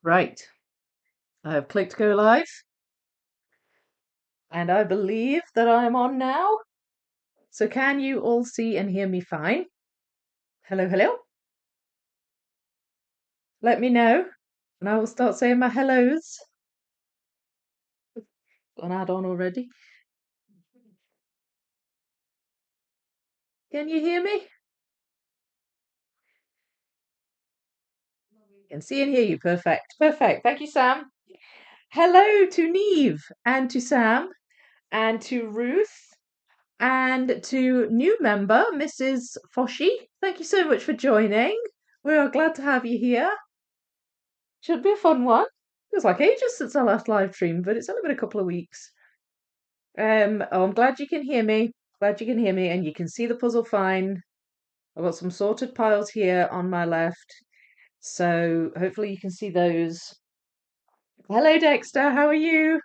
Right, I have clicked go live, and I believe that I'm on now. So can you all see and hear me fine? Hello, hello. Let me know, and I will start saying my hellos. Got an add-on already. Can you hear me? Can see and hear you. Perfect. Perfect. Thank you, Sam. Hello to Neve and to Sam and to Ruth and to new member, Mrs. Foshi. Thank you so much for joining. We are glad to have you here. Should be a fun one. Feels like ages since our last live stream, but it's only been a couple of weeks. Oh, I'm glad you can hear me. Glad you can hear me and you can see the puzzle fine. I've got some sorted piles here on my left, so hopefully you can see those. Hello, Dexter. How are you?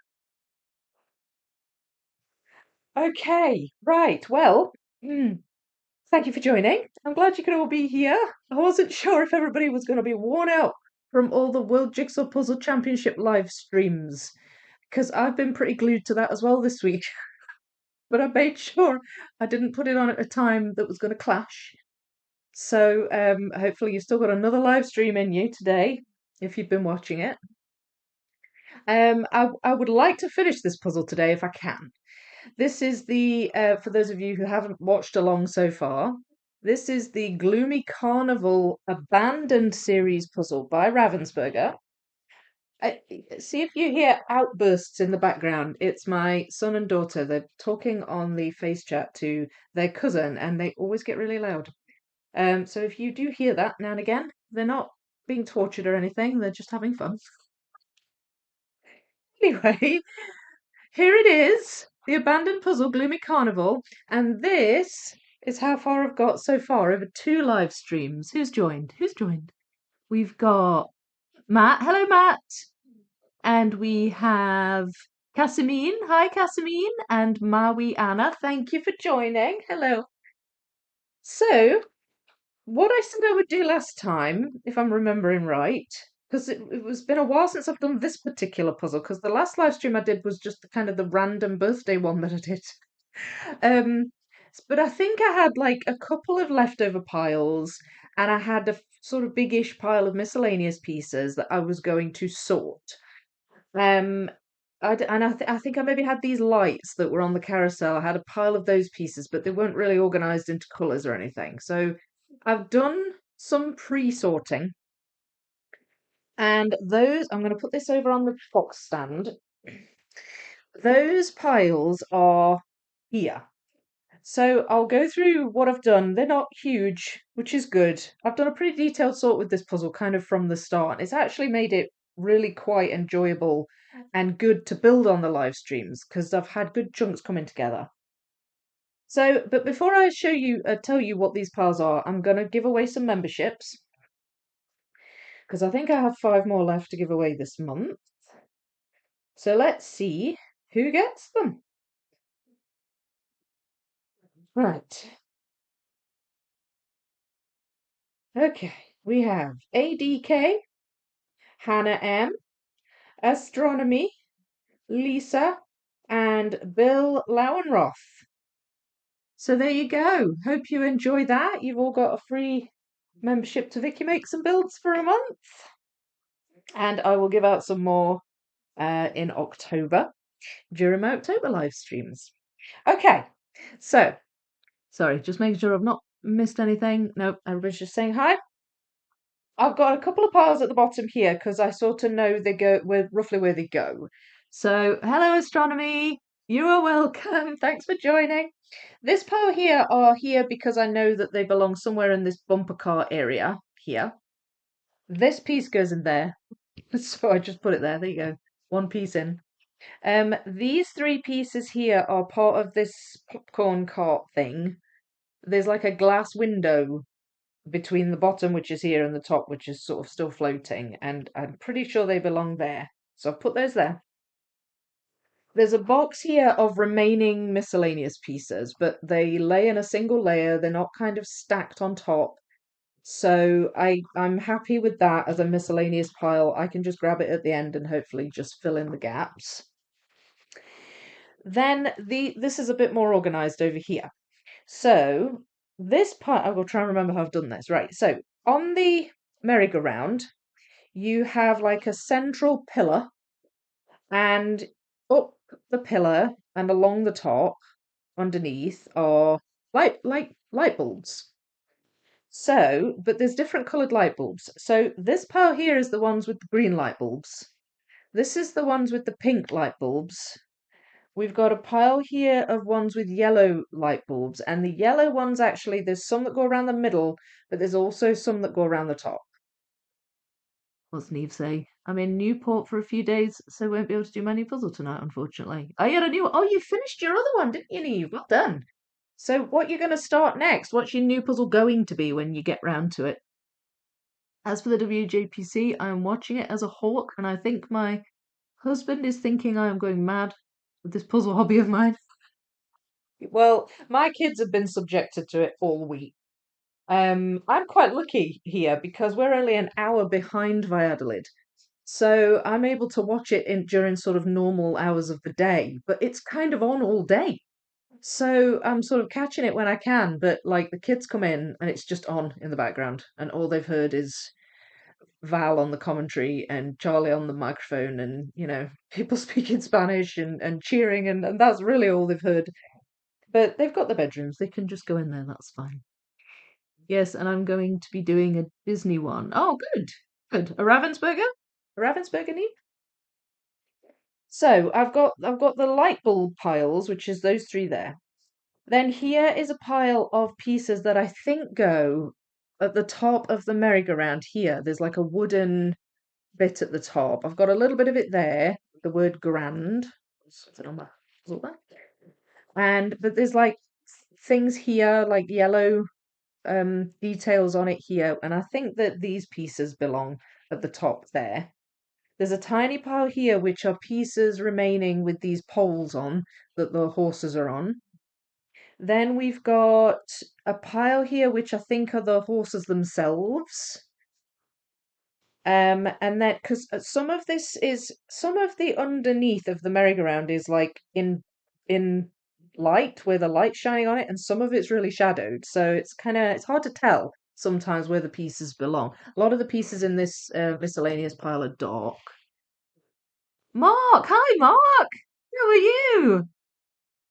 Okay, right. Well, thank you for joining. I'm glad you could all be here. I wasn't sure if everybody was going to be worn out from all the World Jigsaw Puzzle Championship live streams, because I've been pretty glued to that as well this week. But I made sure I didn't put it on at a time that was going to clash. So hopefully you've still got another live stream in you today, if you've been watching it. I would like to finish this puzzle today if I can. This is the, for those of you who haven't watched along so far, this is the Gloomy Carnival Abandoned series puzzle by Ravensburger. See if you hear outbursts in the background. It's my son and daughter. They're talking on the face chat to their cousin, and they always get really loud. So if you do hear that now and again, they're not being tortured or anything. They're just having fun. Anyway, here it is, the abandoned puzzle, Gloomy Carnival, and this is how far I've got so far over 2 live streams. Who's joined? Who's joined? We've got Matt. Hello, Matt. And we have Casimine. Hi, Casimine. And Maui Anna. Thank you for joining. Hello. So, what I said I would do last time, if I'm remembering right, because it was been a while since I've done this particular puzzle, because the last live stream I did was just the kind of the random birthday one that I did. But I think I had like a couple of leftover piles, and I had a sort of biggish pile of miscellaneous pieces that I was going to sort. Um, I think I maybe had these lights that were on the carousel. I had a pile of those pieces, but they weren't really organized into colours or anything. So I've done some pre-sorting, and those I'm going to put this over on the box stand. Those piles are here. So I'll go through what I've done. They're not huge, which is good. I've done a pretty detailed sort with this puzzle kind of from the start. It's actually made it really quite enjoyable and good to build on the live streams because I've had good chunks coming together. So, but before I show you, tell you what these piles are, I'm going to give away some memberships because I think I have 5 more left to give away this month. So let's see who gets them. Right. Okay, we have ADK, Hannah M, Astronomy, Lisa, and Bill Lauenroth. So there you go. Hope you enjoy that. You've all got a free membership to Vicky Makes and Builds for a month. And I will give out some more in October during my October live streams. Okay, so sorry, just making sure I've not missed anything. Nope, everybody's just saying hi. I've got a couple of piles at the bottom here because I sort of know they go roughly where they go. So, hello, Astronomy. You are welcome. Thanks for joining. This pile here are here because I know that they belong somewhere in this bumper car area here. This piece goes in there. So I just put it there. There you go. One piece in. These 3 pieces here are part of this popcorn cart thing. There's like a glass window between the bottom, which is here, and the top, which is sort of still floating, and I'm pretty sure they belong there. So I've put those there. There's a box here of remaining miscellaneous pieces, but they lay in a single layer. They're not kind of stacked on top. So I'm happy with that as a miscellaneous pile. I can just grab it at the end and hopefully just fill in the gaps. Then this is a bit more organized over here. So this part, I will try and remember how I've done this. Right. So on the merry-go-round, you have like a central pillar, and up the pillar and along the top underneath are light bulbs. So, but there's different coloured light bulbs. So this pile here is the ones with the green light bulbs. This is the ones with the pink light bulbs. We've got a pile here of ones with yellow light bulbs, and the yellow ones actually, there's some that go around the middle, but there's also some that go around the top. What's Neve say? I'm in Newport for a few days, so won't be able to do my new puzzle tonight, unfortunately. Oh, you had a new. Oh, you finished your other one, didn't you, Neve? Well done. So, what you're going to start next? What's your new puzzle going to be when you get round to it? As for the WJPC, I am watching it as a hawk, and I think my husband is thinking I am going mad with this puzzle hobby of mine. Well, my kids have been subjected to it all week. I'm quite lucky here because we're only an hour behind Valladolid. So I'm able to watch it during sort of normal hours of the day, but it's kind of on all day. So I'm sort of catching it when I can, but like the kids come in and it's just on in the background, and all they've heard is Val on the commentary and Charlie on the microphone, and people speaking Spanish and cheering, and that's really all they've heard. But they've got the bedrooms, they can just go in there, that's fine. Yes, and I'm going to be doing a Disney one. Oh, good, good. A Ravensburger? A Ravensburger need? So I've got the light bulb piles, which is those three there. Then here is a pile of pieces that I think go at the top of the merry-go-round here. There's like a wooden bit at the top. I've got a little bit of it there, the word grand. Is it on my puzzle there? But there's like things here, like yellow details on it here, and I think that these pieces belong at the top there. There's a tiny pile here which are pieces remaining with these poles on that the horses are on. Then we've got a pile here which I think are the horses themselves. And then because some of the underneath of the merry-go-round is like in light where the light's shining on it, and some of it's really shadowed. So it's hard to tell sometimes where the pieces belong. A lot of the pieces in this miscellaneous pile are dark. Mark, hi Mark, how are you?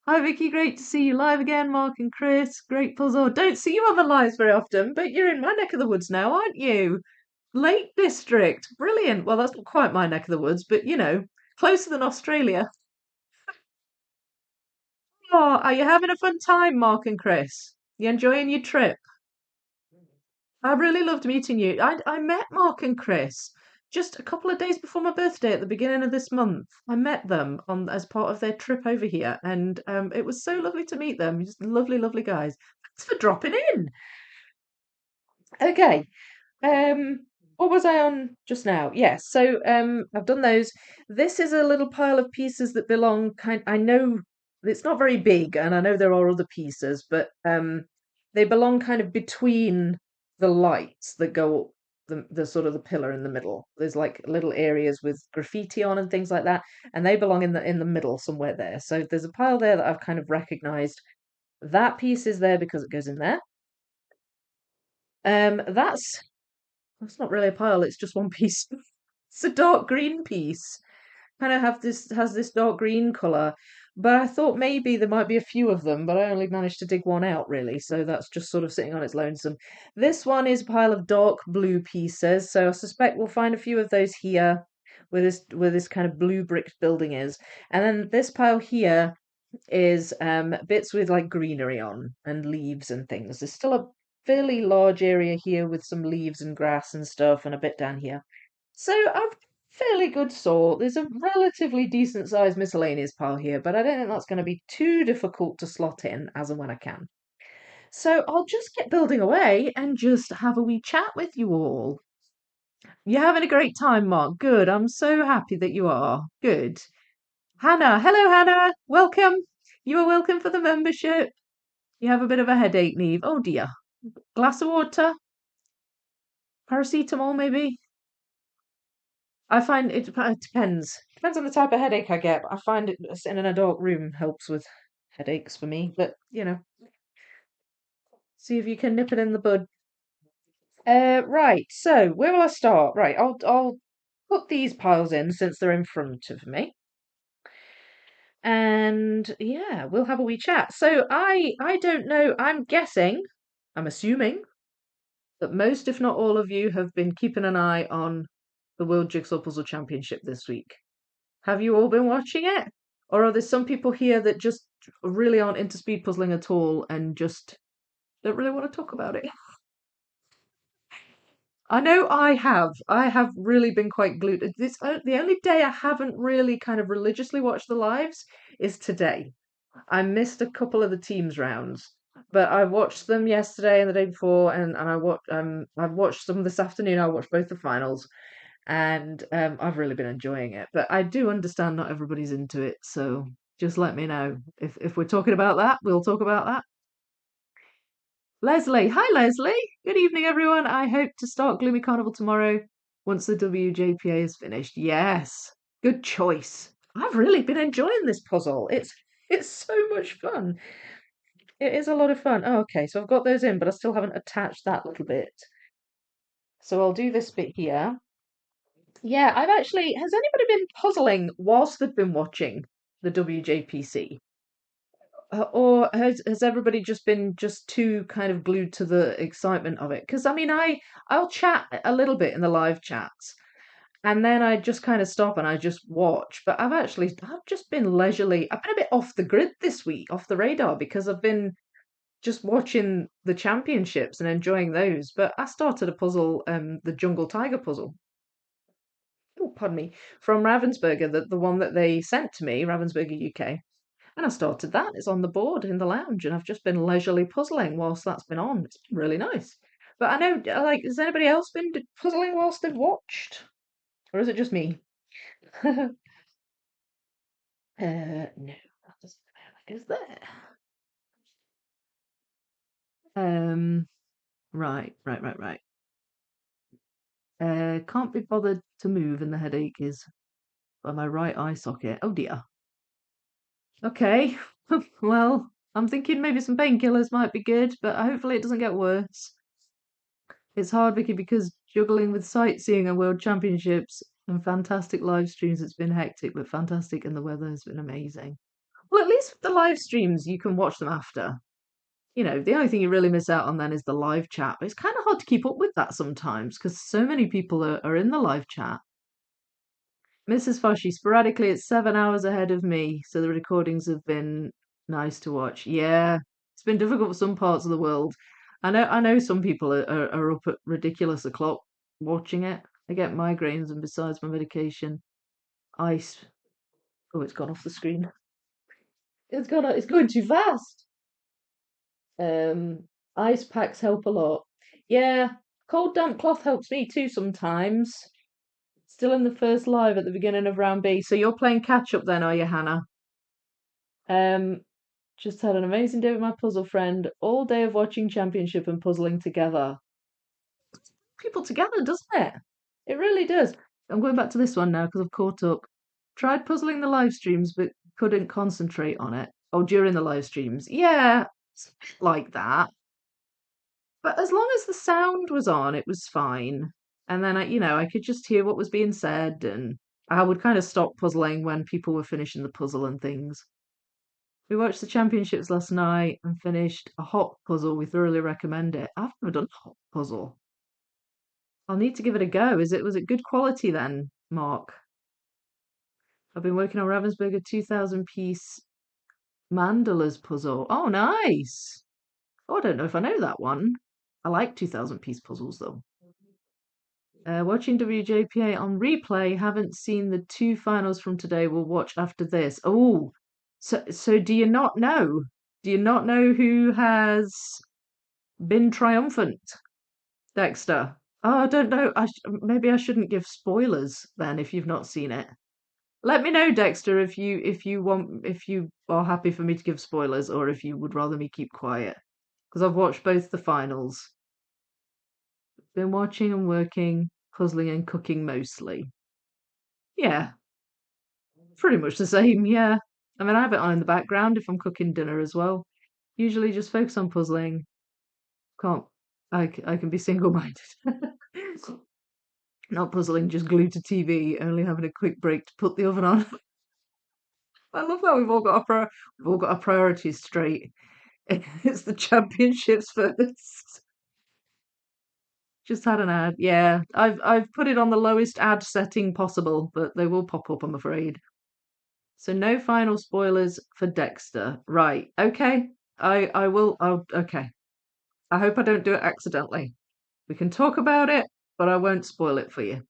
Hi Vicky, great to see you live again. Mark and Chris, great puzzle. Don't see you on the lives very often, but you're in my neck of the woods now, aren't you? Lake District. Brilliant. Well, that's not quite my neck of the woods, but closer than Australia. Oh, are you having a fun time, Mark and Chris? You enjoying your trip? I really loved meeting you. I met Mark and Chris just a couple of days before my birthday at the beginning of this month. I met them on as part of their trip over here, and it was so lovely to meet them. Just lovely, lovely guys. Thanks for dropping in. Okay, what was I on just now? Yes, so I've done those. This is a little pile of pieces that belong I know it's not very big, and I know there are other pieces, but they belong kind of between the lights that go up the sort of the pillar in the middle. There's like little areas with graffiti on and things like that, and they belong in the middle somewhere there. So there's a pile there that I've kind of recognized. That piece is there because it goes in there. That's not really a pile, it's just one piece. It's a dark green piece. Kind of has this dark green colour. But I thought maybe there might be a few of them, but I only managed to dig one out really, so that's just sort of sitting on its lonesome. This one is a pile of dark blue pieces, so I suspect we'll find a few of those here where this kind of blue brick building is. And then this pile here is bits with like greenery on and leaves and things. There's still a fairly large area here with some leaves and grass and stuff, and a bit down here. So I've fairly good sort. There's a relatively decent sized miscellaneous pile here, but I don't think that's going to be too difficult to slot in as and when I can. So I'll just get building away and just have a wee chat with you all. You're having a great time, Mark. Good. I'm so happy that you are. Good. Hannah. Hello, Hannah. Welcome. You are welcome for the membership. You have a bit of a headache, Neve. Oh dear. Glass of water. Paracetamol, maybe? I find it depends. Depends on the type of headache I get. I find it sitting in a dark room helps with headaches for me. But, see if you can nip it in the bud. Right, so where will I start? Right, I'll put these piles in since they're in front of me. And yeah, we'll have a wee chat. So I don't know, I'm assuming that most, if not all of you, have been keeping an eye on the World Jigsaw Puzzle Championship this week. Have you all been watching it? Or are there some people here that just really aren't into speed puzzling at all and just don't really want to talk about it? I know I have. I have really been quite glued. The only day I haven't really kind of religiously watched the lives is today. I missed a couple of the teams rounds, but I watched them yesterday and the day before, and I've watched some this afternoon. I watched both the finals, and I've really been enjoying it. But I do understand not everybody's into it, so just let me know if we're talking about that. We'll talk about that. Leslie, hi Leslie. Good evening, everyone. I hope to start Gloomy Carnival tomorrow once the WJPA is finished. Yes, good choice. I've really been enjoying this puzzle. It's so much fun. It is a lot of fun. Oh, okay, so I've got those in, but I still haven't attached that little bit. So I'll do this bit here. Yeah, has anybody been puzzling whilst they've been watching the WJPC? Or has everybody just been just too kind of glued to the excitement of it? Because I mean, I'll chat a little bit in the live chats, and then I just kind of stop and I just watch. But I've just been leisurely. I've been a bit off the grid this week, off the radar, because I've been just watching the championships and enjoying those. But I started a puzzle, the Jungle Tiger puzzle. Oh, pardon me, from Ravensburger, the one that they sent to me, Ravensburger UK. And I started that. It's on the board in the lounge, and I've just been leisurely puzzling whilst that's been on. It's been really nice. But I know, like, has anybody else been puzzling whilst they've watched? Or is it just me? No, that doesn't is there? Um, right. Can't be bothered to move, and the headache is by my right eye socket. Oh dear. Okay. Well, I'm thinking maybe some painkillers might be good, but hopefully it doesn't get worse. It's hard, Vicky, because juggling with sightseeing and world championships and fantastic live streams, it's been hectic, but fantastic, and the weather has been amazing. Well, at least with the live streams, you can watch them after. The only thing you really miss out on then is the live chat. But it's kind of hard to keep up with that sometimes because so many people are in the live chat. Mrs. Foshy, sporadically, it's 7 hours ahead of me, so the recordings have been nice to watch. Yeah, it's been difficult for some parts of the world. I know some people are up at ridiculous o'clock watching it. I get migraines, and besides my medication, ice. Oh, it's gone off the screen. It's going too fast. Ice packs help a lot. Yeah, cold damp cloth helps me too sometimes. Still in the first live at the beginning of round B. So you're playing catch up then, are you, Hannah? Um, just had an amazing day with my puzzle friend. All day of watching championship and puzzling together. People together, doesn't it? It really does. I'm going back to this one now because I've caught up. Tried puzzling the live streams but couldn't concentrate on it. Oh, during the live streams. Yeah, it's a bit like that. But as long as the sound was on, it was fine. And then I could just hear what was being said, and I would kind of stop puzzling when people were finishing the puzzle and things. We watched the championships last night and finished a hot puzzle. We thoroughly recommend it. I've never done a hot puzzle. I'll need to give it a go. Was it good quality then, Mark? I've been working on Ravensburger 2000 piece mandalas puzzle. Oh, nice. Oh, I don't know if I know that one. I like 2000 piece puzzles though. Watching WJPA on replay. Haven't seen the two finals from today. We'll watch after this. Oh, so do you not know? Do you not know who has been triumphant, Dexter? Oh, I don't know. Maybe I shouldn't give spoilers then if you've not seen it. Let me know, Dexter, if you are happy for me to give spoilers or if you would rather me keep quiet. Because I've watched both the finals. Been watching and working, puzzling and cooking mostly. Yeah, pretty much the same, yeah. I mean, I have it on in the background if I'm cooking dinner as well. Usually just focus on puzzling. Can't, I can be single-minded. Not puzzling, just glued to TV, only having a quick break to put the oven on. I love how we've all got our priorities straight. It's the championships first. Just had an ad. Yeah, I've put it on the lowest ad setting possible, but they will pop up, I'm afraid. So no final spoilers for Dexter. Right. Okay. I will. Okay. I hope I don't do it accidentally. We can talk about it, but I won't spoil it for you.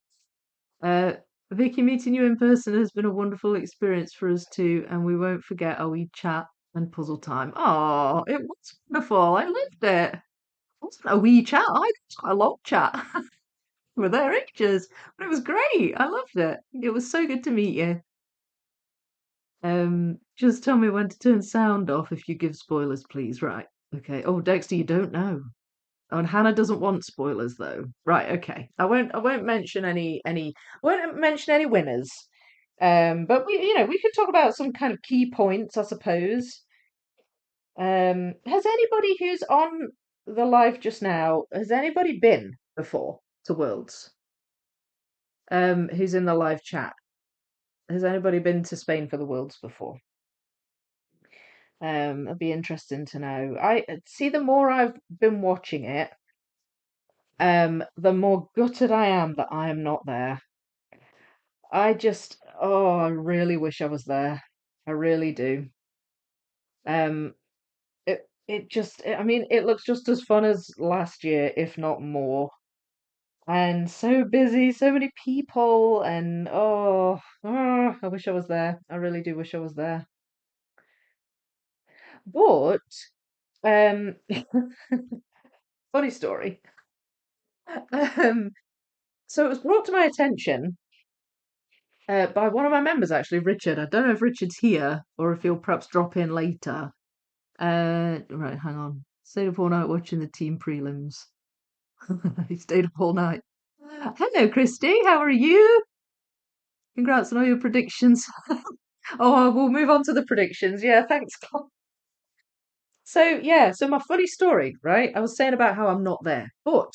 Uh, Vicky, meeting you in person has been a wonderful experience for us too, and we won't forget our wee chat and puzzle time. Oh, it was wonderful. I loved it. It wasn't a wee chat. I had quite a long chat. We were there ages, but it was great. I loved it. It was so good to meet you. Just tell me when to turn sound off if you give spoilers, please. Right. Okay. Oh, Dexter, you don't know. Oh, and Hannah doesn't want spoilers though. Right, okay. I won't mention I won't mention any winners. But we could talk about some kind of key points, I suppose. Has anybody who's on the live just now, has anybody been before to Worlds? Who's in the live chat? Has anybody been to Spain for the Worlds before? It'd be interesting to know. I see the more I've been watching it, the more gutted I am that I am not there. I really wish I was there. I really do. Um, I mean, it looks just as fun as last year, if not more. And so busy, so many people, and I wish I was there. I really do wish I was there. But, um, funny story. Um, so it was brought to my attention by one of my members, actually, Richard. I don't know if Richard's here or if he'll perhaps drop in later. Right, hang on. Stayed up all night watching the team prelims. He stayed up all night. Hello, Christy. How are you? Congrats on all your predictions. Oh, we'll move on to the predictions. Yeah, thanks, Con. So, yeah, so my funny story, right? I was saying about how I'm not there, but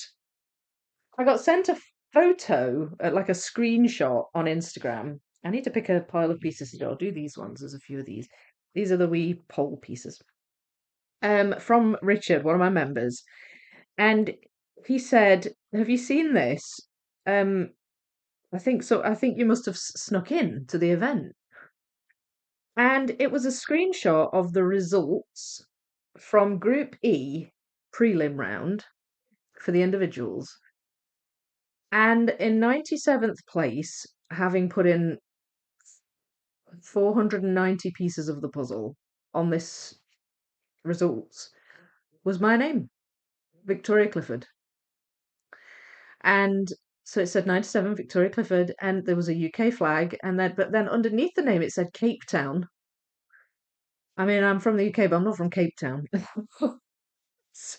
I got sent a photo, like a screenshot on Instagram. I need to pick a pile of pieces today. I'll do these ones. There's a few of these. These are the wee poll pieces. From Richard, one of my members. And he said, "Have you seen this? Um, I think so. I think you must have snuck in to the event." And it was a screenshot of the results from Group E prelim round for the individuals. And in 97th place, having put in 490 pieces of the puzzle on this results, was my name, Victoria Clifford. And so it said 97 Victoria Clifford, and there was a UK flag, but then underneath the name it said Cape Town. I mean, I'm from the UK, but I'm not from Cape Town. So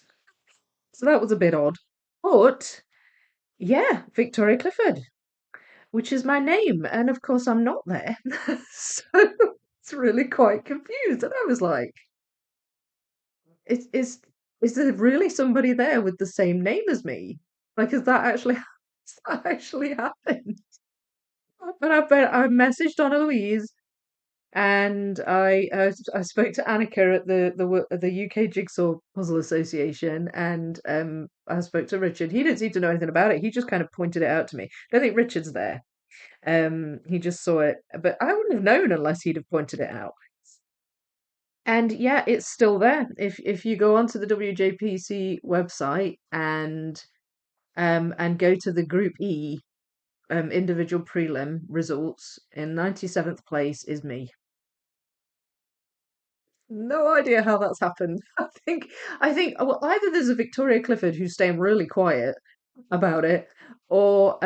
that was a bit odd. But yeah, Victoria Clifford, which is my name, and of course I'm not there. So it's really quite confused. And I was like, is is is there really somebody there with the same name as me? Like, has that actually has that actually happened? But I messaged Donna Louise and I spoke to Annika at the UK Jigsaw Puzzle Association, and I spoke to Richard. He didn't seem to know anything about it. He just kind of pointed it out to me. I don't think Richard's there. He just saw it, but I wouldn't have known unless he'd have pointed it out. And yeah, it's still there. If you go onto the WJPC website and go to the Group E individual prelim results, in 97th place is me. No idea how that's happened. I think well, either there's a Victoria Clifford who's staying really quiet about it, or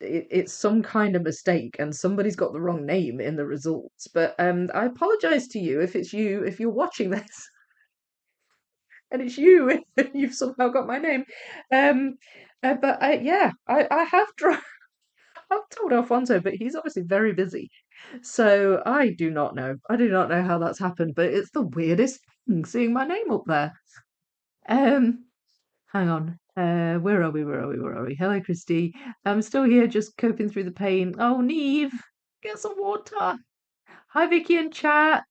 it's some kind of mistake and somebody's got the wrong name in the results. But I apologize to you if it's you if you're watching this. and it's you. You've somehow got my name. Um, but yeah, I have tried. I've told Alfonso, but he's obviously very busy. So I do not know. I do not know how that's happened, but it's the weirdest thing seeing my name up there. Um, Hang on. Where are we? Where are we? Where are we? Hello, Christy. I'm still here, just coping through the pain. Oh, Neve, get some water. Hi, Vicky and chat.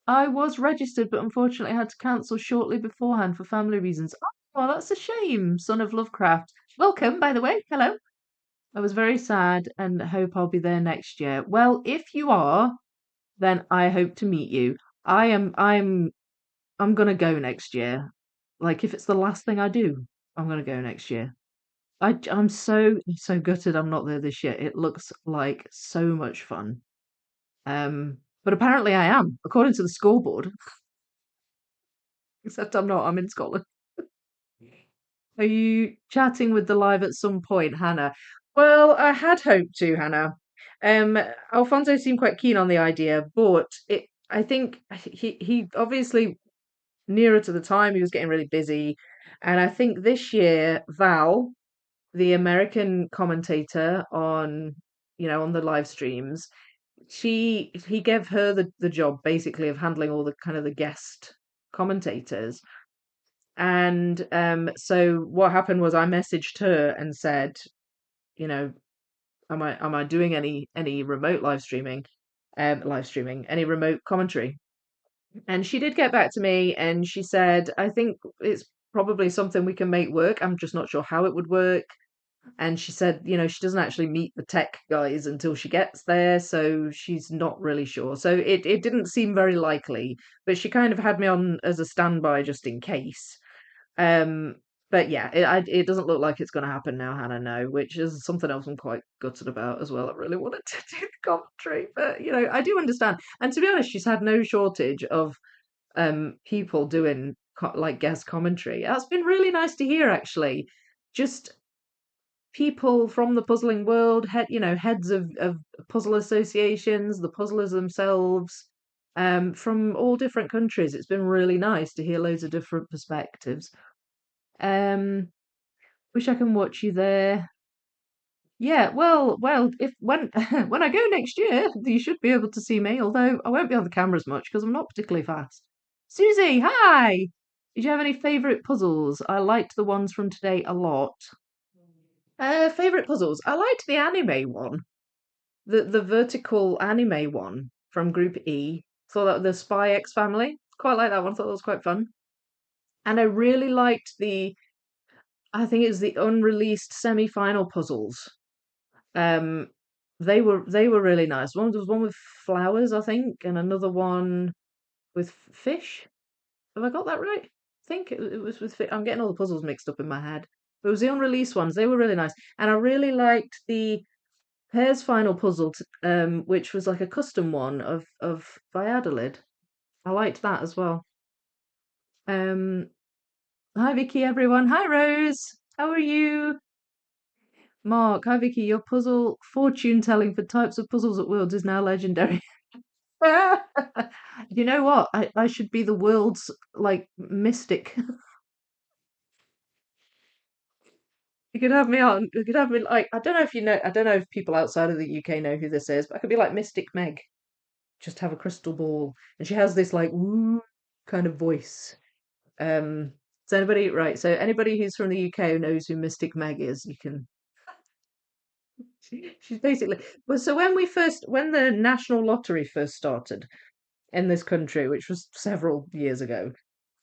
I was registered, but unfortunately I had to cancel shortly beforehand for family reasons. Oh, that's a shame. Son of Lovecraft. Welcome, by the way. Hello. I was very sad and hope I'll be there next year. Well, if you are, then I hope to meet you. I'm gonna go next year. Like if it's the last thing I do, I'm gonna go next year. I'm so gutted I'm not there this year. It looks like so much fun. But apparently I am, according to the scoreboard. Except I'm not. I'm in Scotland. Are you chatting with the live at some point, Hannah? Well, I had hoped to, Hannah. Um, Alfonso seemed quite keen on the idea, but I think he obviously nearer to the time he was getting really busy, and I think this year Val, the American commentator on on the live streams, he gave her the job basically of handling all the kind of the guest commentators. And so what happened was I messaged her and said, you know, am I doing any remote live streaming, any remote commentary? And she did get back to me and she said, I think it's probably something we can make work. I'm just not sure how it would work. And she said, she doesn't actually meet the tech guys until she gets there, so she's not really sure. So it didn't seem very likely, but she kind of had me on as a standby just in case. Um, but yeah, it doesn't look like it's going to happen now, Hannah. No, which is something else I'm quite gutted about as well. I really wanted to do the commentary, but I do understand. And to be honest, she's had no shortage of people doing like guest commentary. That's been really nice to hear, actually. Just people from the puzzling world, heads of puzzle associations, the puzzlers themselves, from all different countries. It's been really nice to hear loads of different perspectives. Um, Wish I can watch you there. Yeah, well, if when when I go next year, you should be able to see me, although I won't be on the camera as much because I'm not particularly fast. Susie, hi! Did you have any favourite puzzles? I liked the ones from today a lot. Favorite puzzles. I liked the anime one, the vertical anime one from Group E. Thought that the Spy X Family. Quite like that one. Thought that was quite fun. And I really liked I think it was the unreleased semi-final puzzles. Um, they were really nice. One there was one with flowers, I think, and another one with fish. Have I got that right? I think it was with fish. I'm getting all the puzzles mixed up in my head. But it was the unreleased ones. They were really nice, and I really liked the Pear's final puzzle, which was like a custom one of Valladolid. I liked that as well. Um, Hi Vicky, everyone. Hi Rose. How are you? Mark, hi Vicky. Your puzzle fortune telling for types of puzzles at Worlds is now legendary. You know what? I should be the world's like mystic. You could have me on. You could have me like I don't know if you know. I don't know if people outside of the UK know who this is, but I could be like Mystic Meg. Just have a crystal ball, and she has this like woo kind of voice. Um, so anybody right? So anybody who's from the UK who knows who Mystic Meg is, you can. She's basically well. So when the national lottery first started in this country, which was several years ago,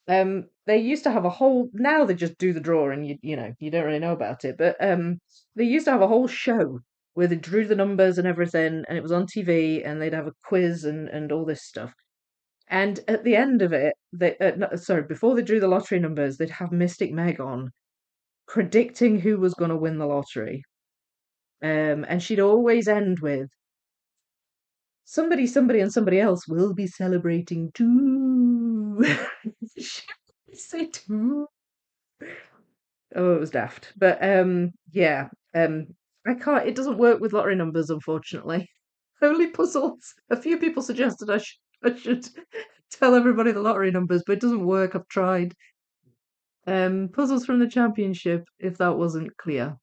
they used to have a whole. Now they just do the draw, and you don't really know about it. But they used to have a whole show where they drew the numbers and everything, and it was on TV, and they'd have a quiz and all this stuff. And at the end of it, no, sorry, before they drew the lottery numbers, they'd have Mystic Meg on predicting who was going to win the lottery. And she'd always end with somebody, and somebody else will be celebrating too. She'd say too. Oh, it was daft. But yeah, I can't. It doesn't work with lottery numbers, unfortunately. Only puzzles. A few people suggested I should tell everybody the lottery numbers, but it doesn't work. I've tried. Puzzles from the championship, if that wasn't clear.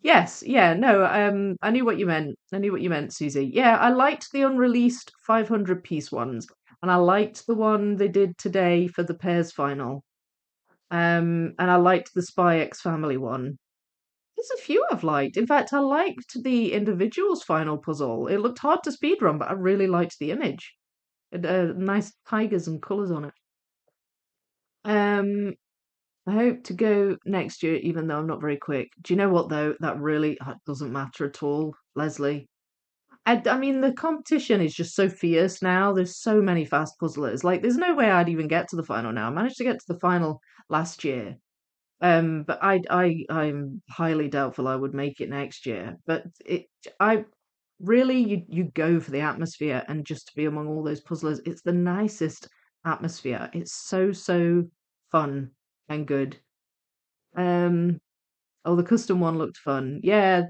Yes, yeah, no, I knew what you meant. I knew what you meant, Susie. Yeah, I liked the unreleased 500 piece ones, and I liked the one they did today for the pairs final. And I liked the Spy X Family one. There's a few I've liked. In fact, I liked the individuals final puzzle. It looked hard to speedrun, but I really liked the image. It had nice tigers and colours on it. Um, I hope to go next year, even though I'm not very quick. Do you know what though? That really doesn't matter at all, Leslie. I mean, the competition is just so fierce now. There's so many fast puzzlers. Like, there's no way I'd even get to the final now. I managed to get to the final last year. But I'm highly doubtful I would make it next year. But I really, you go for the atmosphere and just to be among all those puzzlers. It's the nicest atmosphere. It's so fun and good. Um, oh, the custom one looked fun. Yeah,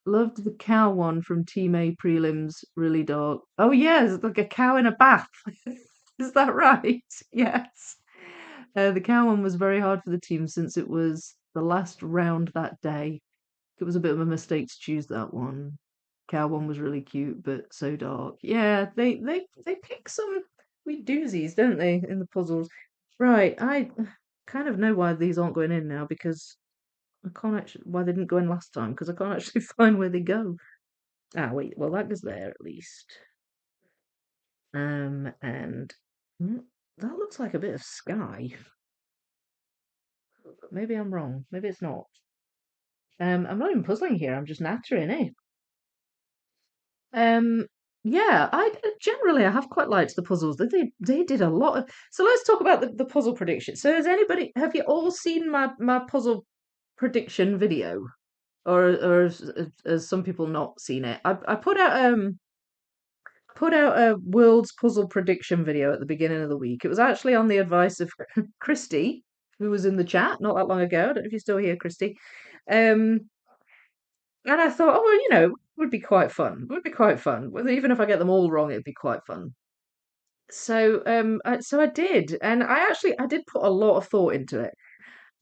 loved the cow one from Team A prelims. Really dark. Oh yeah, it's like a cow in a bath. Is that right? Yes. The cow one was very hard for the team since it was the last round that day. It was a bit of a mistake to choose that one. Cow one was really cute, but so dark. Yeah, they pick some wee doozies, don't they, in the puzzles? Right, I kind of know why these aren't going in now because I can't actually why they didn't go in last time because I can't actually find where they go. Ah, wait, well that goes there at least. And that looks like a bit of sky. Maybe I'm wrong. Maybe it's not. I'm not even puzzling here. I'm just nattering, eh? Um, yeah, I have quite liked the puzzles. They did a lot of. So let's talk about the puzzle prediction. So have you all seen my puzzle prediction video, or has some people not seen it? I put out a world's puzzle prediction video at the beginning of the week. It was actually on the advice of Christy, who was in the chat not that long ago. I don't know if you're still here, Christy. Um, and I thought, oh, well, it would be quite fun. It would be quite fun. Well, even if I get them all wrong, it'd be quite fun. So I did, and I did put a lot of thought into it,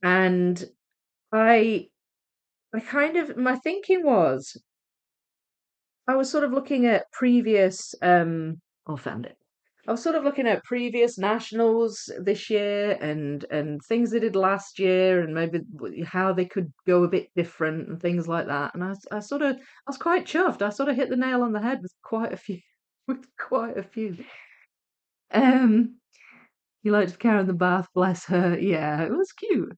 and I, I kind of my thinking was I was sort of looking at previous oh, found it. I was sort of looking at previous nationals this year and things they did last year and maybe how they could go a bit different and things like that. And I was quite chuffed. I sort of hit the nail on the head with quite a few with quite a few. Um, you liked Karen the bath, bless her. Yeah, it was cute.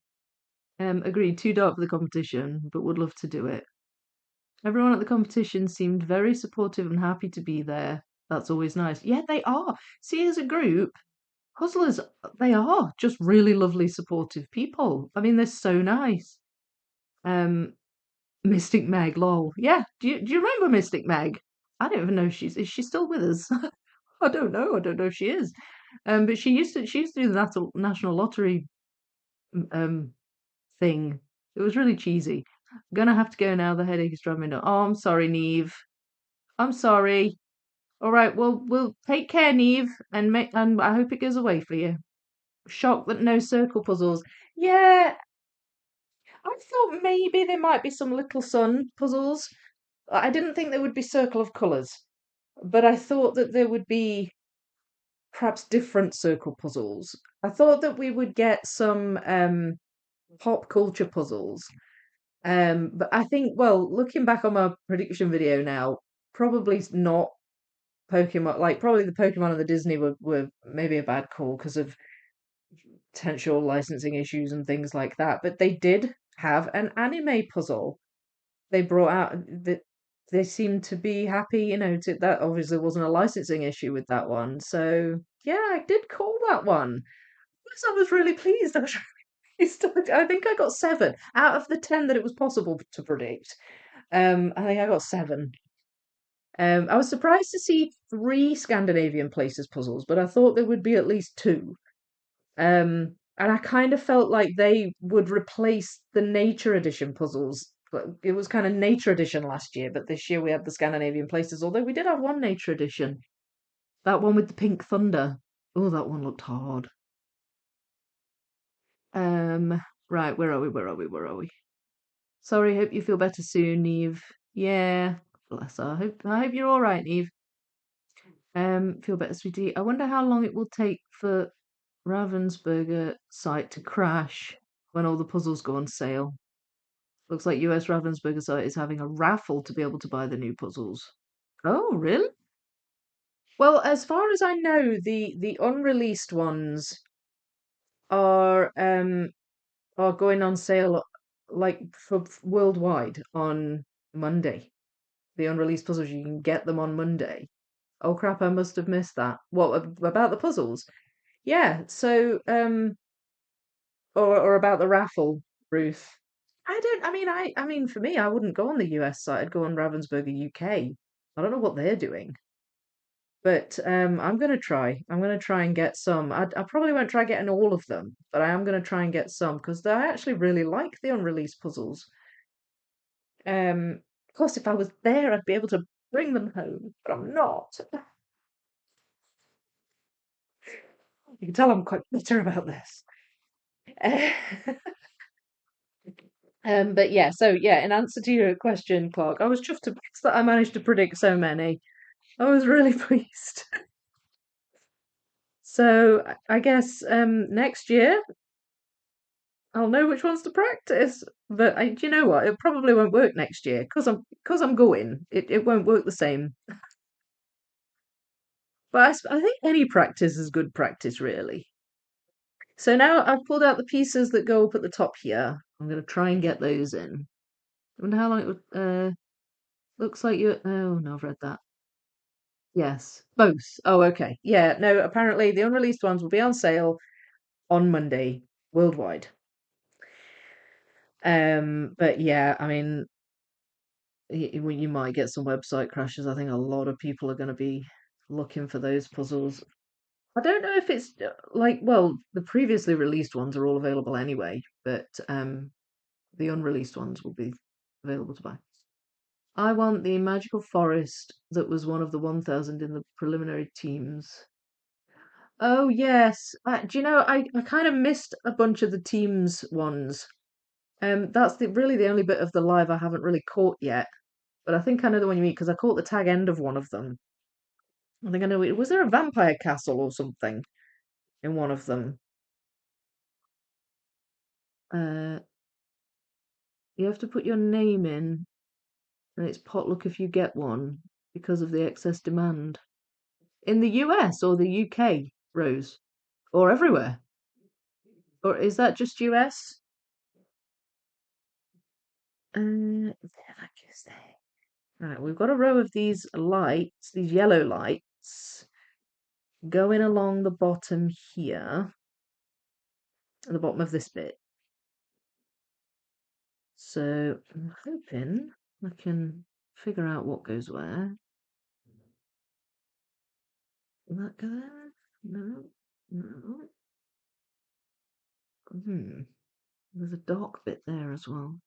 Agreed. Too dark for the competition, but would love to do it. Everyone at the competition seemed very supportive and happy to be there. That's always nice. Yeah, they are. See, as a group, Hustlers, they are just really lovely, supportive people. I mean, they're so nice. Um, Mystic Meg, lol. Yeah, do you remember Mystic Meg? I don't even know if is she still with us? I don't know. I don't know if she is. But she used to do the national lottery um thing. It was really cheesy. I'm gonna have to go now. The headache is driving me nuts. Oh, I'm sorry, Neve. I'm sorry. All right, well, we'll take care, Neve, and I hope it goes away for you. Shocked that no circle puzzles. Yeah, I thought maybe there might be some Little Sun puzzles. I didn't think there would be Circle of Colours, but I thought that there would be perhaps different circle puzzles. I thought that we would get some pop culture puzzles. But I think, well, looking back on my prediction video now, probably not Pokemon. Like, probably the Pokemon and the Disney were maybe a bad call because of potential licensing issues and things like that. But they did have an anime puzzle. They brought out that they seemed to be happy, that obviously wasn't a licensing issue with that one. So yeah, I did call that one. Yes, I was really pleased. I was really pleased. I think I got 7 out of the 10 that it was possible to predict. I think I got 7. I was surprised to see 3 Scandinavian places puzzles, but I thought there would be at least 2. And I kind of felt like they would replace the Nature Edition puzzles. It was kind of Nature Edition last year, but this year we had the Scandinavian places, although we did have one Nature Edition. That one with the pink thunder. Oh, that one looked hard. Right, where are we? Where are we? Where are we? Sorry, hope you feel better soon, Neve. Yeah, bless her. I hope you're all right, Neve. Feel better, sweetie. I wonder how long it will take for Ravensburger site to crash when all the puzzles go on sale. Looks like US Ravensburger site is having a raffle to be able to buy the new puzzles. Oh, really? Well, as far as I know, the unreleased ones are going on sale like for worldwide on Monday. The unreleased puzzles, you can get them on Monday. Oh crap, I must have missed that. What about the puzzles? Yeah, so or about the raffle, Ruth. I mean for me, I wouldn't go on the US site, I'd go on Ravensburger UK. I don't know what they're doing. But I'm gonna try. I'm gonna try and get some. I probably won't try getting all of them, but I am gonna try and get some because I actually really like the unreleased puzzles. Of course, if I was there, I'd be able to bring them home, but I'm not. You can tell I'm quite bitter about this. But yeah, so yeah, in answer to your question, Clark, I was chuffed to bits that I managed to predict so many. I was really pleased. So I guess next year I'll know which ones to practice. But do you know what? It probably won't work next year because I'm going. It won't work the same. But I think any practice is good practice, really. So now I've pulled out the pieces that go up at the top here. I'm going to try and get those in. I wonder how long it would. Looks like you. Oh no, I've read that. Yes, both. Oh, okay. Yeah, no. Apparently, the unreleased ones will be on sale on Monday worldwide. But yeah, I mean, you might get some website crashes. I think a lot of people are going to be looking for those puzzles. I don't know if it's like, well, the previously released ones are all available anyway, but the unreleased ones will be available to buy. I want the magical forest that was one of the 1,000 in the preliminary teams. Oh yes, do you know I kind of missed a bunch of the teams ones. That's really the only bit of the live I haven't really caught yet. But I think I know the one you mean because I caught the tag end of one of them. I think I know it. Was there a vampire castle or something in one of them? Uh, you have to put your name in, and it's potluck if you get one because of the excess demand. In the US or the UK, Rose? Or everywhere? Or is that just US? There, that goes there. Right, we've got a row of these lights, these yellow lights, going along the bottom here, at the bottom of this bit. So I'm hoping I can figure out what goes where. Will that go there? No, no. There's a dark bit there as well.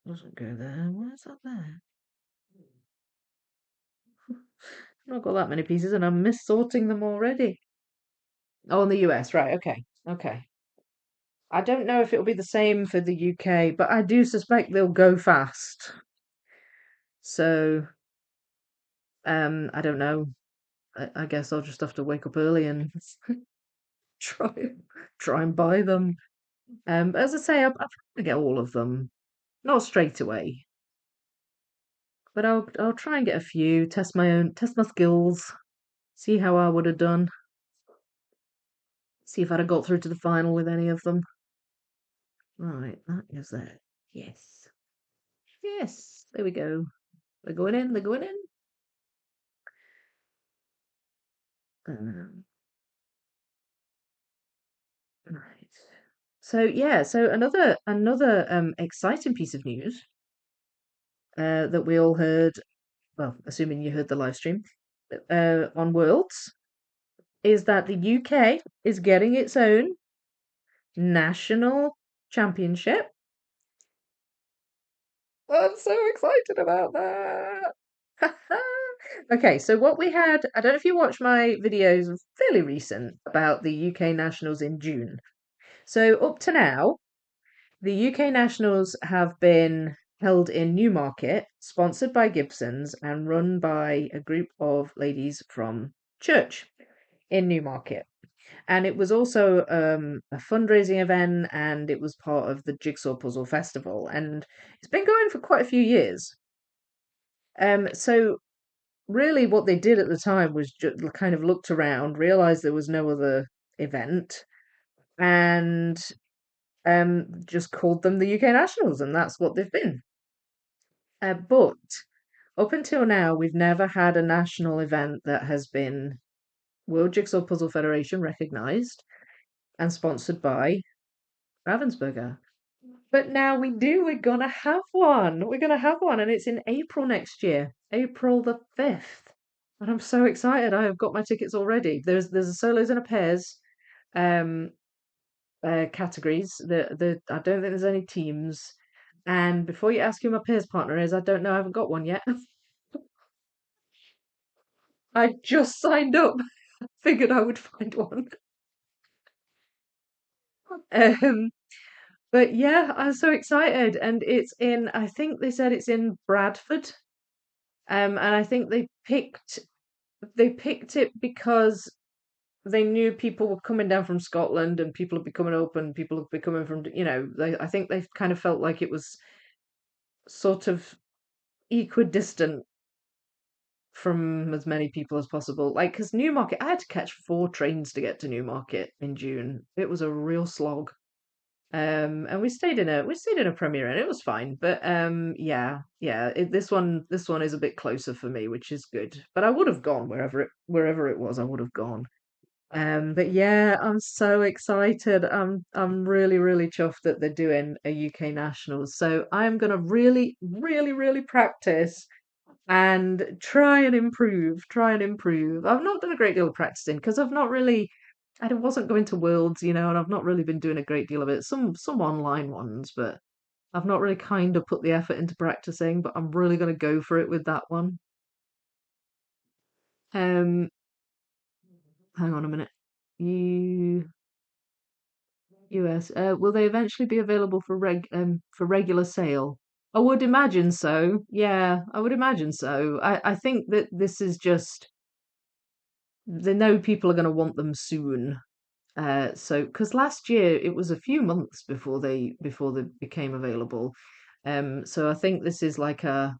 Doesn't go there. Why is that there? I've not got that many pieces and I'm missorting them already. Oh, in the US, right, okay. Okay. I don't know if it'll be the same for the UK, but I do suspect they'll go fast. So, I don't know. I guess I'll just have to wake up early and try try and buy them. But as I say, I'll probably get all of them. Not straight away, but I'll try and get a few, test my skills, see how I would have done, see if I'd have got through to the final with any of them. Right, that is there. Yes. Yes, there we go. They're going in, they're going in. Um, right. So yeah, so another exciting piece of news that we all heard, well, assuming you heard the live stream, on Worlds, is that the UK is getting its own national championship. I'm so excited about that. Okay, so what we had, I don't know if you watched my videos, fairly recent, about the UK Nationals in June. So up to now, the UK Nationals have been held in Newmarket, sponsored by Gibson's and run by a group of ladies from church in Newmarket. And it was also a fundraising event, and it was part of the Jigsaw Puzzle Festival, and it's been going for quite a few years. So really, what they did at the time was just kind of looked around, realized there was no other event, and just called them the UK Nationals, and that's what they've been. But up until now, we've never had a national event that has been World Jigsaw Puzzle Federation recognized and sponsored by Ravensburger. But now we do. We're gonna have one. We're gonna have one, and it's in April next year, April the 5th. And I'm so excited. I have got my tickets already. There's a solos and a pairs um categories. The I don't think there's any teams. And before you ask who my pairs partner is, I don't know. I haven't got one yet. I just signed up. Figured I would find one. Um, but yeah, I'm so excited, and it's in. I think they said it's in Bradford. And I think they picked it because they knew people were coming down from Scotland, and people would be coming up, and people would be coming from, I think they kind of felt like it was sort of equidistant from as many people as possible. Like, because Newmarket, I had to catch 4 trains to get to Newmarket in June. It was a real slog. And we stayed in a Premier Inn. It was fine, but yeah. This one is a bit closer for me, which is good. But I would have gone wherever it was. I would have gone. But yeah, I'm so excited. I'm really really chuffed that they're doing a UK Nationals. So I'm gonna really really really practice and try and improve. Try and improve. I've not done a great deal of practicing because I've not really. I wasn't going to Worlds, and I've not really been doing a great deal of it. Some online ones, but I've not really kind of put the effort into practicing. But I'm really going to go for it with that one. Um, Hang on a minute. U US. Will they eventually be available for regular sale? I would imagine so. Yeah, I would imagine so. I think that this is just they know people are going to want them soon. So because last year it was a few months before they became available. So I think this is like a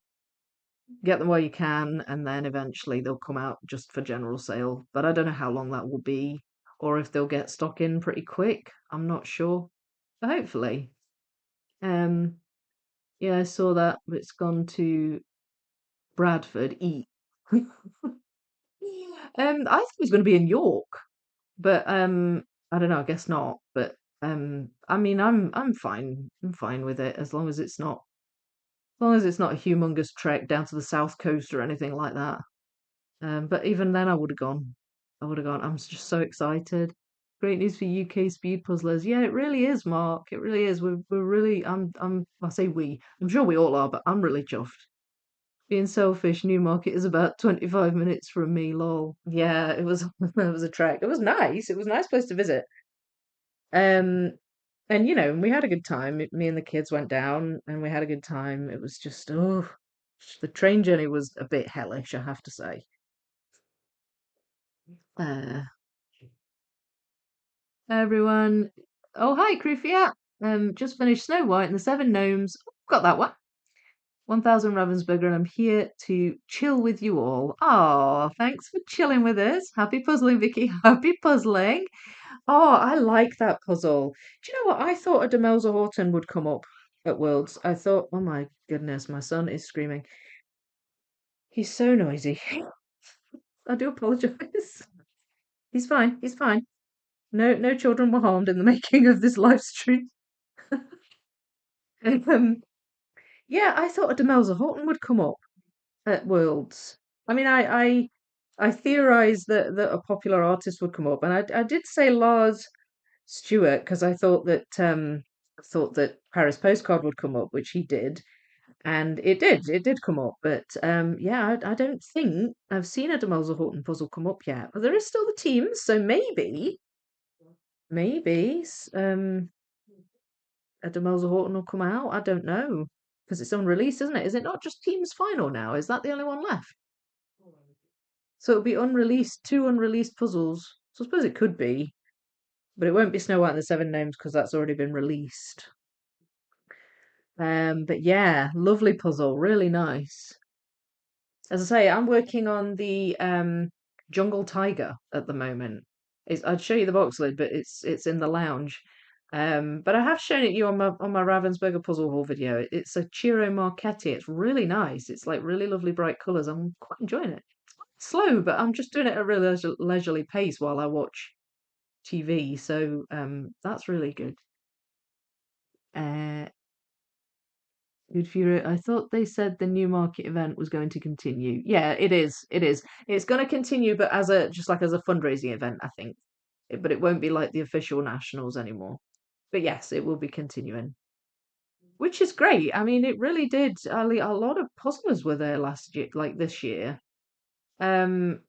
get them while you can, and then eventually they'll come out just for general sale. But I don't know how long that will be, or if they'll get stock in pretty quick. I'm not sure. But hopefully. Um, yeah, I saw that it's gone to Bradford. I think it was going to be in York, but I don't know. I guess not. But I mean, I'm fine. I'm fine with it as long as it's not a humongous trek down to the south coast or anything like that. But even then, I would have gone. I would have gone. I'm just so excited. Great news for UK speed puzzlers. Yeah, it really is, Mark. It really is. We're really. I say we. I'm sure we all are, but I'm really chuffed. Being selfish, Newmarket is about 25 minutes from me, lol. Yeah, it was it was a trek. It was nice. It was a nice place to visit. Um, and we had a good time. Me and the kids went down and we had a good time. It was just the train journey was a bit hellish, I have to say. Uh, Everyone. Oh, hi, Krufia. Just finished Snow White and the Seven Gnomes. Got that one. 1000 Ravensburger, and I'm here to chill with you all. Oh, thanks for chilling with us. Happy puzzling, Vicky. Happy puzzling. Oh, I like that puzzle. Do you know what? I thought a Demelza Horton would come up at Worlds. I thought, oh my goodness, my son is screaming. He's so noisy. I do apologize. He's fine. He's fine. No children were harmed in the making of this live stream. Um, yeah, I thought a Demelza Horton would come up at Worlds. I mean, I theorized that a popular artist would come up, and I did say Lars Stewart because I thought that Paris Postcard would come up, which he did. And it did come up, but yeah, I don't think I've seen a Demosa Horton puzzle come up yet. But there is still the teams, so maybe a Demosa Horton will come out. I don't know because it's unreleased, isn't it? Is it not just teams final now? Is that the only one left? So it'll be unreleased, two unreleased puzzles. So I suppose it could be, but it won't be Snow White and the Seven Gnomes because that's already been released. But yeah, lovely puzzle, really nice. As I say, I'm working on the Jungle Tiger at the moment. I'd show you the box lid, but it's in the lounge. But I have shown it you on my Ravensburger puzzle haul video. It's a Ciro Marchetti. It's really nice. It's like really lovely bright colours. I'm quite enjoying it. It's slow, but I'm just doing it at a really leisurely pace while I watch TV. So that's really good. Uh, Good Fury. I thought they said the Newmarket event was going to continue. Yeah, it is. It is. It's going to continue, but as a just like as a fundraising event, I think. But it won't be like the official nationals anymore. But yes, it will be continuing, which is great. I mean, it really did. A lot of puzzlers were there last year, like this year. Um,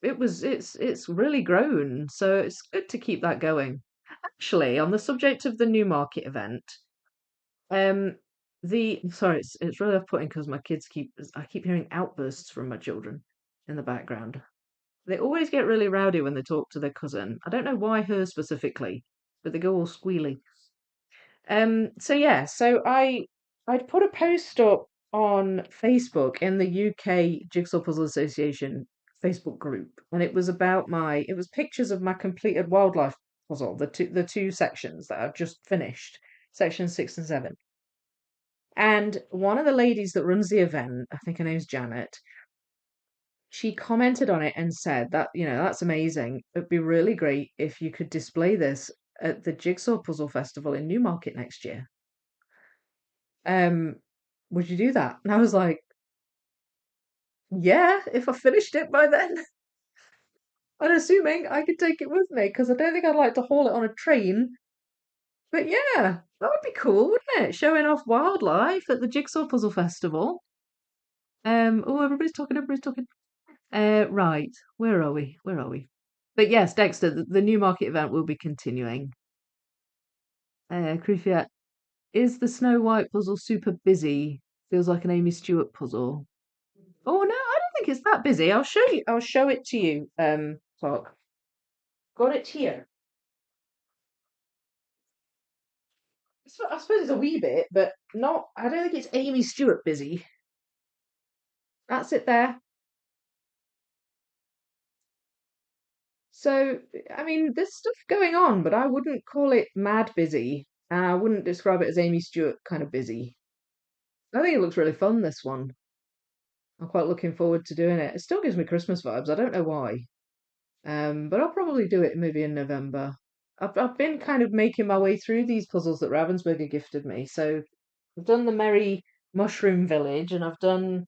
it's really grown, so it's good to keep that going. Actually, on the subject of the Newmarket event, Um, the sorry, it's really off-putting because I keep hearing outbursts from my children in the background. They always get really rowdy when they talk to their cousin. I don't know why her specifically, but they go all squealy. So yeah, I'd put a post up on Facebook in the UK Jigsaw Puzzle Association Facebook group, and it was pictures of my completed wildlife puzzle, the two sections that I've just finished, section 6 and 7. And one of the ladies that runs the event, I think her name's Janet, she commented on it and said that, that's amazing. It'd be really great if you could display this at the Jigsaw Puzzle Festival in Newmarket next year. Um, would you do that? And I was like, yeah, if I finished it by then. And assuming I could take it with me, because I don't think I'd like to haul it on a train. But yeah, that would be cool, wouldn't it? Showing off wildlife at the Jigsaw Puzzle Festival. Oh, everybody's talking. Right. Where are we? Where are we? But yes, Dexter, the Newmarket event will be continuing. Krufiat, is the Snow White puzzle super busy? Feels like an Amy Stewart puzzle. Oh no, I don't think it's that busy. I'll show you. I'll show it to you. Clark. Got it here. I suppose it's a wee bit, but not. I don't think it's Amy Stewart busy. That's it there. So, I mean, there's stuff going on, but I wouldn't call it mad busy. I wouldn't describe it as Amy Stewart kind of busy. I think it looks really fun, this one. I'm quite looking forward to doing it. It still gives me Christmas vibes. I don't know why. But I'll probably do it maybe in November. I've been kind of making my way through these puzzles that Ravensburger gifted me. So I've done the Merry Mushroom Village and I've done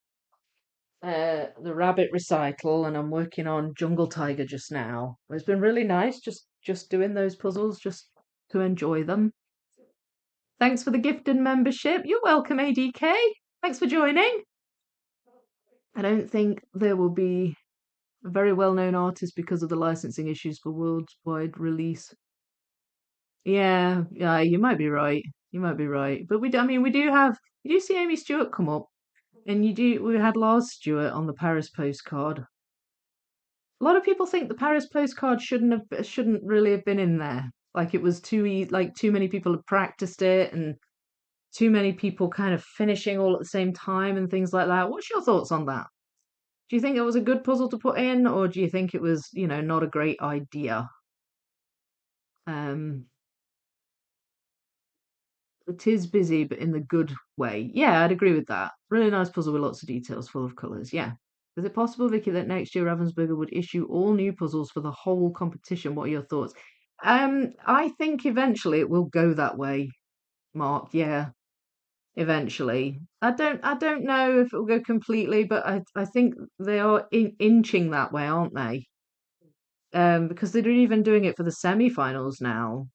the Rabbit Recital and I'm working on Jungle Tiger just now. It's been really nice just doing those puzzles just to enjoy them. Thanks for the gifted membership. You're welcome, ADK. Thanks for joining. I don't think there will be a very well-known artist because of the licensing issues for worldwide release. Yeah, yeah, you might be right. You might be right. But I mean, we do see Amy Stewart come up, and we had Lars Stewart on the Paris postcard. A lot of people think the Paris postcard shouldn't really have been in there. Like it was too easy, like too many people had practiced it, and too many people kind of finishing all at the same time and things like that. What's your thoughts on that? Do you think it was a good puzzle to put in, or do you think it was, not a great idea? Um, it is busy, but in the good way. Yeah, I'd agree with that. Really nice puzzle with lots of details, full of colours. Yeah. Is it possible, Vicky, that next year Ravensburger would issue all new puzzles for the whole competition? What are your thoughts? I think eventually it will go that way, Mark. Yeah, eventually. I don't know if it will go completely, but I think they are inching that way, aren't they? Because they're even doing it for the semi-finals now.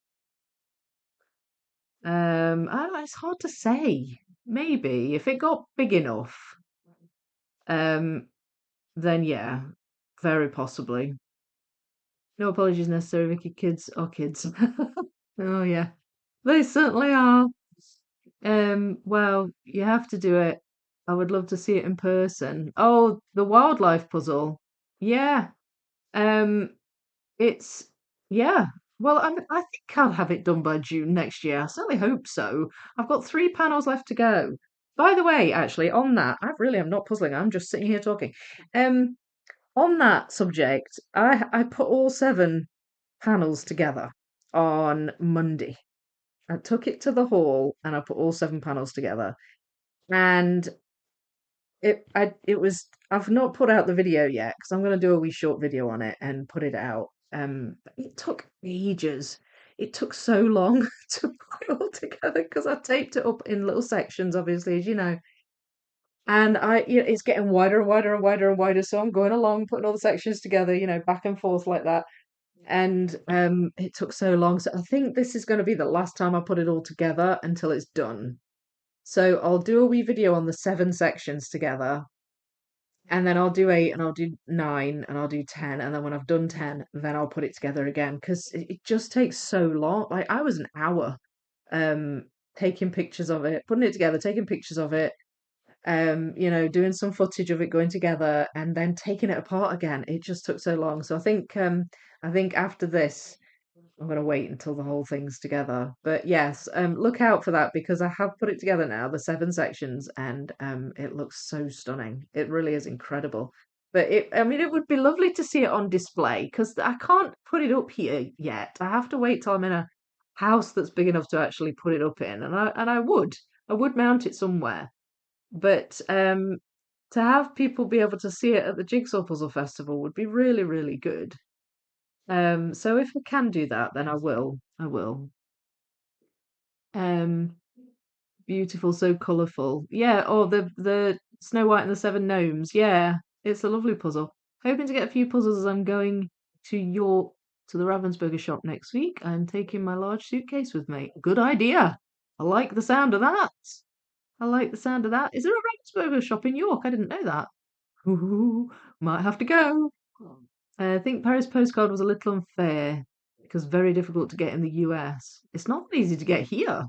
I don't know, it's hard to say. maybe if it got big enough, um, then yeah, very possibly. No apologies necessary, Vicky. Kids are kids. Oh yeah, they certainly are. Well, you have to do it. I would love to see it in person. Oh, the wildlife puzzle. Yeah. Um, it's yeah. Well, I think I'll have it done by June next year. I certainly hope so. I've got 3 panels left to go. By the way, actually, on that, I really am not puzzling. I'm just sitting here talking. Um, on that subject, I put all 7 panels together on Monday. I took it to the hall and I put all 7 panels together. And it was I've not put out the video yet because I'm gonna do a wee short video on it and put it out. It took ages. It took so long to put it all together because I taped it up in little sections, obviously, as you know. And it's getting wider and wider and wider and wider. So I'm going along, putting all the sections together, back and forth like that. And it took so long. So I think this is going to be the last time I put it all together until it's done. So I'll do a wee video on the 7 sections together, and then I'll do 8 and I'll do 9 and I'll do 10. And then when I've done 10, then I'll put it together again because it just takes so long. Like I was an hour um taking pictures of it, putting it together, taking pictures of it, doing some footage of it going together and then taking it apart again. It just took so long. So I think after this I'm gonna wait until the whole thing's together. But yes, look out for that because I have put it together now, the 7 sections, and it looks so stunning. It really is incredible. But I mean, it would be lovely to see it on display because I can't put it up here yet. I have to wait till I'm in a house that's big enough to actually put it up in, and I would mount it somewhere. But to have people be able to see it at the Jigsaw Puzzle Festival would be really, really good. So if I can do that, then I will. I will. Um, Beautiful, so colourful. Yeah, oh the Snow White and the Seven Gnomes. Yeah, it's a lovely puzzle. Hoping to get a few puzzles as I'm going to York to the Ravensburger shop next week. I'm taking my large suitcase with me. Good idea. I like the sound of that. I like the sound of that. Is there a Ravensburger shop in York? I didn't know that. Ooh, might have to go. I think Paris Postcard was a little unfair because very difficult to get in the US. It's not easy to get here.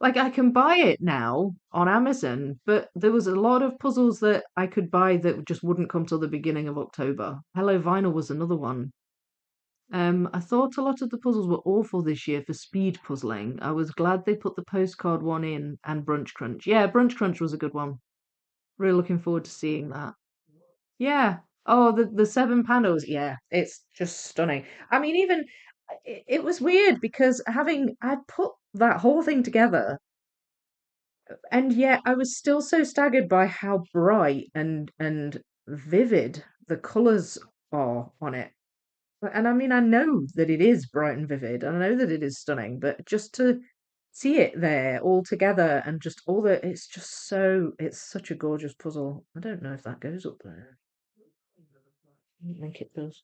Like I can buy it now on Amazon, but there was a lot of puzzles that I could buy that just wouldn't come till the beginning of October. Hello Vinyl was another one. I thought a lot of the puzzles were awful this year for speed puzzling. I was glad they put the postcard one in and Brunch Crunch. Yeah, Brunch Crunch was a good one. Really looking forward to seeing that. Yeah. Oh, the 7 panels. Yeah, it's just stunning. I mean, even it was weird because I'd put that whole thing together, and yet I was still so staggered by how bright and vivid the colours are on it. And I mean, I know that it is bright and vivid, and I know that it is stunning, but just to see it there all together and just it's such a gorgeous puzzle. I don't know if that goes up there. I don't think it does.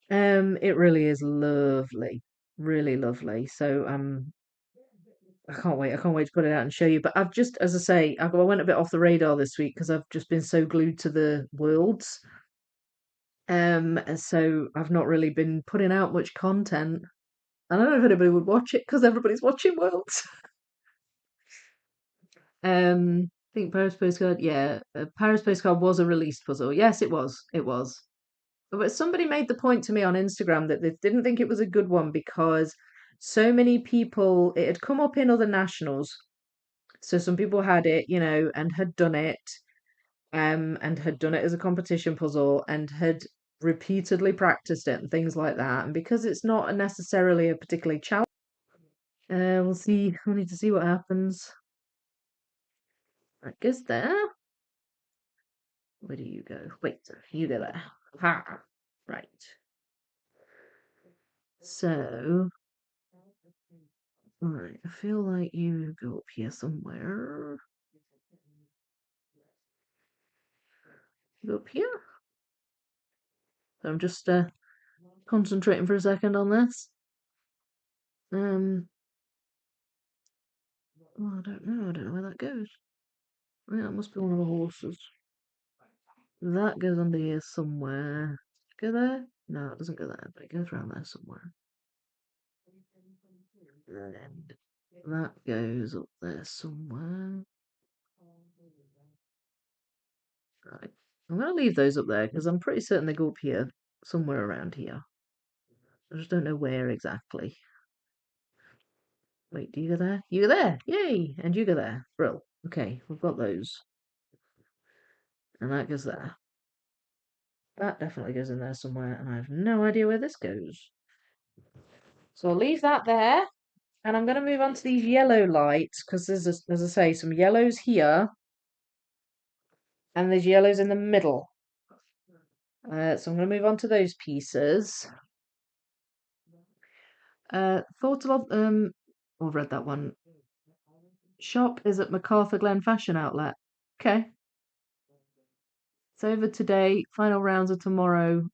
It really is lovely, really lovely. So I can't wait. I can't wait to put it out and show you. But I've just, as I say, I went a bit off the radar this week because I've just been so glued to the worlds. And so I've not really been putting out much content. I don't know if anybody would watch it because everybody's watching worlds. I think Paris Postcard, yeah, Paris Postcard was a released puzzle. Yes, it was. It was. But somebody made the point to me on Instagram that they didn't think it was a good one because so many people, it had come up in other nationals. So some people had it, and had done it, and had done it as a competition puzzle and had repeatedly practiced it and things like that. And because it's not necessarily a particularly challenge, we'll see. We need to see what happens. I guess there. Where do you go? Wait, you go there. Ha. Right. So, alright, I feel like you go up here somewhere. You go up here. So I'm just concentrating for a second on this. Um, Oh, I don't know. I don't know where that goes. I think that must be one of the horses. That goes under here somewhere. Go there? No, it doesn't go there, but it goes around there somewhere. And that goes up there somewhere. Right. I'm going to leave those up there because I'm pretty certain they go up here, somewhere around here. I just don't know where exactly. Wait, do you go there? You go there! Yay! And you go there. Brill. Okay, we've got those. And that goes there. That definitely goes in there somewhere, and I have no idea where this goes. So I'll leave that there, and I'm going to move on to these yellow lights, because there's, as I say, some yellows here, and there's yellows in the middle. So I'm going to move on to those pieces. Thought a lot, I've read that one. Shop is at MacArthur Glen Fashion Outlet. Okay. It's over today. Final rounds are tomorrow.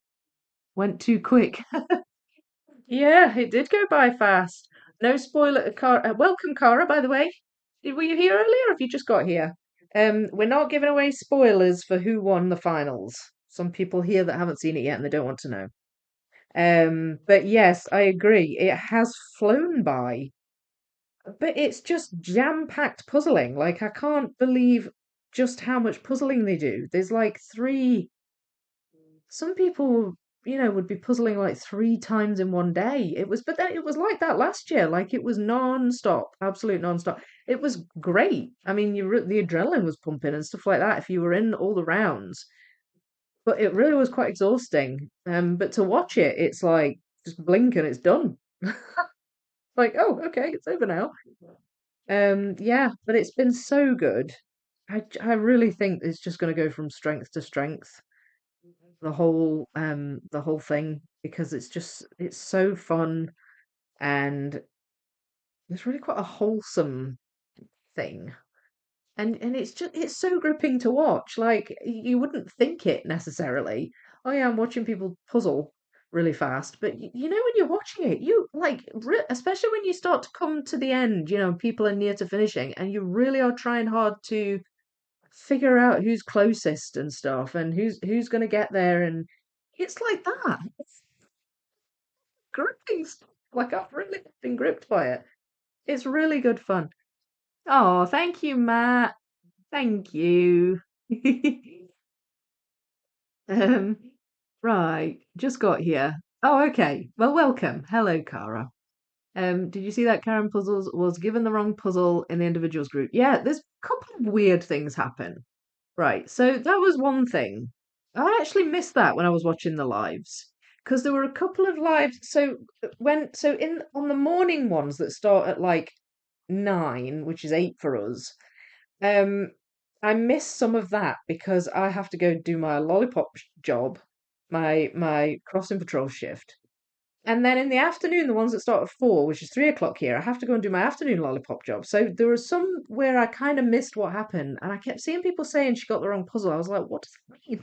Went too quick. Yeah, it did go by fast. No spoiler. Welcome, Cara, by the way. Were you here earlier or have you just got here? We're not giving away spoilers for who won the finals. Some people here that haven't seen it yet and they don't want to know. But yes, I agree. It has flown by. But it's just jam-packed puzzling. Like, I can't believe just how much puzzling they do. There's like three. Some people, would be puzzling like three times in one day. But then it was like that last year. Like, it was non-stop, absolute non-stop. It was great. I mean, the adrenaline was pumping and stuff like that if you were in all the rounds. But it really was quite exhausting. But to watch it, it's like just blink and it's done. Like, oh, okay, it's over now. Yeah, but it's been so good. I really think it's just going to go from strength to strength, the whole thing, because it's so fun and it's really quite a wholesome thing. And it's so gripping to watch. Like you wouldn't think it necessarily. Oh yeah, I'm watching people puzzle really fast, but when you're watching it, you like especially when you start to come to the end, people are near to finishing and you really are trying hard to figure out who's closest and stuff and who's going to get there, and it's like that. It's gripping stuff. Like I've really been gripped by it. It's really good fun. Oh, thank you, Matt. Thank you. um, right, just got here. Oh, okay. Well, welcome. Hello, Cara. Did you see that Karen Puzzles was given the wrong puzzle in the individuals group? Yeah, there's a couple of weird things happen. Right, so that was one thing. I actually missed that when I was watching the lives because there were a couple of lives. So in on the morning ones that start at like 9, which is 8 for us, um, I missed some of that because I have to go do my lollipop job, my crossing patrol shift. And then in the afternoon, the ones that start at 4, which is 3 o'clock here, I have to go and do my afternoon lollipop job. So there were some where I kind of missed what happened, and I kept seeing people saying she got the wrong puzzle. I was like, what does that mean?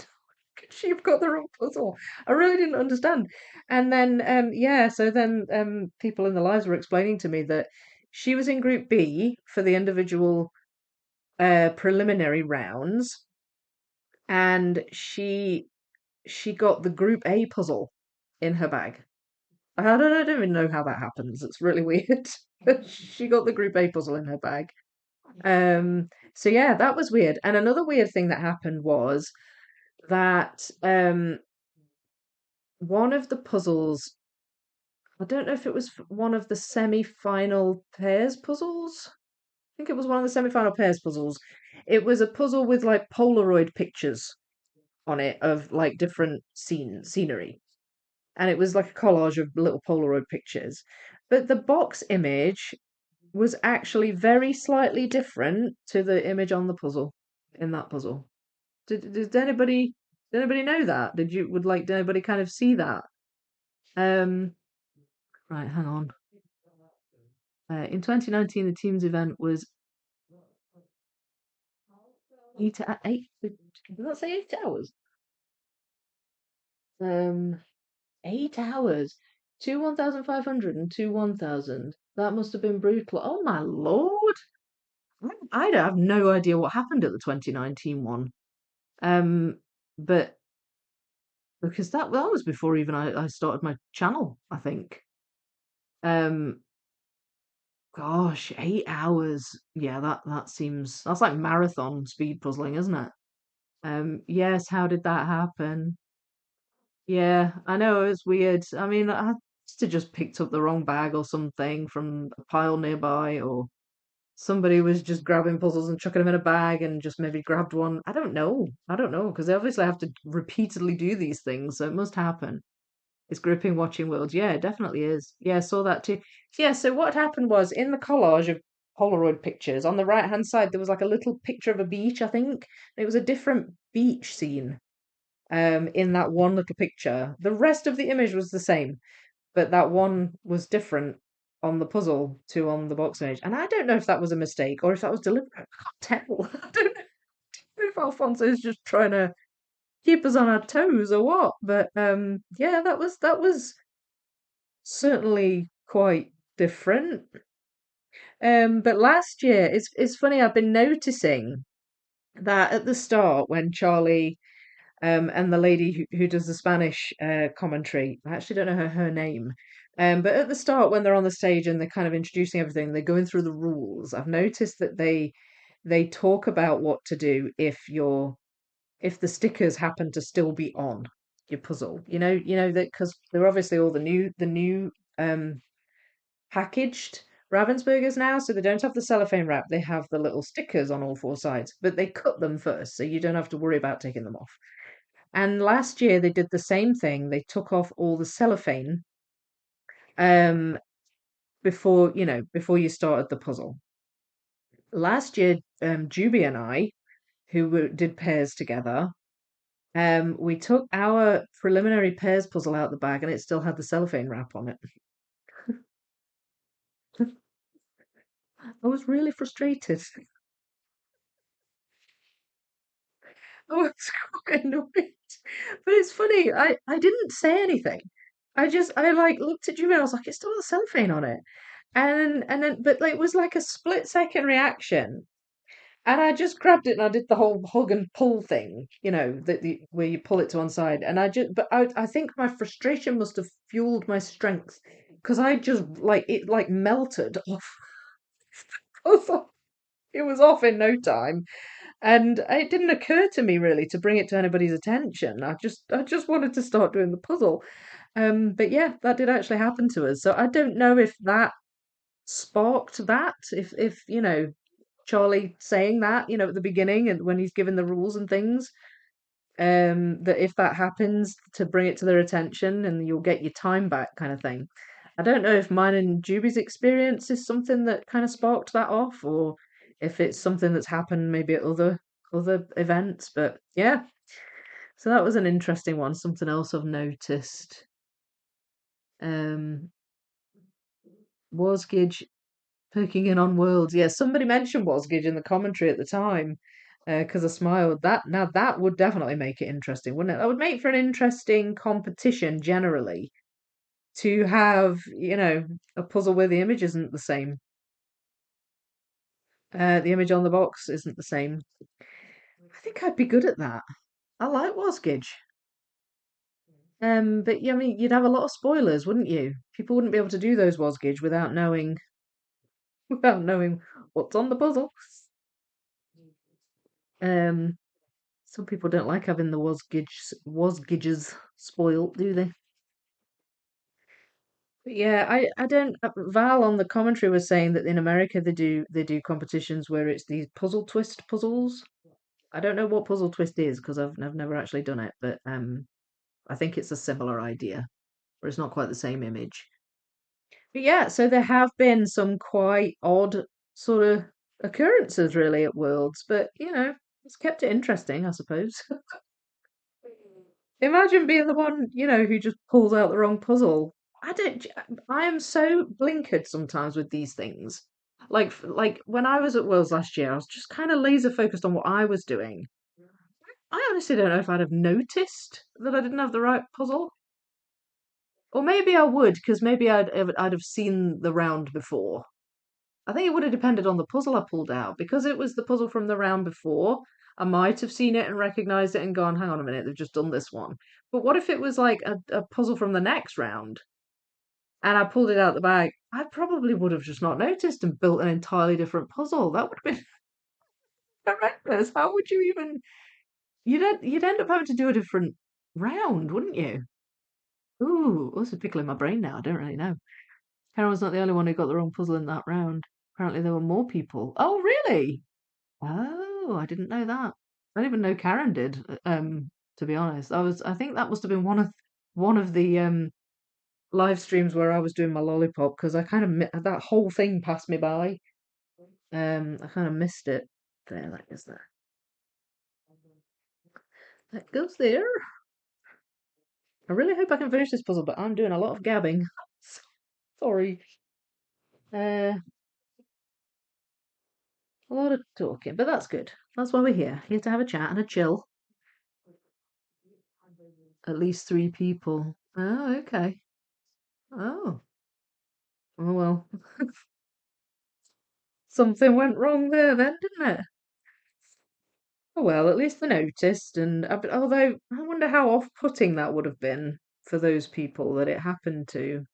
Could she have got the wrong puzzle? I really didn't understand. And then, yeah, so then people in the lives were explaining to me that she was in Group B for the individual preliminary rounds, and she got the Group A puzzle in her bag. I don't even know how that happens. It's really weird. She got the Group A puzzle in her bag. So yeah, that was weird. And another weird thing that happened was that one of the puzzles, I don't know if it was one of the semi-final pairs puzzles. I think it was one of the semi-final pairs puzzles. It was a puzzle with like Polaroid pictures on it of like different scenery. And it was like a collage of little Polaroid pictures. But the box image was actually very slightly different to the image on the puzzle in that puzzle. Did anybody know that? Did anybody kind of see that? Um, right, hang on. In 2019, the team's event was 8. Did that say 8 hours? 8 hours. Two 1,500 and two 1,000. That must have been brutal. Oh my lord! I don't have no idea what happened at the 2019 one. Um, but because that was before even I started my channel, I think. Um, Gosh, 8 hours. Yeah, that's like marathon speed puzzling, isn't it? Yes, how did that happen? Yeah, I know it was weird. I mean, I must have just picked up the wrong bag or something from a pile nearby, or somebody was just grabbing puzzles and chucking them in a bag and just maybe grabbed one. I don't know. I don't know because they obviously have to repeatedly do these things, so it must happen. It's gripping watching world. Yeah, it definitely is. Yeah, I saw that too. Yeah, so what happened was in the collage of Polaroid pictures, on the right hand side, there was like a little picture of a beach, I think. It was a different beach scene in that one little picture. The rest of the image was the same, but that one was different on the puzzle to on the box image. And I don't know if that was a mistake or if that was deliberate. I can't tell. I don't know if Alfonso is just trying to keep us on our toes or what. But yeah, that was certainly quite different. But last year, it's funny. I've been noticing that at the start when Charlie and the lady who does the Spanish commentary, I actually don't know her name. But at the start when they're on the stage and they're kind of introducing everything, they're going through the rules. I've noticed that they talk about what to do if the stickers happen to still be on your puzzle. You know that because they're obviously all the new um packaged Ravensburgers now, so they don't have the cellophane wrap. They have the little stickers on all four sides, but they cut them first, so you don't have to worry about taking them off. And last year they did the same thing. They took off all the cellophane um before you started the puzzle. Last year, Juby and I, did pairs together, we took our preliminary pairs puzzle out the bag and it still had the cellophane wrap on it. I was really frustrated. I was quite annoyed. But it's funny, I didn't say anything. I like looked at Juby and I was like, it's still got the cellophane on it. And then but like, it was like a split second reaction. And I just grabbed it and I did the whole hug and pull thing, where you pull it to one side. And I think my frustration must have fueled my strength because I just like it like melted off. It was off in no time. And it didn't occur to me really to bring it to anybody's attention. I just wanted to start doing the puzzle. But yeah, that did actually happen to us. So I don't know if that sparked that, if Charlie saying that, at the beginning and when he's given the rules and things, that if that happens to bring it to their attention and you'll get your time back kind of thing. I don't know if mine and Juby's experience is something that kind of sparked that off or if it's something that's happened maybe at other events, but yeah. So that was an interesting one, something else I've noticed. Um Wasgage poking in on worlds. Yeah, somebody mentioned Wasgage in the commentary at the time because I smiled. That would definitely make it interesting, wouldn't it? That would make for an interesting competition generally to have, a puzzle where the image isn't the same. The image on the box isn't the same. I think I'd be good at that. I like Wasgage. But yeah, I mean, you'd have a lot of spoilers, wouldn't you? People wouldn't be able to do those Wasgage without knowing what's on the puzzle. Um, Some people don't like having the Wasgidges spoilt, do they? But yeah, I don't. Val on the commentary was saying that in America they do competitions where it's these puzzle twist puzzles. I don't know what puzzle twist is because I've never actually done it, but I think it's a similar idea, where it's not quite the same image. But yeah, so there have been some quite odd sort of occurrences really at Worlds, but it's kept it interesting, I suppose. Imagine being the one, who just pulls out the wrong puzzle. I don't. I am so blinkered sometimes with these things. Like when I was at Worlds last year, I was just kind of laser focused on what I was doing. I honestly don't know if I'd have noticed that I didn't have the right puzzle, or maybe I would, because maybe I'd have seen the round before. I think it would have depended on the puzzle I pulled out. Because it was the puzzle from the round before, I might have seen it and recognized it and gone, hang on a minute, they've just done this one. But what if it was like a puzzle from the next round and I pulled it out the bag? I probably would have just not noticed and built an entirely different puzzle. That would have been horrendous. How would you even? You'd end up having to do a different round, wouldn't you? Ooh, this is pickling my brain now. I don't really know. Karen was not the only one who got the wrong puzzle in that round. Apparently, there were more people. Oh, really? Oh, I didn't know that. I didn't even know Karen did. To be honest, I think that must have been one of the live streams where I was doing my lollipop because I kind of that whole thing passed me by. I kind of missed it. There, that goes there. That goes there. I really hope I can finish this puzzle, but I'm doing a lot of gabbing. Sorry. Uh, a lot of talking, but that's good. That's why we're here to have a chat and a chill. At least 3 people. Oh, okay. Oh, oh well. Something went wrong there then, didn't it? Oh well, at least they noticed. And although I wonder how off-putting that would have been for those people that it happened to.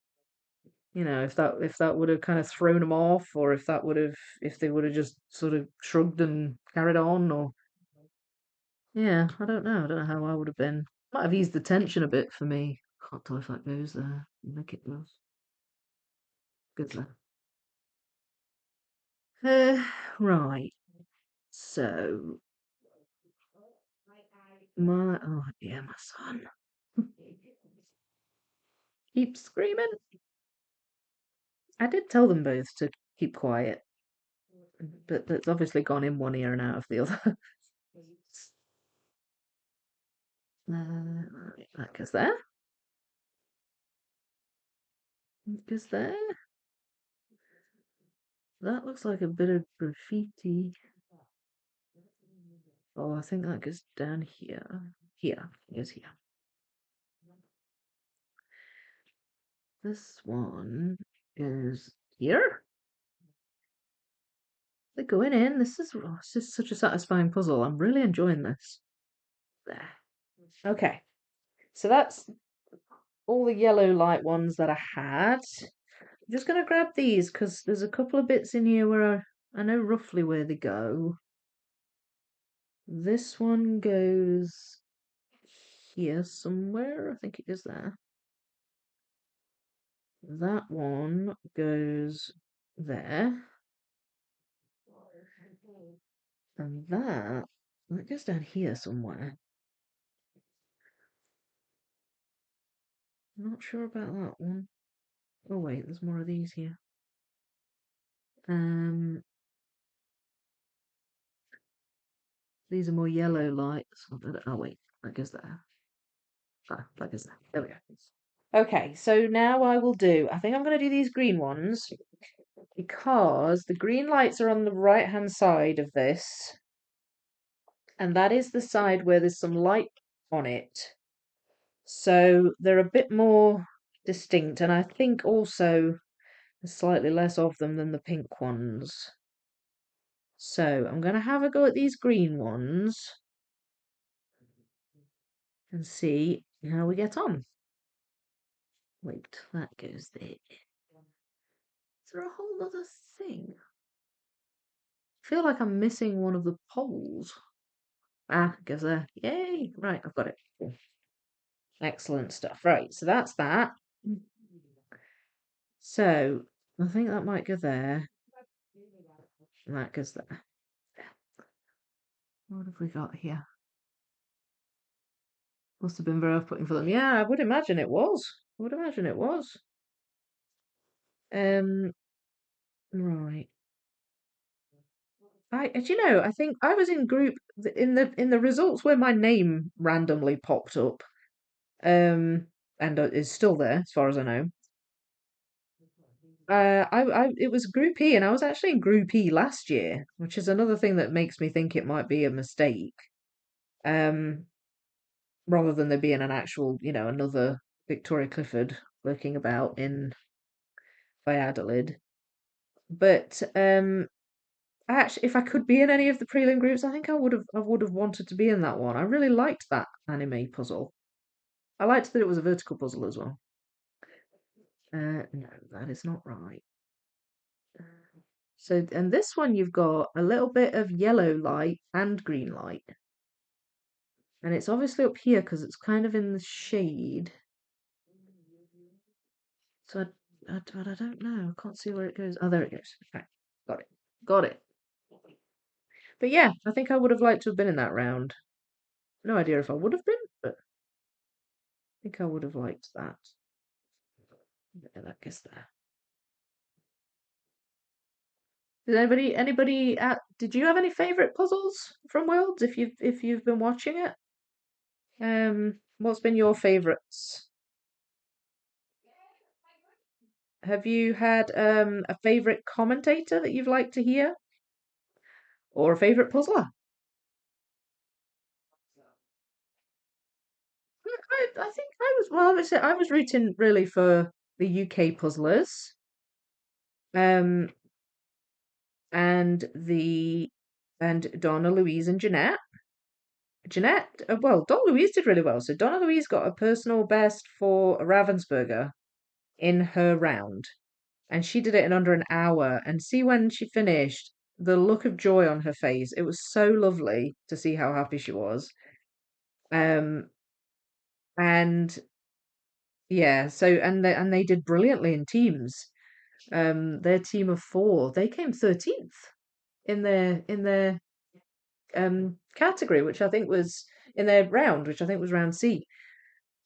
If that would have kind of thrown them off, or if they would have just sort of shrugged and carried on, or yeah, I don't know. I don't know how I would have been. Might have eased the tension a bit for me. Can't tell if that goes there. I think it does. Good there. Right. So oh yeah, my son keeps screaming. I did tell them both to keep quiet, but that's obviously gone in one ear and out of the other. Right, that goes there. That goes there. That looks like a bit of graffiti. Oh, I think that goes down here. Here, it goes here. This one is here. They're going in. This is such a satisfying puzzle. I'm really enjoying this. There. Okay, so that's all the yellow light ones that I had. I'm just gonna grab these because there's a couple of bits in here where I know roughly where they go. This one goes here somewhere. I think it goes there. That one goes there. And that goes down here somewhere. Not sure about that one. Oh wait, there's more of these here. Um, these are more yellow lights. Oh wait, that goes there. Ah, that goes there. There we go. Okay, so now I think I'm going to do these green ones because the green lights are on the right hand side of this, and that is the side where there's some light on it. So they're a bit more distinct, and I think also there's slightly less of them than the pink ones. So I'm going to have a go at these green ones and see how we get on. Wait, that goes there. Is there a whole other thing? I feel like I'm missing one of the poles. Ah, it goes there. Yay! Right, I've got it. Excellent stuff. Right, so that's that. So I think that might go there. And that goes there. What have we got here? Must have been very off-putting for them. Yeah, I would imagine it was. I would imagine it was. Right. I think I was in group in the results where my name randomly popped up. And is still there as far as I know. It was Group E, and I was actually in Group E last year, which is another thing that makes me think it might be a mistake. Um, rather than there being an actual, another Victoria Clifford lurking about in Valladolid. But actually, if I could be in any of the prelim groups, I think I would have wanted to be in that one. I really liked that anime puzzle. I liked that it was a vertical puzzle as well. No, that is not right. So, and this one you've got a little bit of yellow light and green light. And it's obviously up here because it's kind of in the shade. So but I don't know. I can't see where it goes. Oh, there it goes. Okay, got it. Got it. But yeah, I think I would have liked to have been in that round. No idea if I would have been, but I think I would have liked that. Yeah, that gets there. Did anybody did you have any favorite puzzles from Worlds if you've been watching it? What's been your favorites? Have you had a favorite commentator that you've liked to hear or a favorite puzzler? I think I was well, obviously I was rooting really for the UK puzzlers. Um and Donna Louise and Jeanette. Jeanette, well, Donna Louise did really well. So Donna Louise got a personal best for Ravensburger in her round, and she did it in under an hour. And see when she finished, the look of joy on her face. It was so lovely to see how happy she was. Um, and yeah, so and they did brilliantly in teams. Their team of four, they came 13th in their category, which I think was in their round, which I think was round C.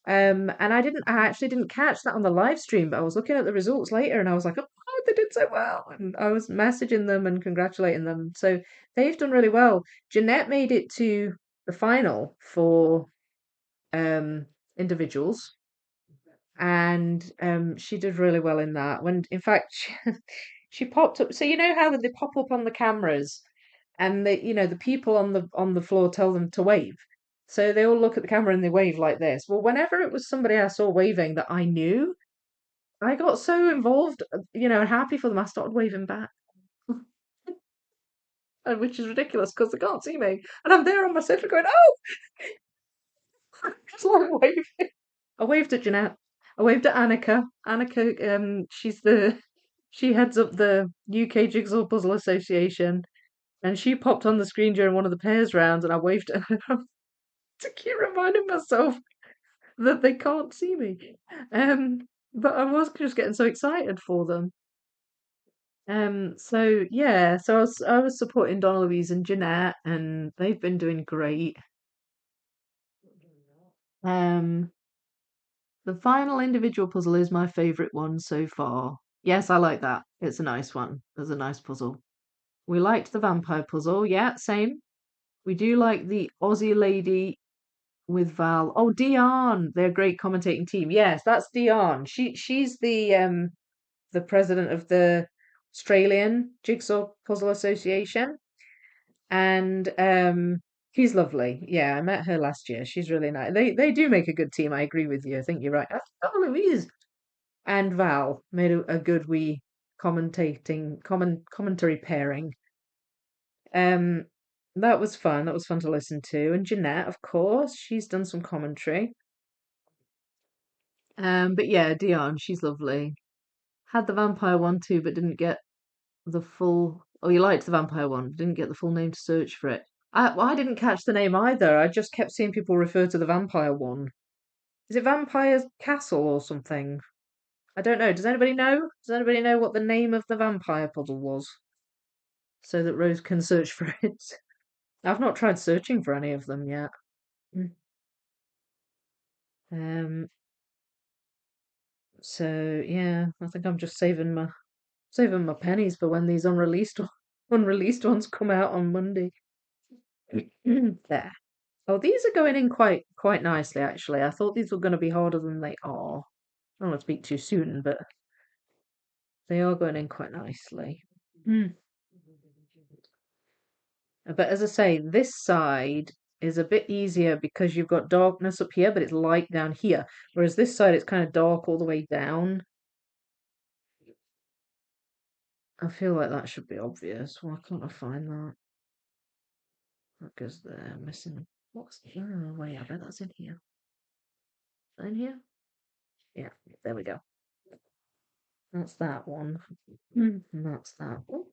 And I actually didn't catch that on the live stream, but I was looking at the results later and I was like, oh, they did so well. And I was messaging them and congratulating them. So they've done really well. Jeanette made it to the final for individuals, and she did really well in that. When in fact she popped up. So you know how they pop up on the cameras, and the people on the floor tell them to wave. So they all look at the camera and they wave like this. Well, whenever it was somebody I saw waving that I knew, I got so involved, and happy for them. I started waving back, which is ridiculous because they can't see me, and I'm there on my sofa going, "Oh!" just like waving. I waved at Jeanette. I waved at Annika. Annika, she heads up the UK Jigsaw Puzzle Association, and she popped on the screen during one of the pairs rounds, and I waved at her to keep reminding myself that they can't see me. But I was just getting so excited for them. So yeah, so I was supporting Donna Louise and Jeanette, and they've been doing great. Um, the final individual puzzle is my favorite one so far. Yes, I like that. It's a nice one. It's a nice puzzle. We liked the vampire puzzle. Yeah, same. We do like the Aussie lady with Val. Oh, Dion. They're a great commentating team. Yes, that's Dion. She's the president of the Australian Jigsaw Puzzle Association, and she's lovely. Yeah, I met her last year. She's really nice. They do make a good team. I agree with you. I think you're right. Oh, Louise and Val made a good wee commentary pairing. Um, that was fun. That was fun to listen to. And Jeanette, of course, she's done some commentary. But yeah, Dion, she's lovely. Had the vampire one too, but didn't get the full. Oh, you liked the vampire one, didn't get the full name to search for it. I didn't catch the name either. I just kept seeing people refer to the vampire one. Is it Vampire's Castle or something? I don't know. Does anybody know? Does anybody know what the name of the vampire puzzle was? So that Rose can search for it. I've not tried searching for any of them yet. Mm. Um, so yeah, I think I'm just saving my pennies for when these unreleased ones come out on Monday. There. Oh, these are going in quite nicely actually. I thought these were going to be harder than they are. I don't want to speak too soon, but they are going in quite nicely. Mm. But as I say, this side is a bit easier because you've got darkness up here, but it's light down here. Whereas this side, it's kind of dark all the way down. I feel like that should be obvious. Why can't I find that? That goes there. Missing. What's? Oh, wait, I bet that's in here. Is that in here? Yeah, there we go. That's that one. And that's that one.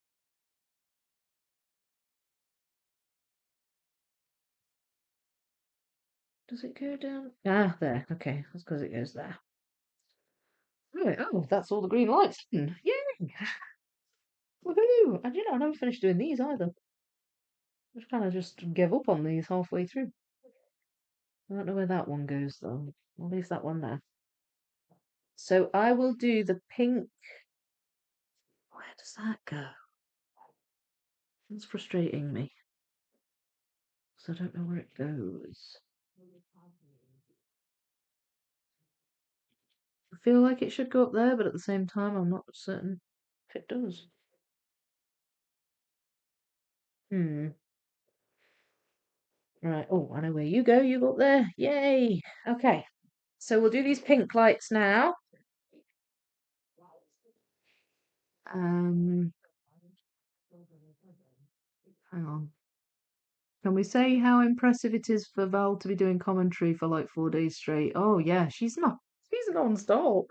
Does it go down? Ah, there. Okay, that's because it goes there. Right. Oh, that's all the green lights. Yay! Woohoo! And I never finished doing these either. I just kind of just gave up on these halfway through. I don't know where that one goes though. I'll leave that one there. So I will do the pink. Where does that go? That's frustrating me. So I don't know where it goes. I feel like it should go up there, but at the same time, I'm not certain if it does. Hmm. Right. Oh, I know where you go. You go up there. Yay. Okay. So we'll do these pink lights now. Um, hang on. Can we say how impressive it is for Val to be doing commentary for like 4 days straight? Oh yeah, she's non-stop.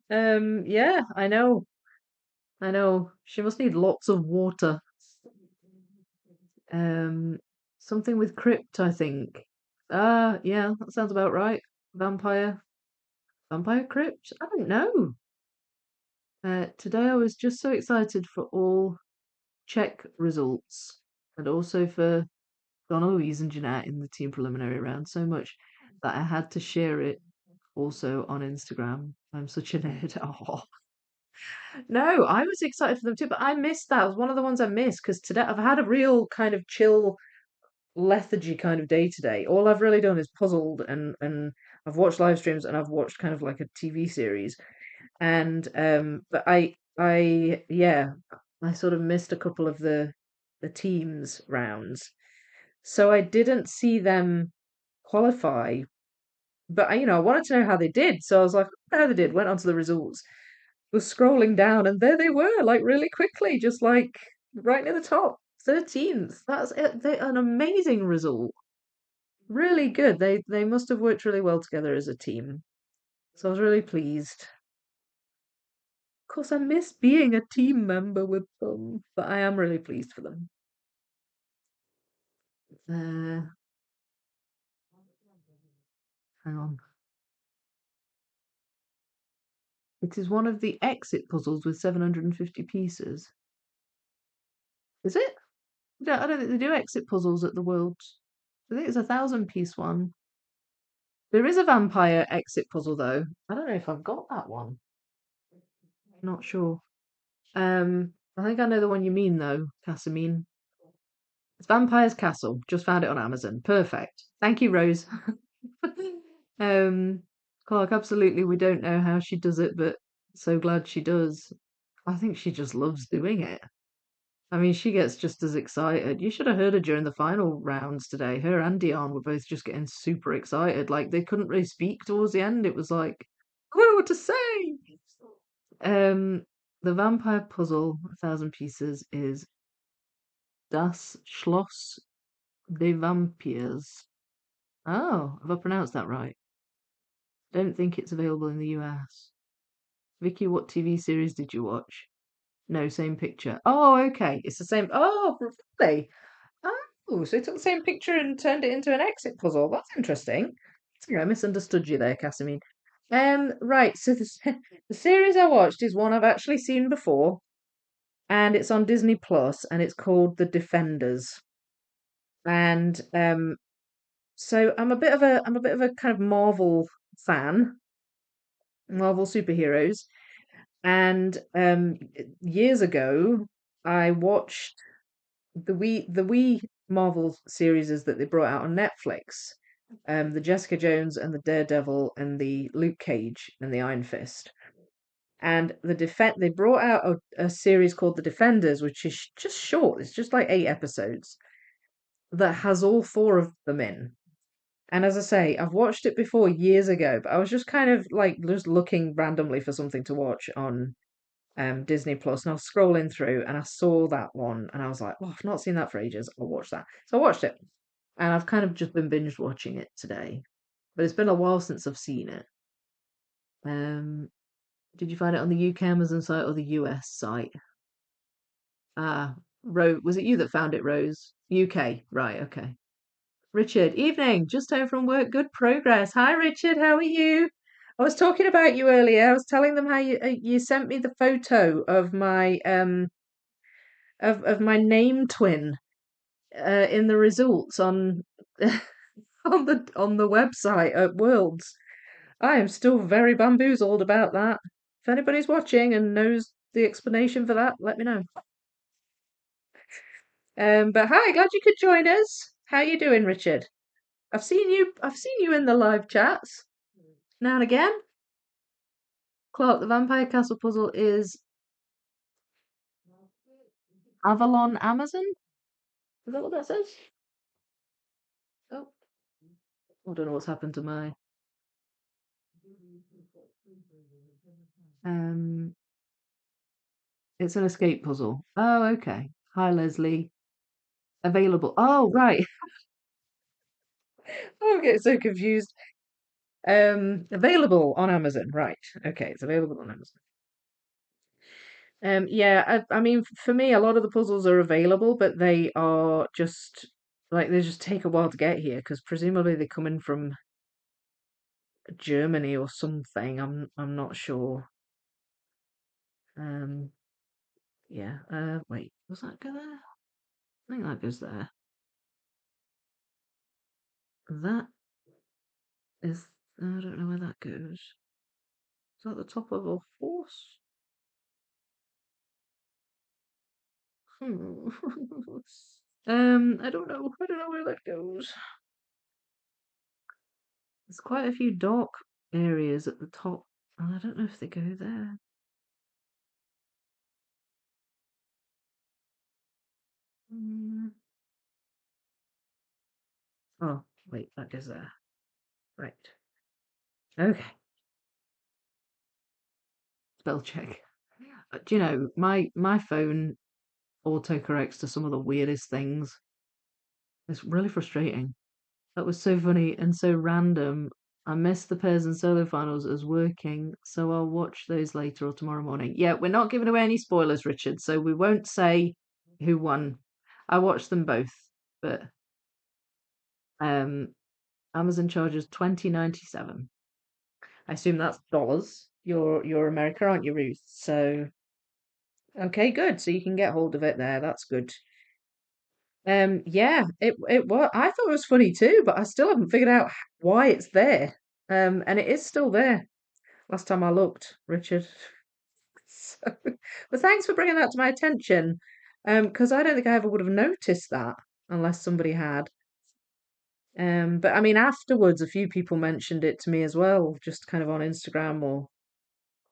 Yeah, I know. I know. She must need lots of water. Um, something with crypt, I think. Ah, yeah, that sounds about right. Vampire. Vampire crypt? I don't know. Today I was just so excited for all check results and also for Donna Louise and Jeanette in the team preliminary round so much that I had to share it also on Instagram. I'm such a nerd. Oh. No, I was excited for them too, but I missed that. It was one of the ones I missed because today I've had a real kind of chill lethargy kind of day today. All I've really done is puzzled and I've watched live streams and I've watched kind of like a TV series. And but I yeah, I sort of missed a couple of the teams rounds. So I didn't see them qualify. But I wanted to know how they did. So I was like, how they did, went on to the results, was scrolling down, and there they were, like really quickly, just like right near the top. 13th. That's it. An amazing result. Really good. They must have worked really well together as a team. So I was really pleased. Of course, I miss being a team member with them, but I am really pleased for them. Uh, hang on. It is one of the exit puzzles with 750 pieces. Is it? I don't think they do exit puzzles at the Worlds. I think it's a 1,000-piece one. There is a vampire exit puzzle though. I don't know if I've got that one. Not sure. I think I know the one you mean though, Casamine. It's Vampire's Castle. Just found it on Amazon. Perfect. Thank you, Rose. um, Clark, absolutely. We don't know how she does it, but so glad she does. I think she just loves doing it. I mean, she gets just as excited. You should have heard her during the final rounds today. Her and Dion were both just getting super excited. Like they couldn't really speak towards the end. It was like, I don't know what to say. Um, the vampire puzzle, 1,000 pieces, is Das Schloss des Vampires. Oh, have I pronounced that right? Don't think it's available in the US. Vicky, what TV series did you watch? No, same picture. Oh, okay. It's the same. Oh, really? Oh, so he took the same picture and turned it into an exit puzzle. That's interesting. Yeah, I misunderstood you there, Casimir. Right. So the series I watched is one I've actually seen before, and it's on Disney Plus, and it's called The Defenders. And so I'm a bit of a kind of Marvel fan, Marvel superheroes. And years ago, I watched the wee Marvel series that they brought out on Netflix, the Jessica Jones and the Daredevil and the Luke Cage and the Iron Fist. And they brought out a series called The Defenders, which is just short. It's just like 8 episodes that has all four of them in. And as I say, I've watched it before years ago, but I was just kind of like just looking randomly for something to watch on Disney Plus, and I was scrolling through and I saw that one and I was like, oh, I've not seen that for ages. I'll watch that. So I watched it and I've kind of just been binge watching it today. But it's been a while since I've seen it. Um, did you find it on the UK Amazon site or the US site? Ah, Rose, was it you that found it, Rose? UK, right, okay. Richard, evening, just home from work, good progress. Hi, Richard, how are you? I was talking about you earlier. I was telling them how you sent me the photo of my name twin in the results on on the website at Worlds. I am still very bamboozled about that. If anybody's watching and knows the explanation for that, let me know. But hi, glad you could join us. How you doing, Richard? I've seen you in the live chats now and again. Clark, the Vampire Castle puzzle is Avalon Amazon? Is that what that says? Oh, I don't know what's happened to my um it's an escape puzzle. Oh, okay. Hi, Leslie. Available. Oh, right. I'm getting so confused. Available on Amazon. Right. Okay, it's available on Amazon. Yeah, I mean, for me, a lot of the puzzles are available, but they are just like they just take a while to get here because presumably they come in from Germany or something. I'm not sure. Um, yeah. Wait, does that go there? I think that goes there. That is, I don't know where that goes. Is that the top of a horse? Hmm. I don't know. I don't know where that goes. There's quite a few dark areas at the top, and I don't know if they go there. Mm. Oh, wait, that goes there. Right. Okay. Spell check. Do you know, my phone autocorrects to some of the weirdest things. It's really frustrating. That was so funny and so random. I missed the pairs and solo finals as working, so I'll watch those later or tomorrow morning. Yeah, we're not giving away any spoilers, Richard, so we won't say who won. I watched them both, but um Amazon charges $20.97. I assume that's dollars. You're America, aren't you, Ruth? So okay, good. So you can get hold of it there. That's good. Yeah, it was. I thought it was funny too, but I still haven't figured out why it's there. And it is still there. Last time I looked, Richard. So, but thanks for bringing that to my attention. Because I don't think I ever would have noticed that unless somebody had. But I mean, afterwards, a few people mentioned it to me as well, just kind of on Instagram or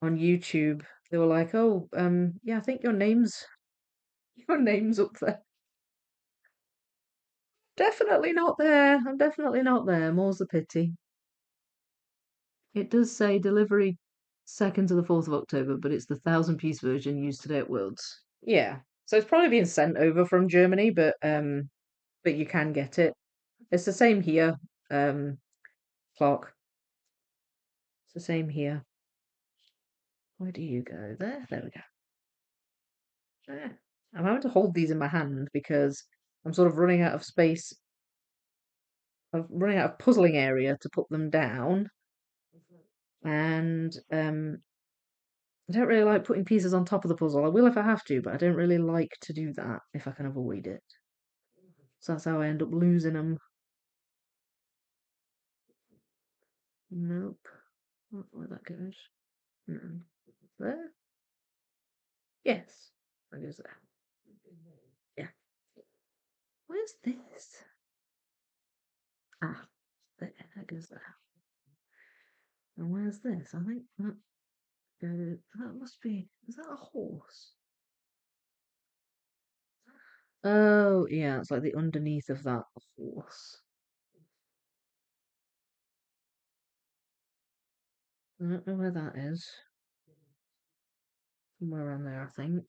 on YouTube. They were like, "Oh, yeah, I think your name's up there." Definitely not there. I'm definitely not there. More's the pity. It does say delivery 2nd to the 4th of October, but it's the 1,000-piece version used today at Worlds. Yeah. So it's probably being sent over from Germany, but you can get it. It's the same here, Clark. It's the same here. Where do you go? There. There we go. There. I'm having to hold these in my hand because I'm sort of running out of space. I'm running out of puzzling area to put them down, and I don't really like putting pieces on top of the puzzle. I will if I have to, but I don't really like to do that if I can avoid it. So that's how I end up losing them. Nope. Not where that goes. Mm. There? Yes. That goes there. Yeah. Where's this? Ah, there. That goes there. And where's this? I think that goes. That must be. Is that a horse? Oh, yeah. It's like the underneath of that horse. I don't know where that is. somewhere around there, I think.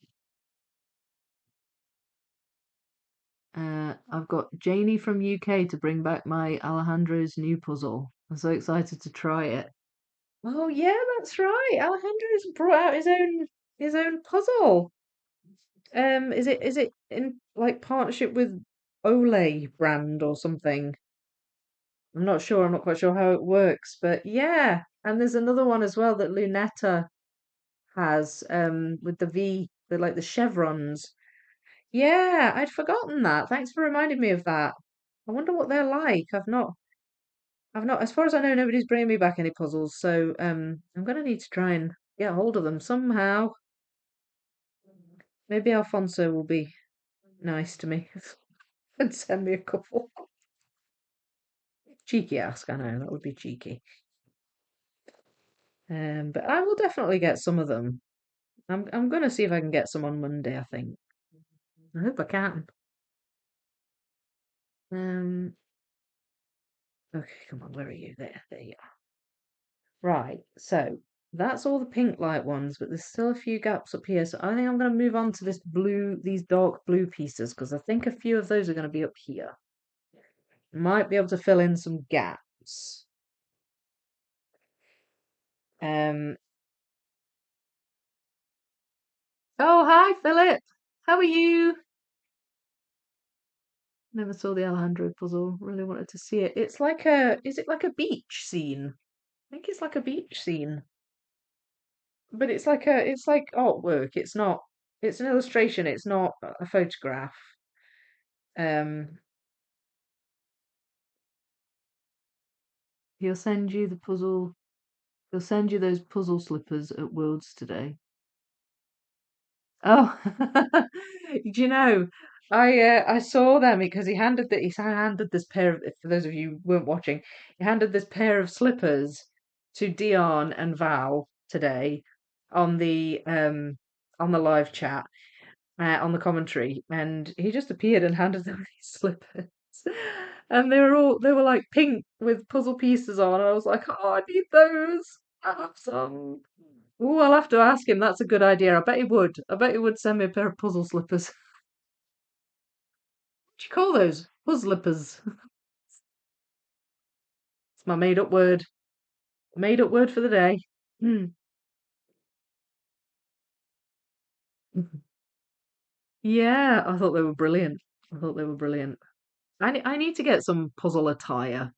I've got Janie from UK to bring back my Alejandro's new puzzle. I'm so excited to try it. Oh yeah, that's right. Alejandro's brought out his own puzzle. Is it in like partnership with Olay brand or something? I'm not sure. I'm not quite sure how it works, but yeah. And there's another one as well that Lunetta has, with the V, the like the chevrons. Yeah, I'd forgotten that. Thanks for reminding me of that. I wonder what they're like. I've not, as far as I know, nobody's bringing me back any puzzles, so I'm gonna need to try and get hold of them somehow. Maybe Alfonso will be nice to me and send me a couple. Cheeky ask, I know, that would be cheeky. But I will definitely get some of them. I'm gonna see if I can get some on Monday, I think. I hope I can. Um, okay, come on, where are you? There you are. Right, so that's all the pink light ones, but there's still a few gaps up here. So I think I'm gonna move on to these dark blue pieces, because I think a few of those are gonna be up here. Might be able to fill in some gaps. Um, oh, hi, Philip. How are you? Never saw the Alejandro puzzle. Really wanted to see it. Is it like a beach scene? I think it's like a beach scene, but it's like artwork. It's an illustration. It's not a photograph. Um, he'll send you the puzzle. He'll send you those puzzle slippers at Worlds today. Oh, do you know? I saw them because he handed this pair of, for those of you who weren't watching, he handed this pair of slippers to Dion and Val today on the live chat, on the commentary, and he just appeared and handed them these slippers. And they were like pink with puzzle pieces on, and I was like, oh, I need those. I have some. Oh, I'll have to ask him. That's a good idea. I bet he would. I bet he would send me a pair of puzzle slippers. What do you call those? Puzzle slippers. It's my made up word. Made up word for the day. Hmm. Yeah, I thought they were brilliant. I thought they were brilliant. I need to get some puzzle attire.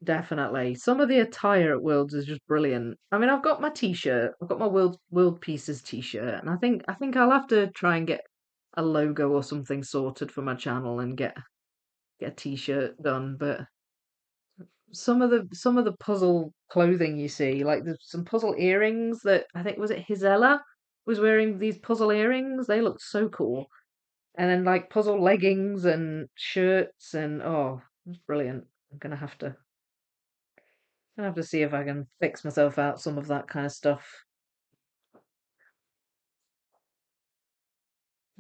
Definitely. Some of the attire at Worlds is just brilliant. I mean, I've got my t-shirt. I've got my World Pieces t-shirt, and I think I'll have to try and get a logo or something sorted for my channel and get a t-shirt done. But some of the puzzle clothing you see, like there's some puzzle earrings that I think was it Hisella was wearing these puzzle earrings. They looked so cool. And then like puzzle leggings and shirts and oh, it's brilliant. I'm gonna have to see if I can fix myself out some of that kind of stuff.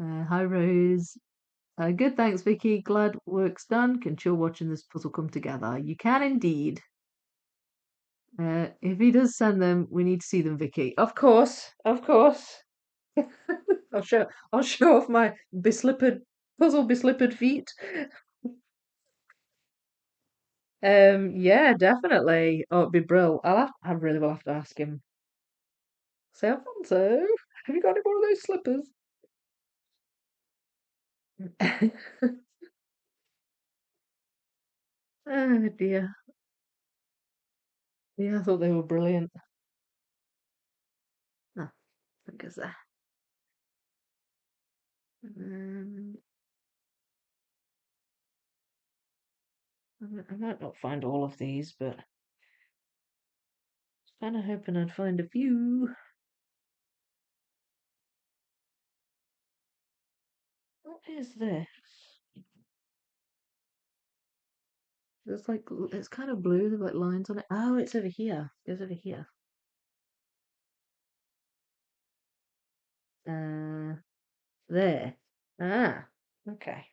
Hi Rose. Good, thanks, Vicky. Glad work's done. Can chill watching this puzzle come together. You can indeed. If he does send them, we need to see them, Vicky. Of course, of course. I'll show off my beslippered feet. Yeah, definitely. Oh, it'd be brilliant. I really will have to ask him. Say, Alfonso, have you got any more of those slippers? Oh dear. Yeah, I thought they were brilliant. Oh, I think it's there. Um, I might not find all of these, but kind of hoping I'd find a few. What is this? It's kind of blue. There's like lines on it. Oh, it's over here. It's over here. Uh, there. Ah, okay.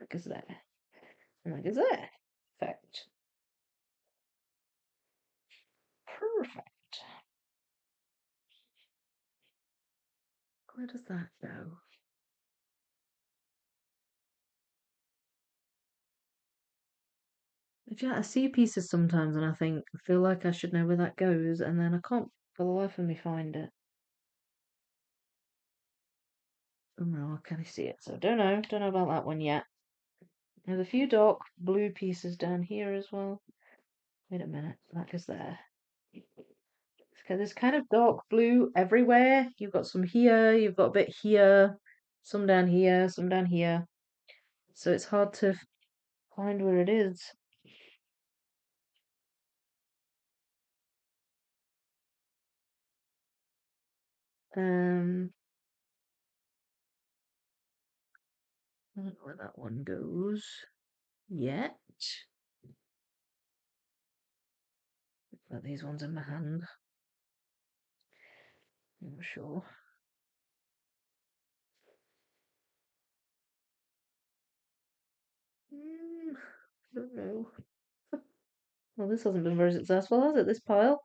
Like is there? Like is there? Perfect. Perfect. Where does that go? Yeah, I see pieces sometimes and I think, I feel like I should know where that goes, and then I can't for the life of me find it. Oh no, can I see it? So don't know about that one yet. There's a few dark blue pieces down here as well. Wait a minute, that goes there. There's kind of dark blue everywhere. You've got some here, you've got a bit here, some down here, some down here. So it's hard to find where it is. Um, I don't know where that one goes yet. Got these ones in my hand. I'm not sure. I don't know. Well, this hasn't been very successful, has it? This pile.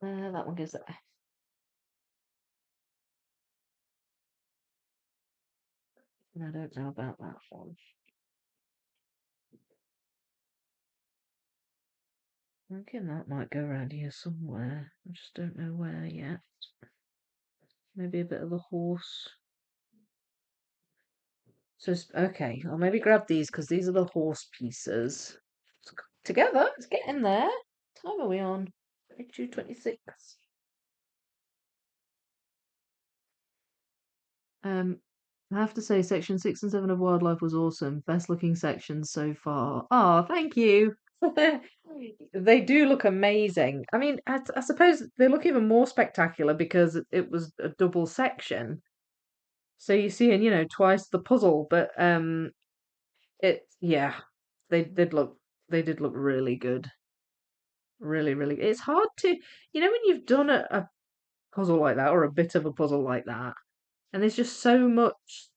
That one goes there. And I don't know about that one. I reckon that might go around here somewhere. I just don't know where yet. Maybe a bit of the horse. So, okay, I'll maybe grab these because these are the horse pieces. Together, it's getting there. What time are we on? 22:26. I have to say, section 6 and 7 of Wildlife was awesome. Best looking sections so far. Oh, thank you. They do look amazing. I mean, I suppose they look even more spectacular because it was a double section. So you see, and twice the puzzle. But yeah, they did look really good. Really, really. It's hard to, when you've done a puzzle like that or a bit of a puzzle like that, and there's just so much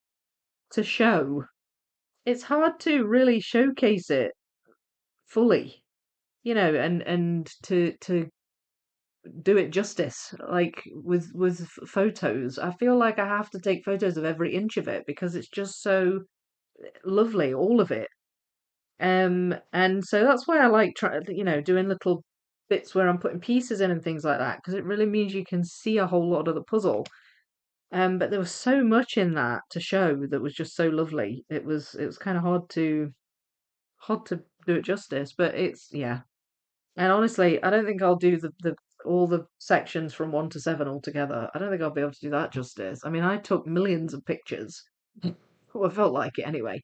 to show. It's hard to really showcase it fully, and to do it justice, like with photos. I feel like I have to take photos of every inch of it because it's just so lovely, all of it. And so that's why I like doing little bits where I'm putting pieces in and things like that because it really means you can see a whole lot of the puzzle. But there was so much in that to show that was just so lovely. It was kind of hard to do it justice, but it's yeah. And honestly, I don't think I'll do the all the sections from 1 to 7 altogether. I don't think I'll be able to do that justice. I mean, I took millions of pictures. Well, I felt like it anyway.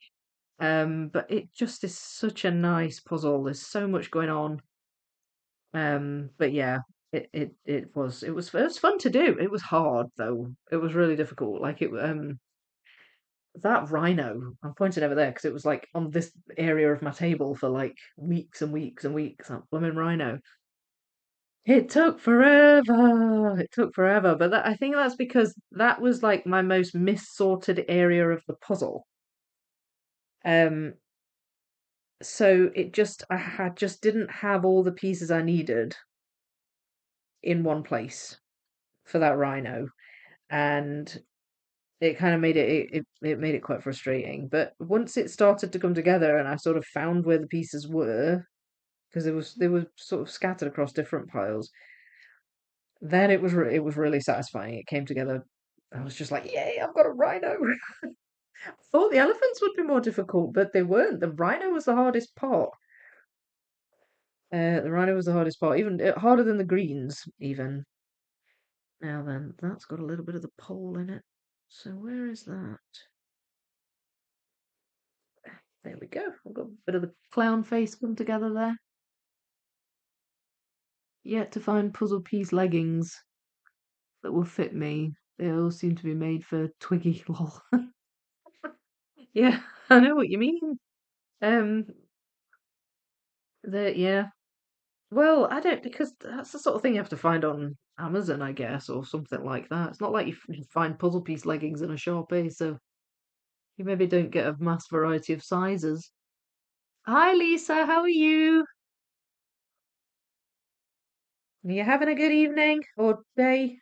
But it just is such a nice puzzle. There's so much going on. But yeah, it was fun to do. It was hard though. It was really difficult. Like that rhino, I'm pointing over there because it was like on this area of my table for like weeks and weeks and weeks. That blooming rhino. It took forever. It took forever, but I think that's because that was like my most missorted area of the puzzle. Um, so I had just didn't have all the pieces I needed in one place for that rhino, and it kind of made it made it quite frustrating. But once it started to come together, and I sort of found where the pieces were, because they were sort of scattered across different piles, then it was really satisfying. It came together. I was just like, yay, I've got a rhino. I thought the elephants would be more difficult, but they weren't. The rhino was the hardest part. The rhino was the hardest part, even harder than the greens, even. Now then, that's got a little bit of the pole in it. So where is that? There we go. I've got a bit of the clown face come together there. Yet to find puzzle piece leggings that will fit me. They all seem to be made for Twiggy, lol. Yeah, I know what you mean. Um, yeah. Well, I don't because that's the sort of thing you have to find on Amazon, I guess, or something like that. It's not like you find puzzle piece leggings in a shop, eh? So you maybe don't get a mass variety of sizes. Hi, Lisa. How are you? Are you having a good evening or day?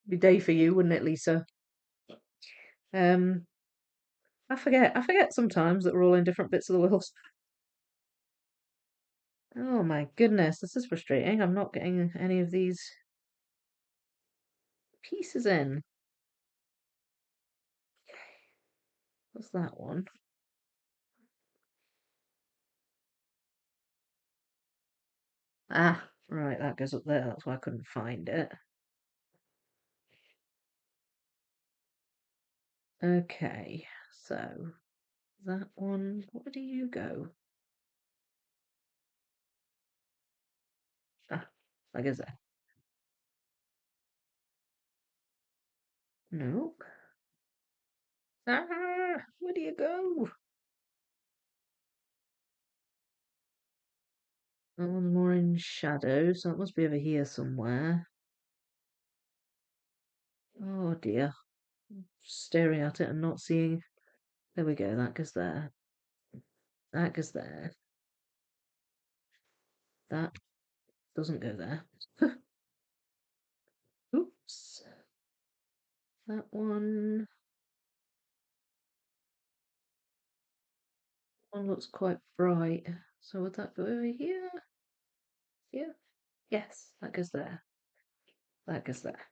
Be day for you, wouldn't it, Lisa? Um, I forget sometimes that we're all in different bits of the world. Oh my goodness, this is frustrating. I'm not getting any of these pieces in. What's that one? Ah, right, that goes up there. That's why I couldn't find it. Okay, so that one, where do you go? Ah, I guess that. No. Ah, where do you go? That one's more in shadow, so it must be over here somewhere. Oh dear. Staring at it and not seeing. There we go, that goes there. That goes there. That doesn't go there. Oops. That one looks quite bright. So would that go over here? Here? Yes, that goes there. That goes there.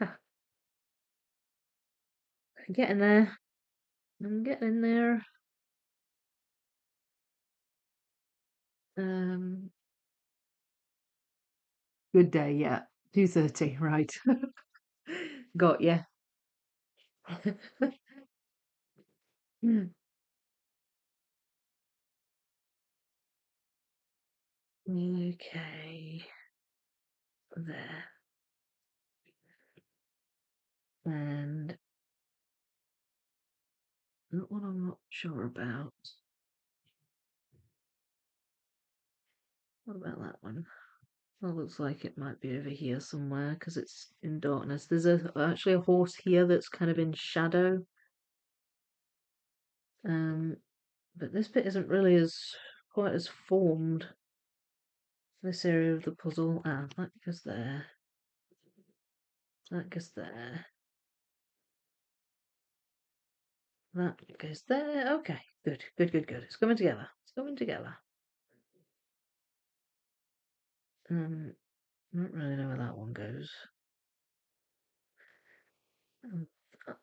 Ha, getting there. I'm getting there. Um, good day, yeah. 2:30, right. Got ya. Hmm. Okay. There. And that one I'm not sure about. What about that one? Well, looks like it might be over here somewhere because it's in darkness. There's actually a horse here that's kind of in shadow. Um, but this bit isn't really as quite as formed. This area of the puzzle. Ah, that goes there. That goes there. That goes there. Okay, good, good, good, good. It's coming together. It's coming together. I don't really know where that one goes.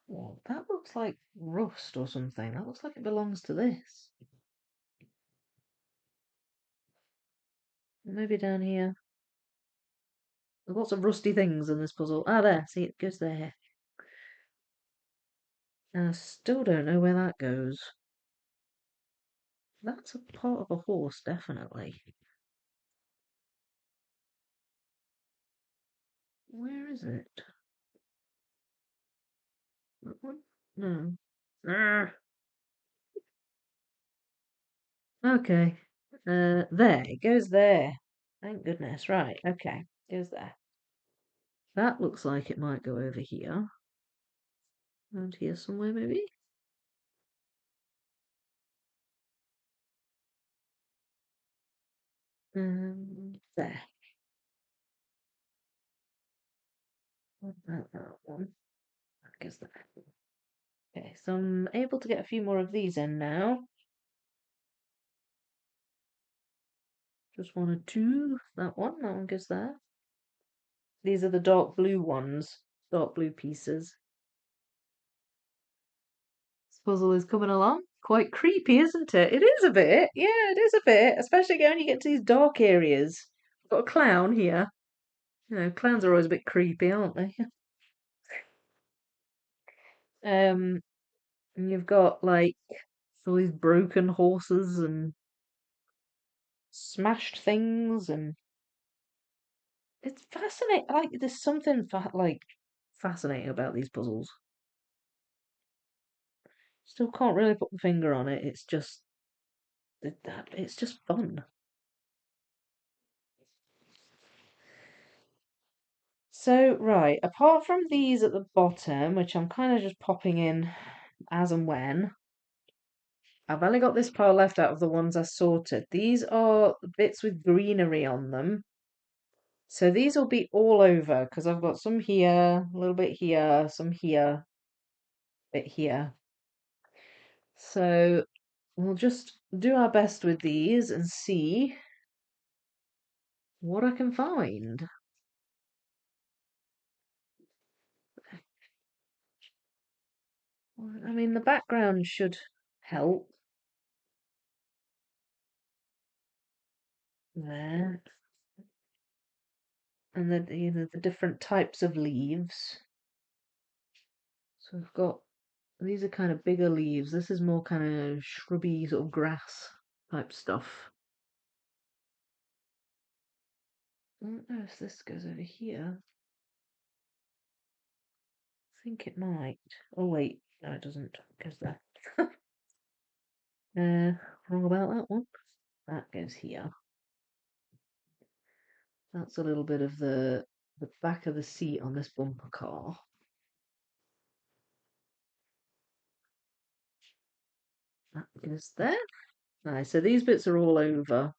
Well, that looks like rust or something. That looks like it belongs to this. Maybe down here. There's lots of rusty things in this puzzle. Ah, there. See, it goes there. And I still don't know where that goes. That's a part of a horse, definitely. Where is it? That one? No. Arr. Okay. There. It goes there. Thank goodness. Right. Okay. Goes there. That looks like it might go over here. Around here somewhere, maybe? There. What about that one? I guess that. Okay, so I'm able to get a few more of these in now. Just one or two. That one goes there. These are the dark blue ones, dark blue pieces. This puzzle is coming along. Quite creepy, isn't it? It is a bit. Yeah, it is a bit. Especially when you get to these dark areas. We've got a clown here. You know, clowns are always a bit creepy, aren't they? And you've got like all these broken horses and smashed things, and it's fascinating. Like there's something like fascinating about these puzzles. Still can't really put the finger on it. It's just it's just fun. So, right, apart from these at the bottom, which I'm kind of just popping in as and when, I've only got this pile left out of the ones I sorted. These are bits with greenery on them. So these will be all over because I've got some here, a little bit here, some here, bit here. So we'll just do our best with these and see what I can find. I mean, the background should help. There. And the different types of leaves. So we've got, these are kind of bigger leaves. This is more kind of shrubby sort of grass type stuff. I don't know if this goes over here. I think it might. Oh wait, no it doesn't. It goes there. Wrong about that one. That goes here. That's a little bit of the back of the seat on this bumper car. That goes there. Nice. So these bits are all over.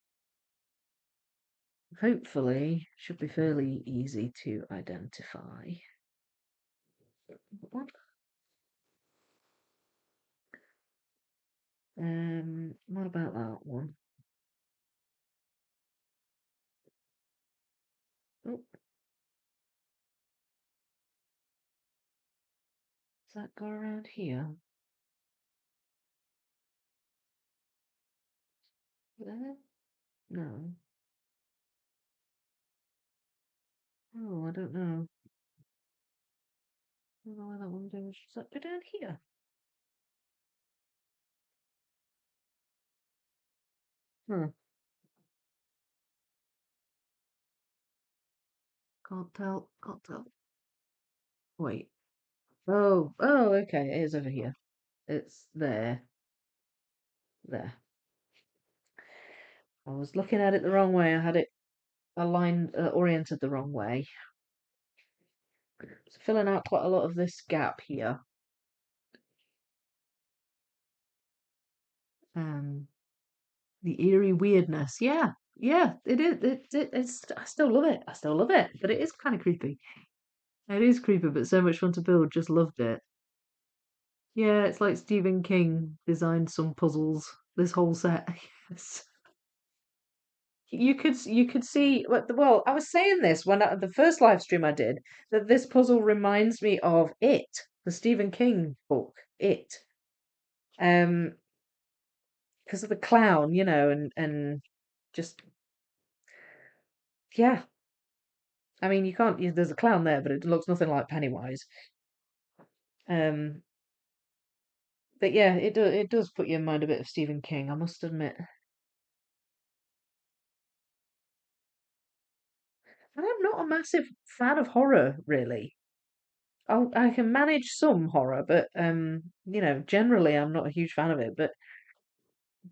Hopefully, should be fairly easy to identify. What? What about that one? Oh, does that go around here? There? No. Oh, I don't know. I don't know where that one goes. Does that go down here? Huh. Can't tell. Can't tell. Wait. Oh, okay. It is over here. It's there. There. I was looking at it the wrong way. I had it aligned, oriented the wrong way. It's filling out quite a lot of this gap here. Um, the eerie weirdness. Yeah, it is. It's. I still love it. I still love it, but it is kind of creepy. It is creepy, but so much fun to build. Just loved it. Yeah, it's like Stephen King designed some puzzles. This whole set. Yes. You could see well, I was saying this when the first live stream I did that this puzzle reminds me of It, the Stephen King book, It. Um, because of the clown, and just yeah. I mean, you can't. There's a clown there, but it looks nothing like Pennywise. Um, but yeah, it does put you in mind a bit of Stephen King, I must admit. And I'm not a massive fan of horror, really. I can manage some horror, but generally I'm not a huge fan of it. But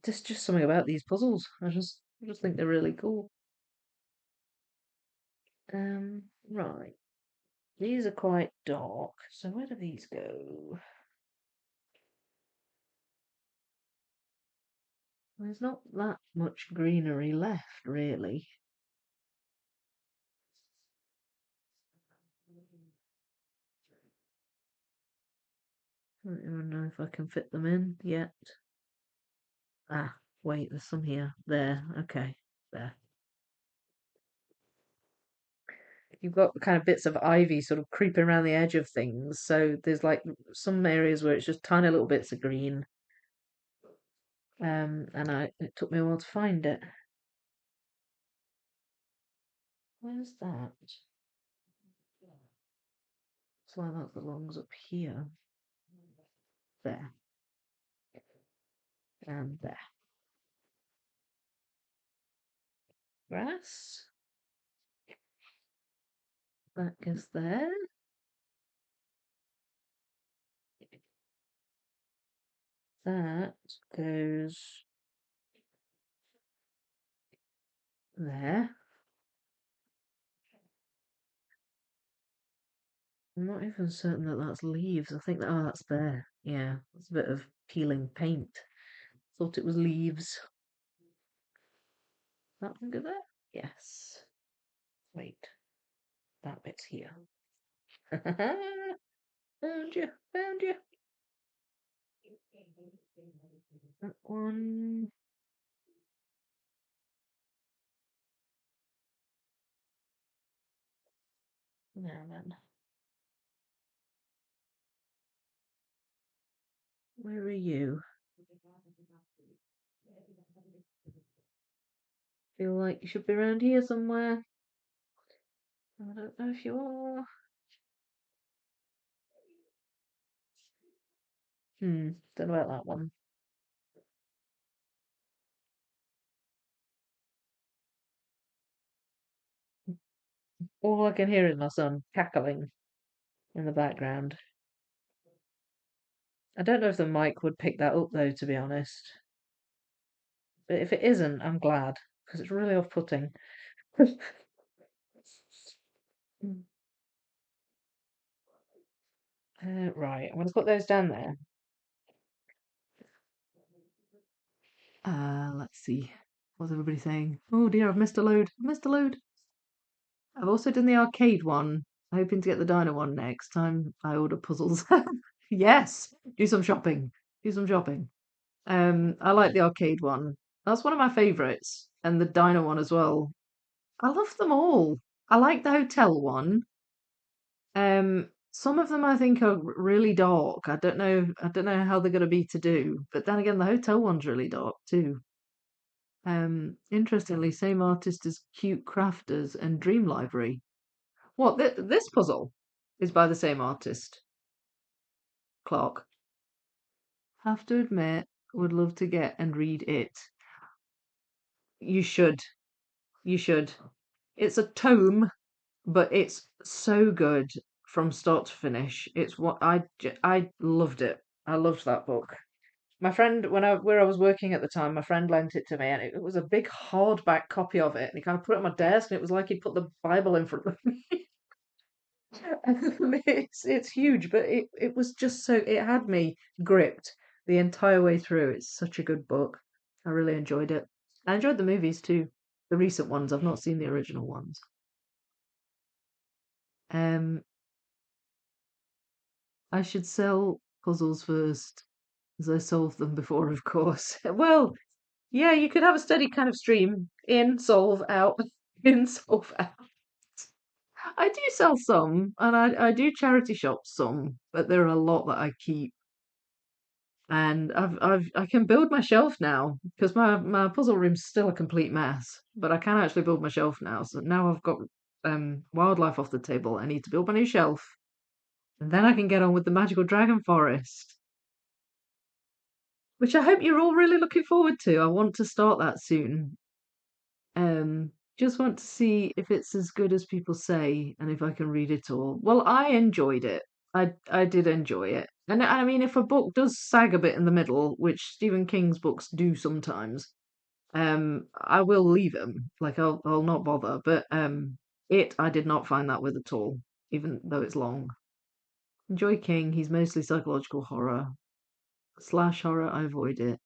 there's just something about these puzzles. I just think they're really cool. Right. These are quite dark. So where do these go? There's not that much greenery left, really. I don't even know if I can fit them in yet. Ah, wait, there's some here. There, okay, there. You've got kind of bits of ivy sort of creeping around the edge of things. So there's like some areas where it's just tiny little bits of green. And it took me a while to find it. Where's that? It's like that belongs up here. There. And there. Grass. That goes there. That goes there. I'm not even certain that that's leaves. I think that, oh, that's there. Yeah, it's a bit of peeling paint. Thought it was leaves. That one go there? Yes. Wait. That bit's here. Found you. Found you. That one. Now then. Where are you? Feel like you should be around here somewhere. I don't know if you are. Don't know about that one. All I can hear is my son cackling in the background. I don't know if the mic would pick that up though, to be honest. But if it isn't, I'm glad, because it's really off-putting. Right, I'm going to put those down there. Let's see. What's everybody saying? Oh dear, I've missed a load. I've missed a load. I've also done the arcade one. Hoping to get the diner one next time I order puzzles. Yes, do some shopping. Do some shopping. I like the arcade one. That's one of my favourites, and the diner one as well. I love them all. I like the hotel one. Some of them I think are really dark. I don't know. I don't know how they're going to be to do. But then again, the hotel one's really dark too. Interestingly, same artist as Cute Crafters and Dream Library. What, this puzzle is by the same artist, Clark. Have to admit, would love to get and read it. You should. You should. It's a tome, but it's so good from start to finish. It's what I loved it. I loved that book. My friend, where I was working at the time, my friend lent it to me, and it was a big hardback copy of it. And he kind of put it on my desk, and it was like he'd put the Bible in front of me. It's huge, but it was just so it had me gripped the entire way through. It's such a good book. I really enjoyed it. I enjoyed the movies too, the recent ones. I've not seen the original ones. Um, I should sell puzzles first, as I solved them before, of course. Well, yeah, you could have a steady kind of stream in, solve, out, in, solve, out. I do sell some, and I do charity shop some, but there are a lot that I keep. And I can build my shelf now because my puzzle room's still a complete mess, but I can actually build my shelf now. So now I've got wildlife off the table. I need to build my new shelf, and then I can get on with the magical dragon forest, which I hope you're all really looking forward to. I want to start that soon. Just want to see if it's as good as people say and if I can read it all. Well, I enjoyed it. I did enjoy it. And I mean, if a book does sag a bit in the middle, which Stephen King's books do sometimes, I will leave them. Like I'll not bother. But I did not find that with at all, even though it's long. Enjoy King. He's mostly psychological horror. Slash horror, I avoid it.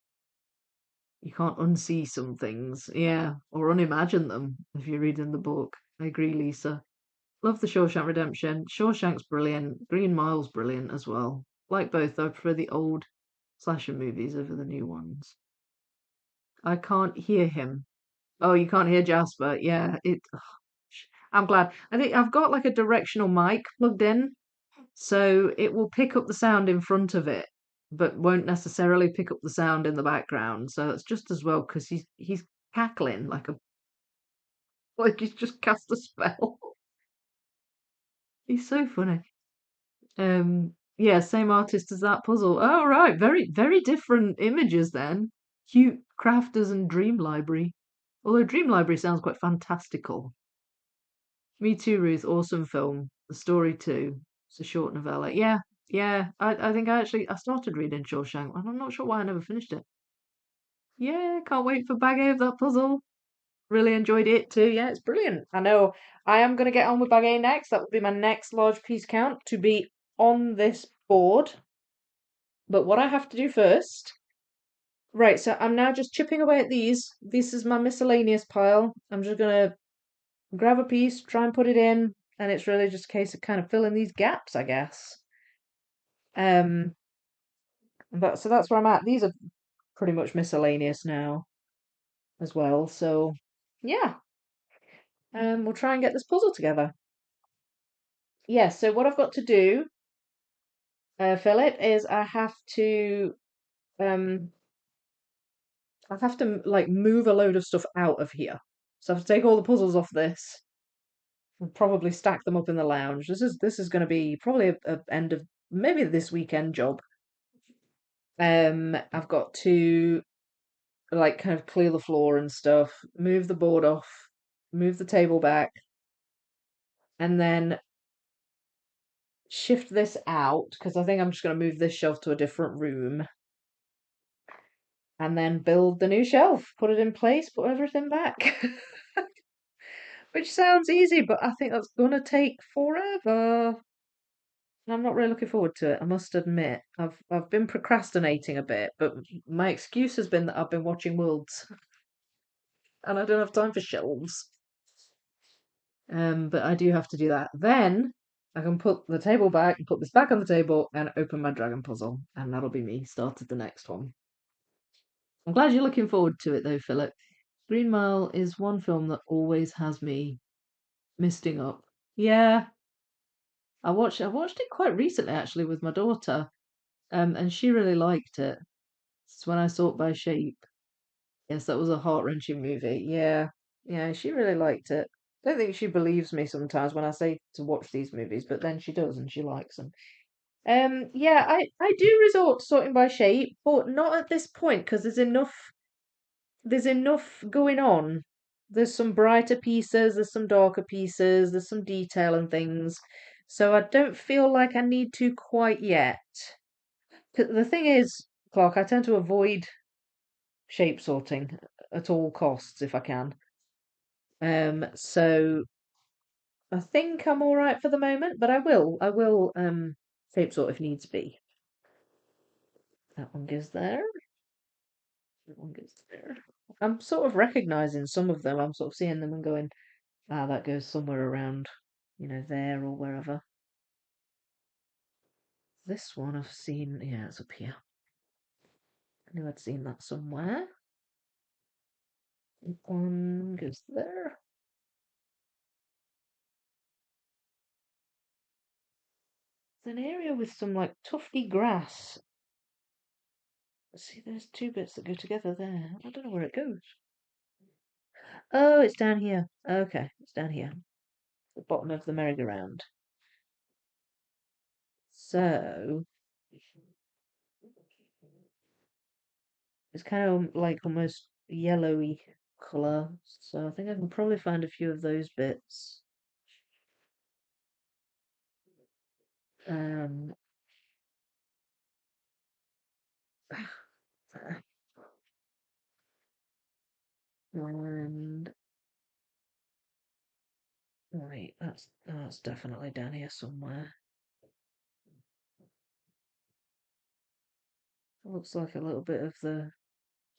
You can't unsee some things, yeah, or unimagine them if you're reading the book. I agree, Lisa. Love the Shawshank Redemption. Shawshank's brilliant. Green Mile's brilliant as well. Like both, I prefer the old slasher movies over the new ones. I can't hear him. Oh, you can't hear Jasper. Yeah, I'm glad. I think I've got like a directional mic plugged in, so it will pick up the sound in front of it, but won't necessarily pick up the sound in the background. So that's just as well because he's cackling like he's just cast a spell. He's so funny. Yeah, same artist as that puzzle. Oh right, very very different images then. Cute Crafters and Dream Library. Although Dream Library sounds quite fantastical. Me Too, Ruth. Awesome film. The story too. It's a short novella. Yeah, yeah. I think I started reading Shawshank, and I'm not sure why I never finished it. Yeah, can't wait for Bag A of that puzzle. Really enjoyed it too. Yeah, it's brilliant. I know I am going to get on with Bag A next. That will be my next large piece count to be on this board. But what I have to do first Right, so I'm now just chipping away at these. This is my miscellaneous pile. I'm just gonna grab a piece, try and put it in, and it's really just a case of kind of filling these gaps, I guess. Um, so that's where I'm at. These are pretty much miscellaneous now as well. So yeah, we'll try and get this puzzle together. Yeah, so what I've got to do, Philip, is um I have to like move a load of stuff out of here. So I have to take all the puzzles off this and probably stack them up in the lounge. This is going to be probably a end of maybe this weekend job. I've got to like kind of clear the floor and stuff, move the board off, move the table back, and then shift this out because I think I'm just going to move this shelf to a different room and then build the new shelf, put it in place, put everything back. Which sounds easy, but I think that's gonna take forever. And I'm not really looking forward to it, I must admit. I've been procrastinating a bit, but my excuse has been that I've been watching Worlds and I don't have time for shelves. But I do have to do that. Then I can put the table back and put this back on the table and open my dragon puzzle, and that'll be me started the next one. I'm glad you're looking forward to it though, Philip. Green Mile is one film that always has me misting up. Yeah, I watched it quite recently actually with my daughter, and she really liked it. It's when I sort by shape. Yes, that was a heart-wrenching movie. Yeah, yeah, she really liked it. Don't think she believes me sometimes when I say to watch these movies, but then she does and she likes them. Yeah, I do resort to sorting by shape, but not at this point because there's enough going on. There's some brighter pieces, there's some darker pieces, there's some detail and things. So I don't feel like I need to quite yet. 'Cause the thing is, Clark, I tend to avoid shape sorting at all costs if I can. So I think I'm all right for the moment, but I will shape sort if needs be. That one goes there. That one goes there. I'm sort of recognizing some of them. I'm sort of seeing them and going, ah, that goes somewhere around, there or wherever. This one I've seen, yeah, it's up here. I knew I'd seen that somewhere. That one goes there. It's an area with some like tufty grass. See, there's two bits that go together there. I don't know where it goes. Oh, it's down here. Okay, it's down here. The bottom of the merry-go-round. So, it's kind of like almost yellowy colour. So I think I can probably find a few of those bits. Um, and wait, that's definitely down here somewhere. Looks like a little bit of the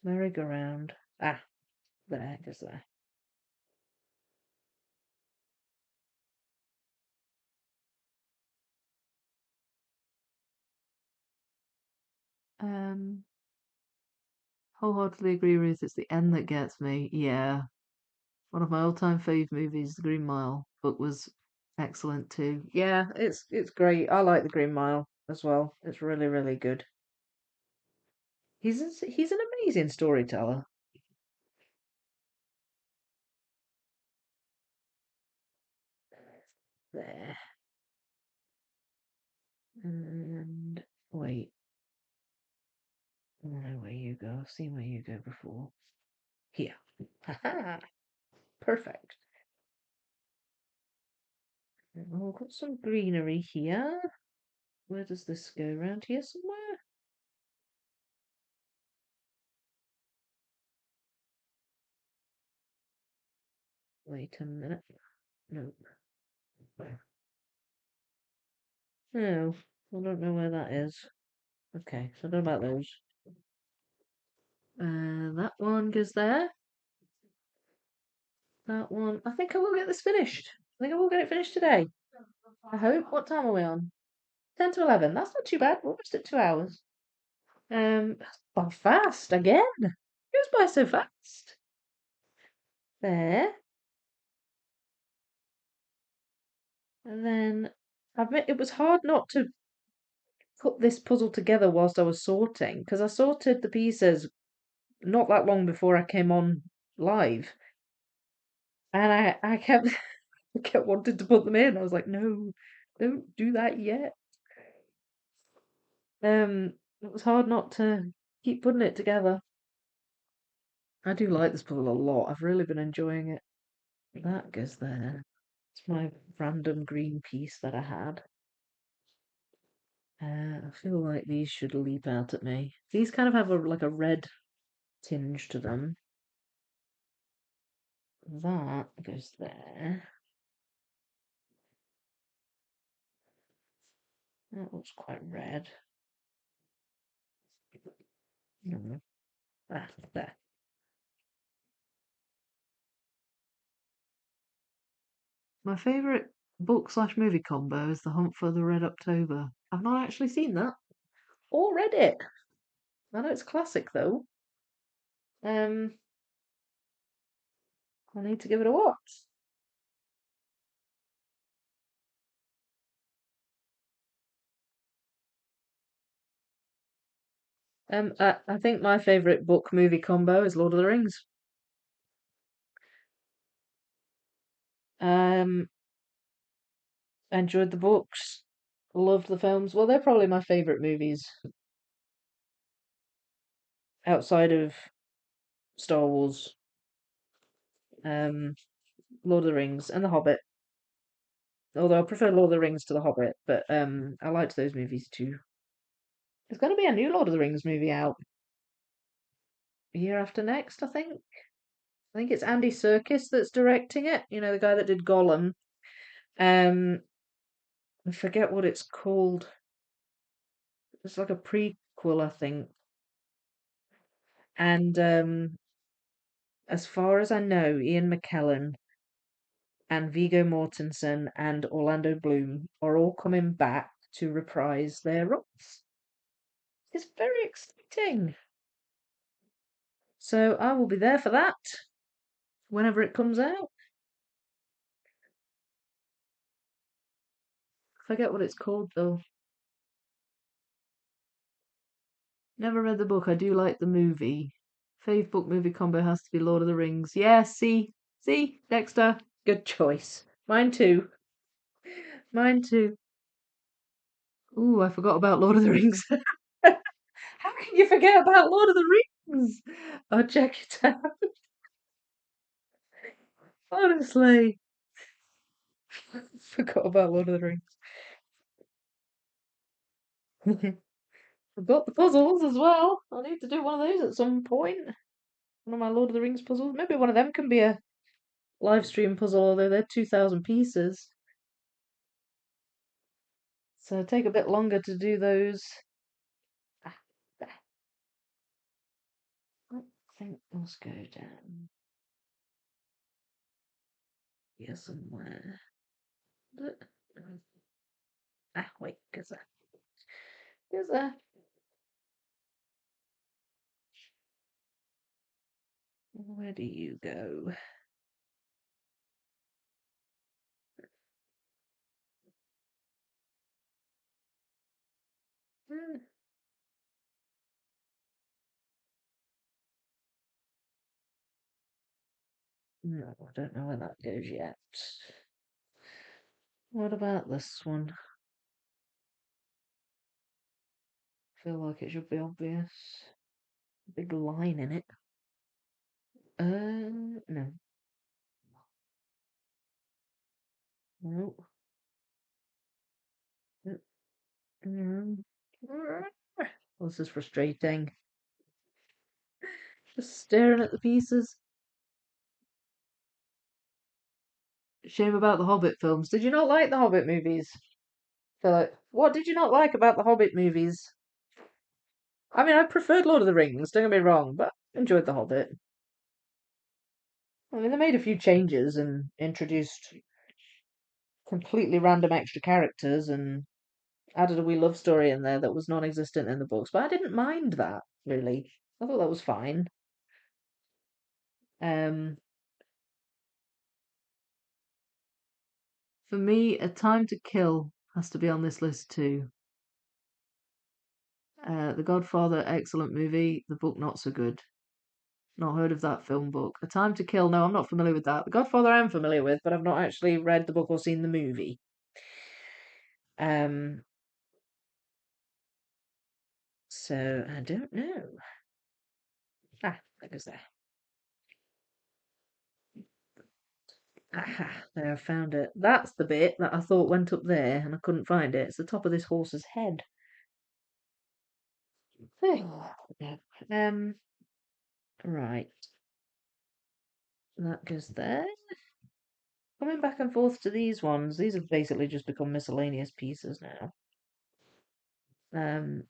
merry-go-round. Ah, there, just there. Um, Wholeheartedly agree with it's the end that gets me. Yeah, one of my all-time fave movies, The Green Mile, book was excellent too. Yeah, it's great. I like The Green Mile as well. It's really really good. He's an amazing storyteller. There. And wait, I know where you go. I've seen where you go before. Here. Haha. Perfect. Oh, got some greenery here. Where does this go? Around here somewhere? Wait a minute. Nope. No, I don't know where that is. Okay, so I don't know about those. That one goes there. That one. I think I will get this finished. I think I will get it finished today. I hope. What time are we on? 10 to 11. That's not too bad. We're almost at 2 hours. That's gone fast again. It goes by so fast. There. And then I admit it was hard not to put this puzzle together whilst I was sorting, because I sorted the pieces not that long before I came on live. And I kept I kept wanting to put them in. I was like, no, don't do that yet. It was hard not to keep putting it together. I do like this puzzle a lot. I've really been enjoying it. That goes there. It's my random green piece that I had. I feel like these should leap out at me. These kind of have like a red tinge to them. That goes there. That looks quite red. No. Ah, there. My favourite book/movie combo is The Hunt for the Red October. I've not actually seen that or read it. I know it's a classic though. Um, I need to give it a watch. I think my favourite book/movie combo is Lord of the Rings. Um, enjoyed the books, loved the films. Well, they're probably my favourite movies outside of Star Wars, um, Lord of the Rings, and The Hobbit. Although I prefer Lord of the Rings to The Hobbit, but I liked those movies too. There's going to be a new Lord of the Rings movie out year after next, I think. I think it's Andy Serkis that's directing it. You know, the guy that did Gollum. Um, I forget what it's called. It's like a prequel, I think. And as far as I know, Ian McKellen and Viggo Mortensen and Orlando Bloom are all coming back to reprise their roles. It's very exciting. So I will be there for that whenever it comes out. Forget what it's called though. Never read the book. I do like the movie. Fave book movie combo has to be Lord of the Rings. Yeah, see, Dexter. Good choice. Mine too. Mine too. Ooh, I forgot about Lord of the Rings. How can you forget about Lord of the Rings? I'll check it out. Honestly, forgot about Lord of the Rings. I've got the puzzles as well. I need to do one of those at some point. One of my Lord of the Rings puzzles. Maybe one of them can be a live stream puzzle, although they're 2,000 pieces. So it'll take a bit longer to do those. Ah, there. I think let's go down here somewhere. Ah, wait, goes there. Goes there. Where do you go? Hmm. No, I don't know where that goes yet. What about this one? Feel like it should be obvious. Big line in it. No. No. Mm. Well, this is frustrating. Just staring at the pieces. Shame about the Hobbit films. Did you not like the Hobbit movies, Philip? What did you not like about the Hobbit movies? I mean, I preferred Lord of the Rings, don't get me wrong, but Enjoyed The Hobbit. I mean, they made a few changes and introduced completely random extra characters and added a wee love story in there that was non-existent in the books, but I didn't mind that, really. I thought that was fine. Um, for me, A Time to Kill has to be on this list too. The Godfather, excellent movie. The book, not so good. Not heard of that film book. A Time to Kill, no, I'm not familiar with that. The Godfather I'm familiar with, but I've not actually read the book or seen the movie. Um, so I don't know. Ah, that goes there. Aha, there, I found it. That's the bit that I thought went up there and I couldn't find it. It's the top of this horse's head. Oh, no. Right. That goes there. Coming back and forth to these ones. These have basically just become miscellaneous pieces now. Oh,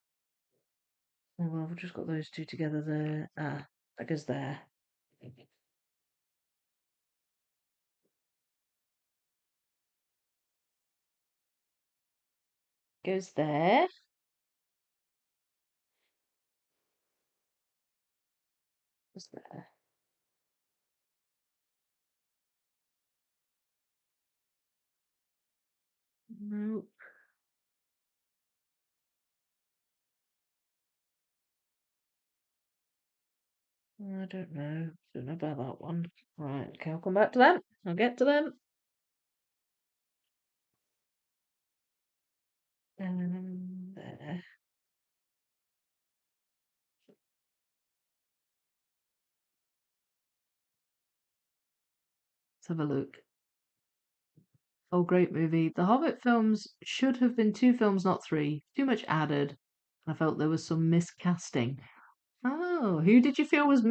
well, we've just got those two together there. Ah, that goes there. Goes there. Goes there. Nope. I don't know. Don't know about that one. Right, okay, I'll come back to them. I'll get to them. There. Let's have a look. Oh, great movie. The Hobbit films should have been two films, not three. Too much added. I felt there was some miscasting. Oh, who did you feel was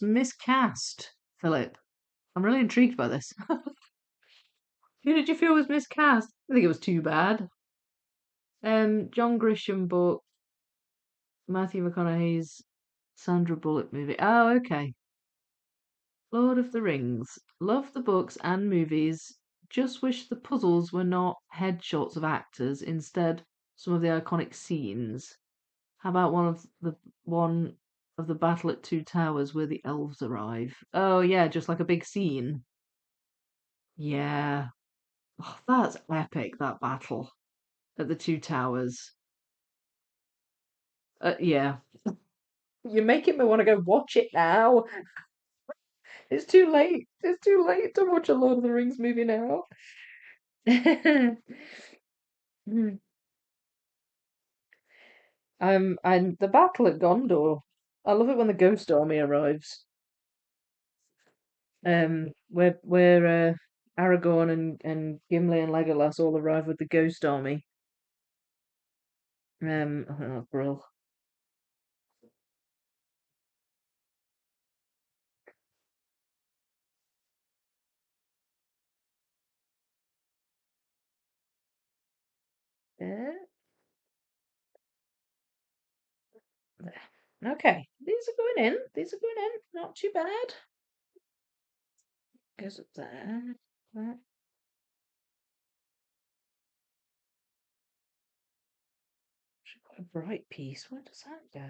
miscast, Philip? I'm really intrigued by this. Who did you feel was miscast? I think it was too bad. John Grisham book, Matthew McConaughey's Sandra Bullock movie. Oh, okay. Lord of the Rings. Love the books and movies. Just wish the puzzles were not headshots of actors, instead some of the iconic scenes. How about one of the battle at Two Towers where the elves arrive? Oh yeah, just like a big scene. Yeah. Oh, that's epic, that battle at the Two Towers. Yeah. You're making me want to go watch it now. It's too late. It's too late to watch a Lord of the Rings movie now. And the battle at Gondor. I love it when the Ghost Army arrives. Where Aragorn and Gimli and Legolas all arrive with the Ghost Army. Oh, brill. Yeah, there. Okay, these are going in. These are going in. Not too bad. Goes up there. That. Actually quite a bright piece. Where does that go?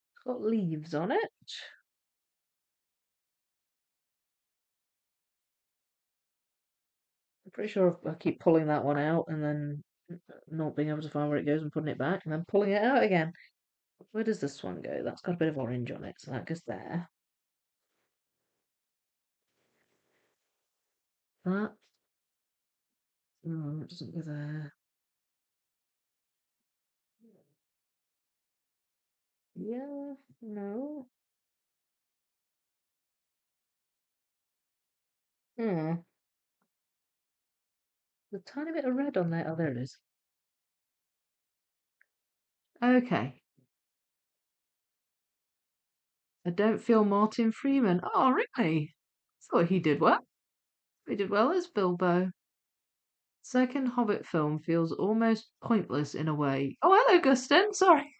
It's got leaves on it. I'm pretty sure I keep pulling that one out and then not being able to find where it goes and putting it back and then pulling it out again. Where does this one go? That's got a bit of orange on it, so that goes there. That. No, it doesn't go there. Yeah, no. Hmm. There's a tiny bit of red on there. Oh, there it is. Okay. I don't feel Martin Freeman. Oh, really? Thought he did well. He did well as Bilbo. Second Hobbit film feels almost pointless in a way. Oh, hello, Gustin. Sorry.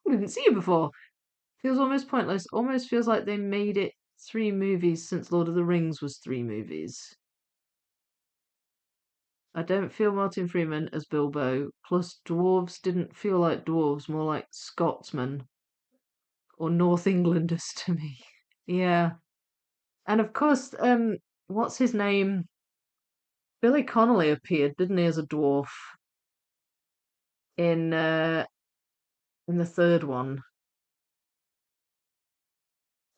I didn't see you before. Feels almost pointless. Almost feels like they made it 3 movies since Lord of the Rings was 3 movies. I don't feel Martin Freeman as Bilbo. Plus, dwarves didn't feel like dwarves, more like Scotsmen or North Englanders to me. Yeah. And of course, what's his name? Billy Connolly appeared, didn't he, as a dwarf in uh in the third one.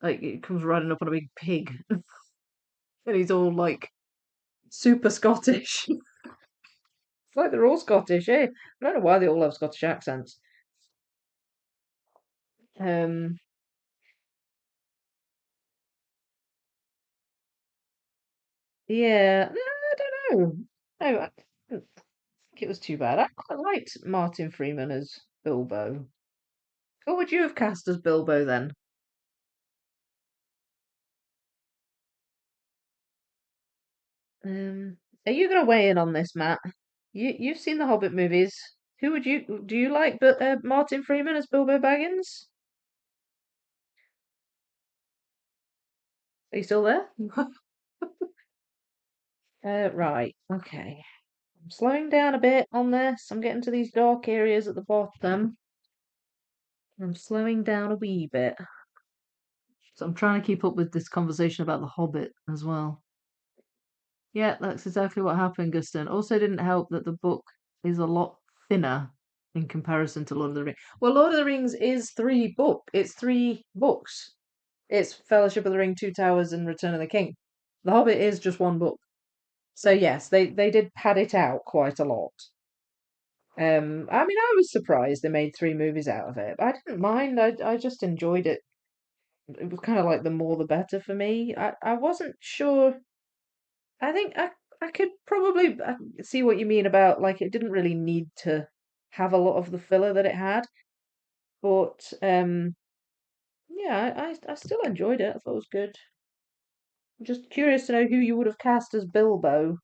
Like it comes riding up on a big pig, and he's all like super Scottish. It's like they're all Scottish, eh? I don't know why they all have Scottish accents. Um, yeah, no, I don't know. No, I didn't think it was too bad. I quite liked Martin Freeman as Bilbo. Who would you have cast as Bilbo then? Um, are you going to weigh in on this, Matt? You've seen the Hobbit movies. Who would you do? You like Martin Freeman as Bilbo Baggins? Are you still there? Right. Okay. I'm slowing down a bit on this. I'm getting to these dark areas at the bottom. I'm slowing down a wee bit. So I'm trying to keep up with this conversation about the Hobbit as well. Yeah, that's exactly what happened, Guston. Also didn't help that the book is a lot thinner in comparison to Lord of the Rings. Well, Lord of the Rings is it's 3 books. It's Fellowship of the Ring, Two Towers, and Return of the King. The Hobbit is just one book. So yes, they did pad it out quite a lot. I mean, I was surprised they made 3 movies out of it. I didn't mind. I just enjoyed it. It was kind of like the more the better for me. I wasn't sure. I think I could probably see what you mean about like it didn't really need to have a lot of the filler that it had, but yeah, I still enjoyed it. I thought it was good. I'm just curious to know who you would have cast as Bilbo.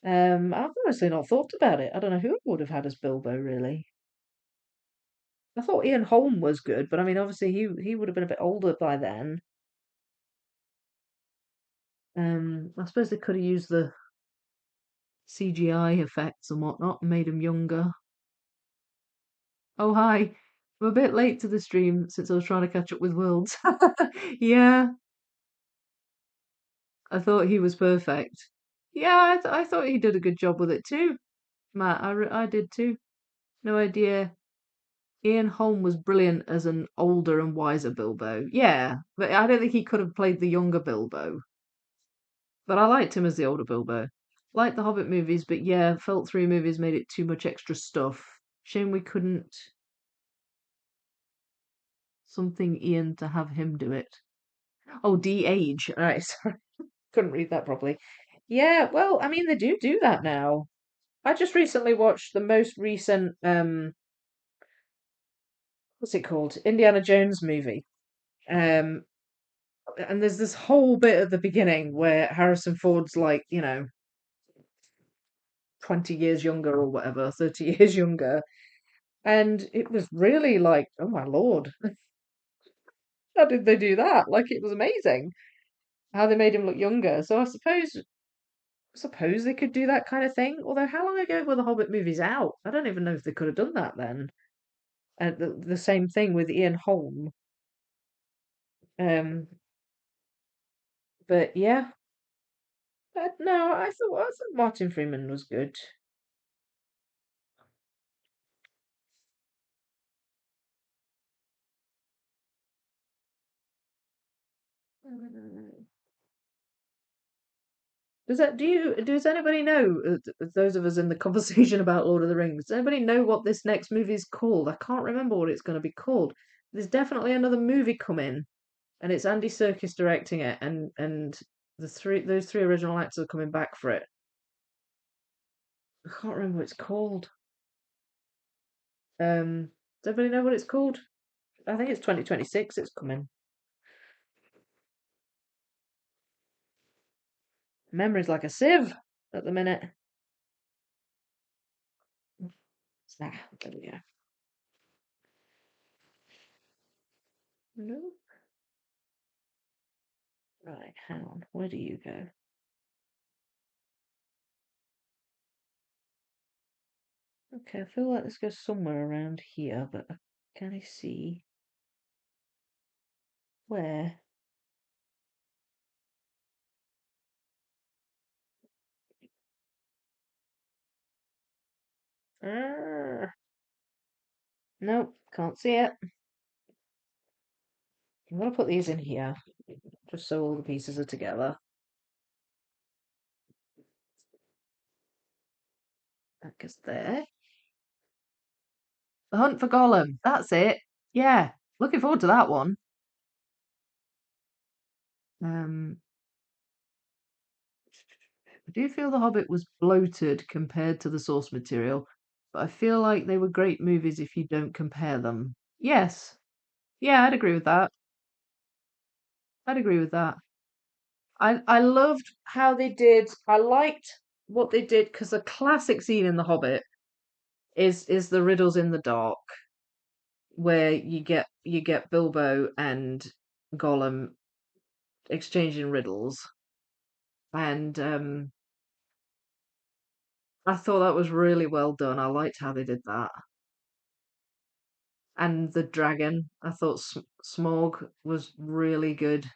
I've honestly not thought about it. I don't know who I would have had as Bilbo really. I thought Ian Holm was good, but I mean, obviously he would have been a bit older by then. I suppose they could have used the CGI effects and whatnot and made him younger. Oh, hi. I'm a bit late to the stream since I was trying to catch up with Worlds. Yeah, I thought he was perfect. Yeah, I thought he did a good job with it too, Matt. I did too. No idea. Ian Holm was brilliant as an older and wiser Bilbo. Yeah, but I don't think he could have played the younger Bilbo. But I liked him as the older Bilbo. Liked the Hobbit movies, but yeah, felt 3 movies made it too much extra stuff. Shame we couldn't something Ian to have him do it. Oh, de-age. All right, sorry, couldn't read that properly. Yeah, well, I mean, they do that now. I just recently watched the most recent what's it called? Indiana Jones movie. Um, and there's this whole bit at the beginning where Harrison Ford's like, 20 years younger or whatever, 30 years younger. And it was really like, oh my Lord, how did they do that? Like it was amazing how they made him look younger. So I suppose they could do that kind of thing. Although how long ago were the Hobbit movies out? I don't even know if they could have done that then. And the same thing with Ian Holm. Um, but yeah, no, I thought Martin Freeman was good. Does anybody know, those of us in the conversation about Lord of the Rings, does anybody know what this next movie is called? I can't remember what it's going to be called. There's definitely another movie coming, and it's Andy Serkis directing it, and those 3 original actors are coming back for it. I can't remember what it's called. Does everybody know what it's called? I think it's 2026 it's coming. Memory's like a sieve at the minute. Ah, there we go. No. Right, hang on. Where do you go? Okay, I feel like this goes somewhere around here, but can I see where? Nope, can't see it. I'm gonna put these in here, just so all the pieces are together. That goes there. The Hunt for Gollum. That's it. Yeah, looking forward to that one. Um, I do feel The Hobbit was bloated compared to the source material, but I feel like they were great movies if you don't compare them. Yes. Yeah, I'd agree with that. I'd agree with that. I loved how they did. I liked what they did because a classic scene in The Hobbit is the riddles in the dark, where you get Bilbo and Gollum exchanging riddles, and I thought that was really well done. I liked how they did that, and the dragon. I thought Smog was really good.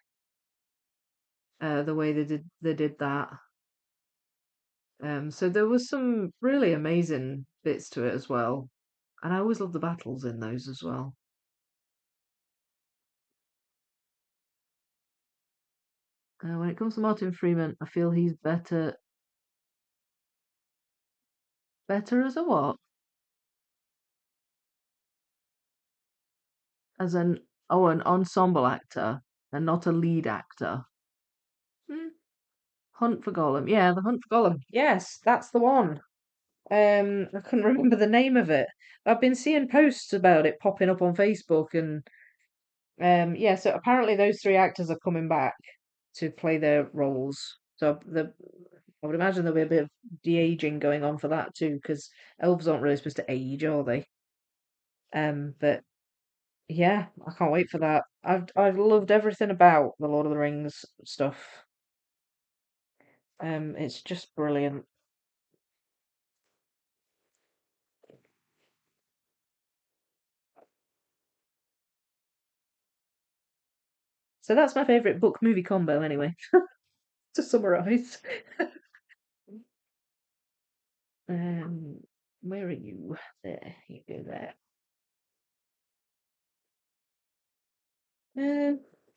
The way they did that. So there was some really amazing bits to it as well, and I always love the battles in those as well. When it comes to Martin Freeman, I feel he's better as a what? As an ensemble actor and not a lead actor. Hmm. Hunt for Gollum. Yeah, the Hunt for Gollum. Yes, that's the one. I couldn't remember the name of it. I've been seeing posts about it popping up on Facebook, and yeah. So apparently those three actors are coming back to play their roles. So I would imagine there'll be a bit of de-aging going on for that too, because elves aren't really supposed to age, are they? But yeah, I can't wait for that. I've loved everything about the Lord of the Rings stuff. It's just brilliant. So that's my favorite book movie combo anyway, to summarize. Um, where are you? There, you go there.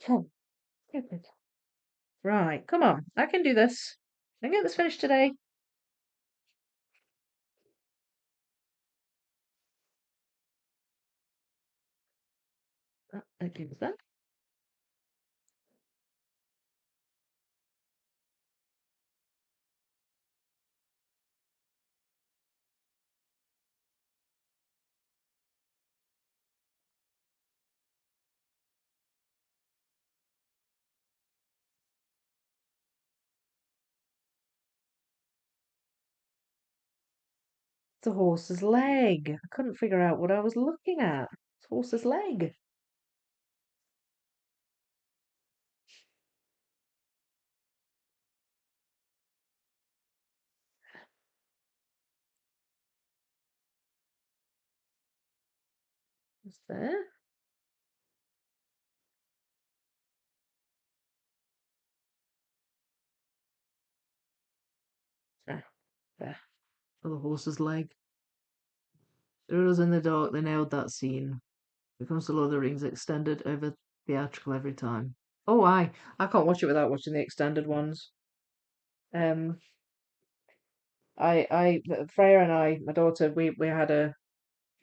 Come, get it. Right, come on. I can do this. I can get this finished today. Okay, with that. It's a horse's leg. I couldn't figure out what I was looking at. It's a horse's leg. What's there? Ah, there. For the horse's leg. Doodles in the Dark, they nailed that scene. It comes to Lord of the Rings extended over theatrical every time. Oh, I can't watch it without watching the extended ones. Um, Freya and I, my daughter, we had a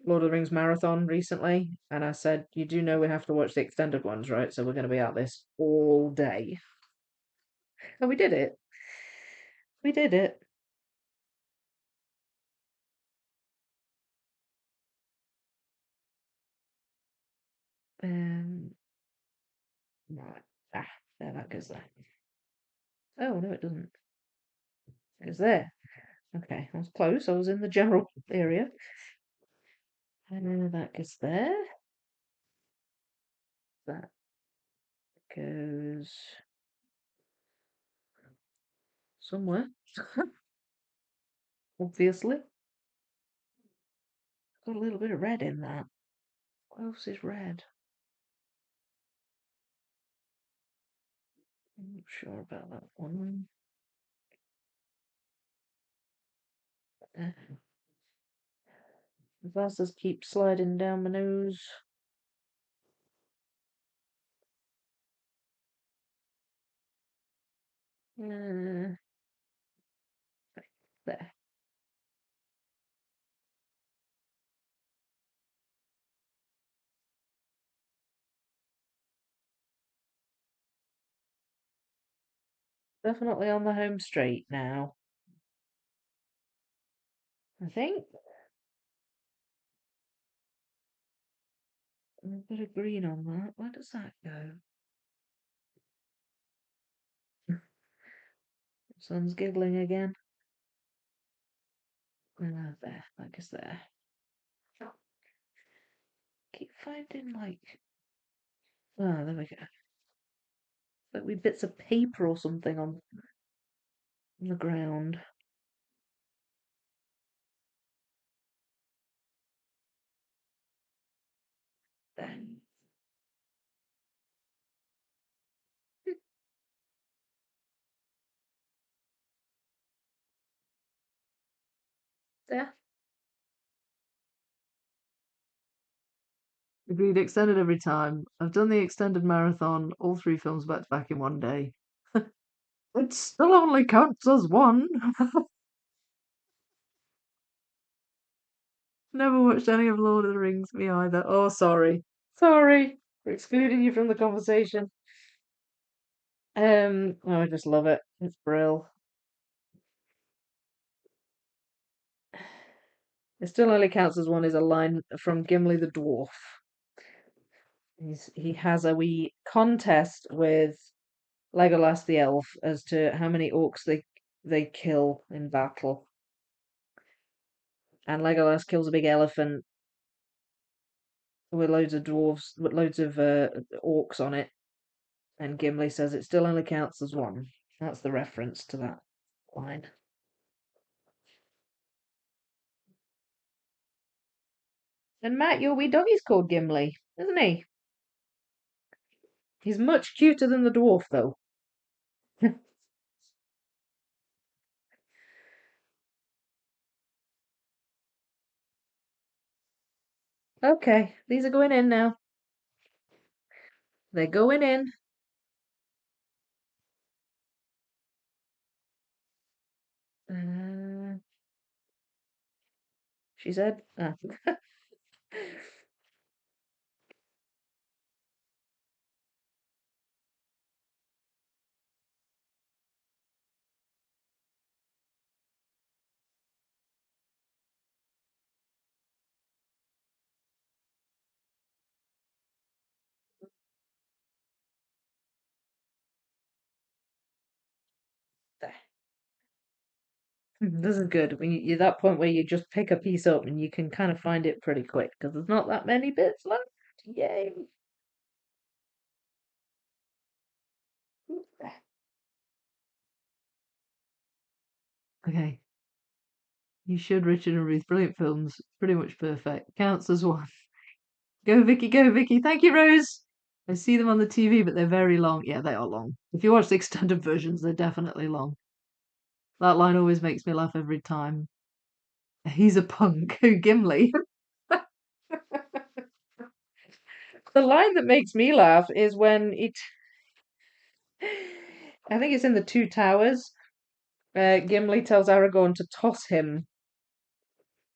Lord of the Rings marathon recently, and I said, "You do know we have to watch the extended ones, right? So we're going to be at this all day." And we did it. We did it. Um, right. Ah, there that goes there. Oh no, it doesn't. It goes there. Okay, I was close. I was in the general area. And that goes there. That goes somewhere, obviously. Got a little bit of red in that. What else is red? I'm not sure about that one. The glasses keep sliding down my nose. There. Definitely on the home straight now, I think. A bit of green on that. Where does that go? Sun's giggling again. There, that goes there. Keep finding like, oh, there we go. Like with bits of paper or something on the ground. There. There. Agreed, extended every time. I've done the extended marathon, all three films back to back in one day. It still only counts as one. Never watched any of Lord of the Rings, me either. Oh, sorry. Sorry. We're excluding you from the conversation. Oh, I just love it. It's brill. It still only counts as one is a line from Gimli the Dwarf. He has a wee contest with Legolas the elf as to how many orcs they kill in battle. And Legolas kills a big elephant with loads of dwarves, with loads of orcs on it. And Gimli says it still only counts as one. That's the reference to that line. And Matt, your wee doggy's called Gimli, isn't he? He's much cuter than the dwarf, though. Okay, these are going in now. They're going in. Uh, she said. Ah. There. This is good. When you're that point where you just pick a piece up and you can kind of find it pretty quick because there's not that many bits left. Yay! Okay. You should, Richard and Ruth. Brilliant films. Pretty much perfect. Counts as one. Go, Vicky, go, Vicky. Thank you, Rose. I see them on the TV, but they're very long. Yeah, they are long. If you watch the extended versions, they're definitely long. That line always makes me laugh every time. He's a punk. Gimli. The line that makes me laugh is when I think it's in the Two Towers. Gimli tells Aragorn to toss him.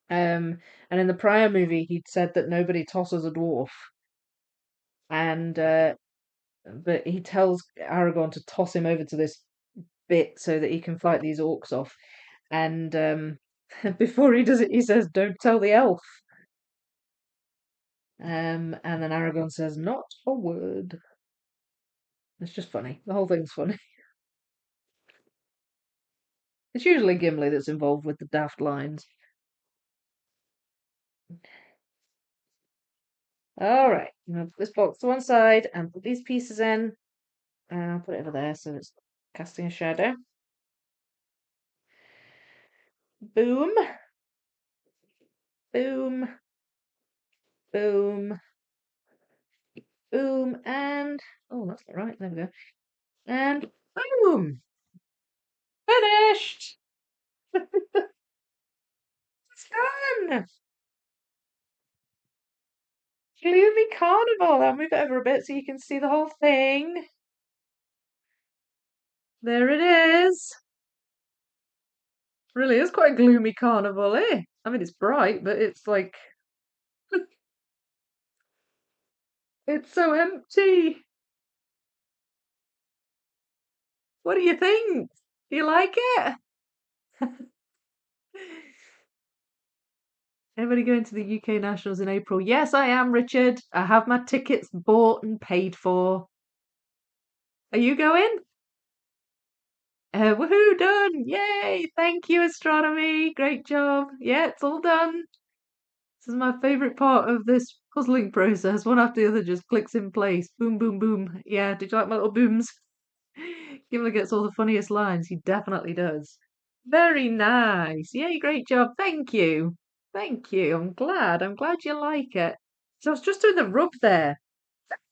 And in the prior movie, he'd said that nobody tosses a dwarf. And but he tells Aragorn to toss him over to this bit so that he can fight these orcs off. And before he does it, he says, "Don't tell the elf." And then Aragorn says, "Not a word." It's just funny. The whole thing's funny. It's usually Gimli that's involved with the daft lines. All right, I'm gonna put this box to one side and put these pieces in, and I'll put it over there so it's casting a shadow. Boom, boom, boom, boom, and oh, that's not right. There we go. And boom, finished. It's done. Gloomy Carnival. I'll move it over a bit so you can see the whole thing. There it is. Really is quite a gloomy carnival, eh? I mean, it's bright, but it's like it's so empty. What do you think? Do you like it? Anybody going to the UK Nationals in April? Yes, I am, Richard. I have my tickets bought and paid for. Are you going? Woohoo, done! Yay! Thank you, astronomy. Great job. Yeah, it's all done. This is my favourite part of this puzzling process. One after the other just clicks in place. Boom, boom, boom. Yeah, did you like my little booms? Gimli gets all the funniest lines. He definitely does. Very nice. Yay, great job. Thank you. Thank you. I'm glad. I'm glad you like it. So I was just doing the rub there.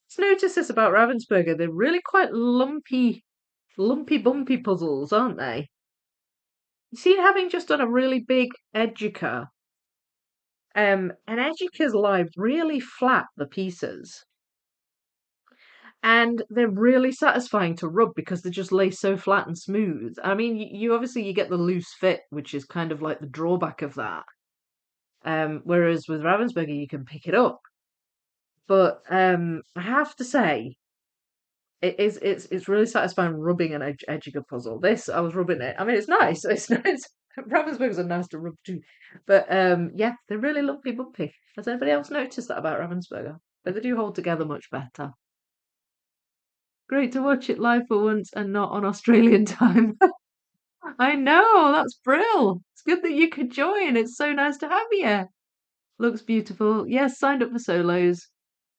Just noticed this about Ravensburger. They're really quite lumpy, bumpy puzzles, aren't they? You see, having just done a really big Educa, and Educa's lie really flat, the pieces. And they're really satisfying to rub because they just lay so flat and smooth. I mean, you obviously you get the loose fit, which is kind of like the drawback of that. Whereas with Ravensburger, you can pick it up. But I have to say, it's really satisfying rubbing an Edgiger puzzle. This I was rubbing it. I mean, it's nice. It's nice. Ravensburgers are nice to rub too. But yeah, they're really lumpy bumpy. Has anybody else noticed that about Ravensburger? But they do hold together much better. Great to watch it live for once and not on Australian time. I know, that's brill. It's good that you could join. It's so nice to have you. Looks beautiful. Yes, signed up for solos.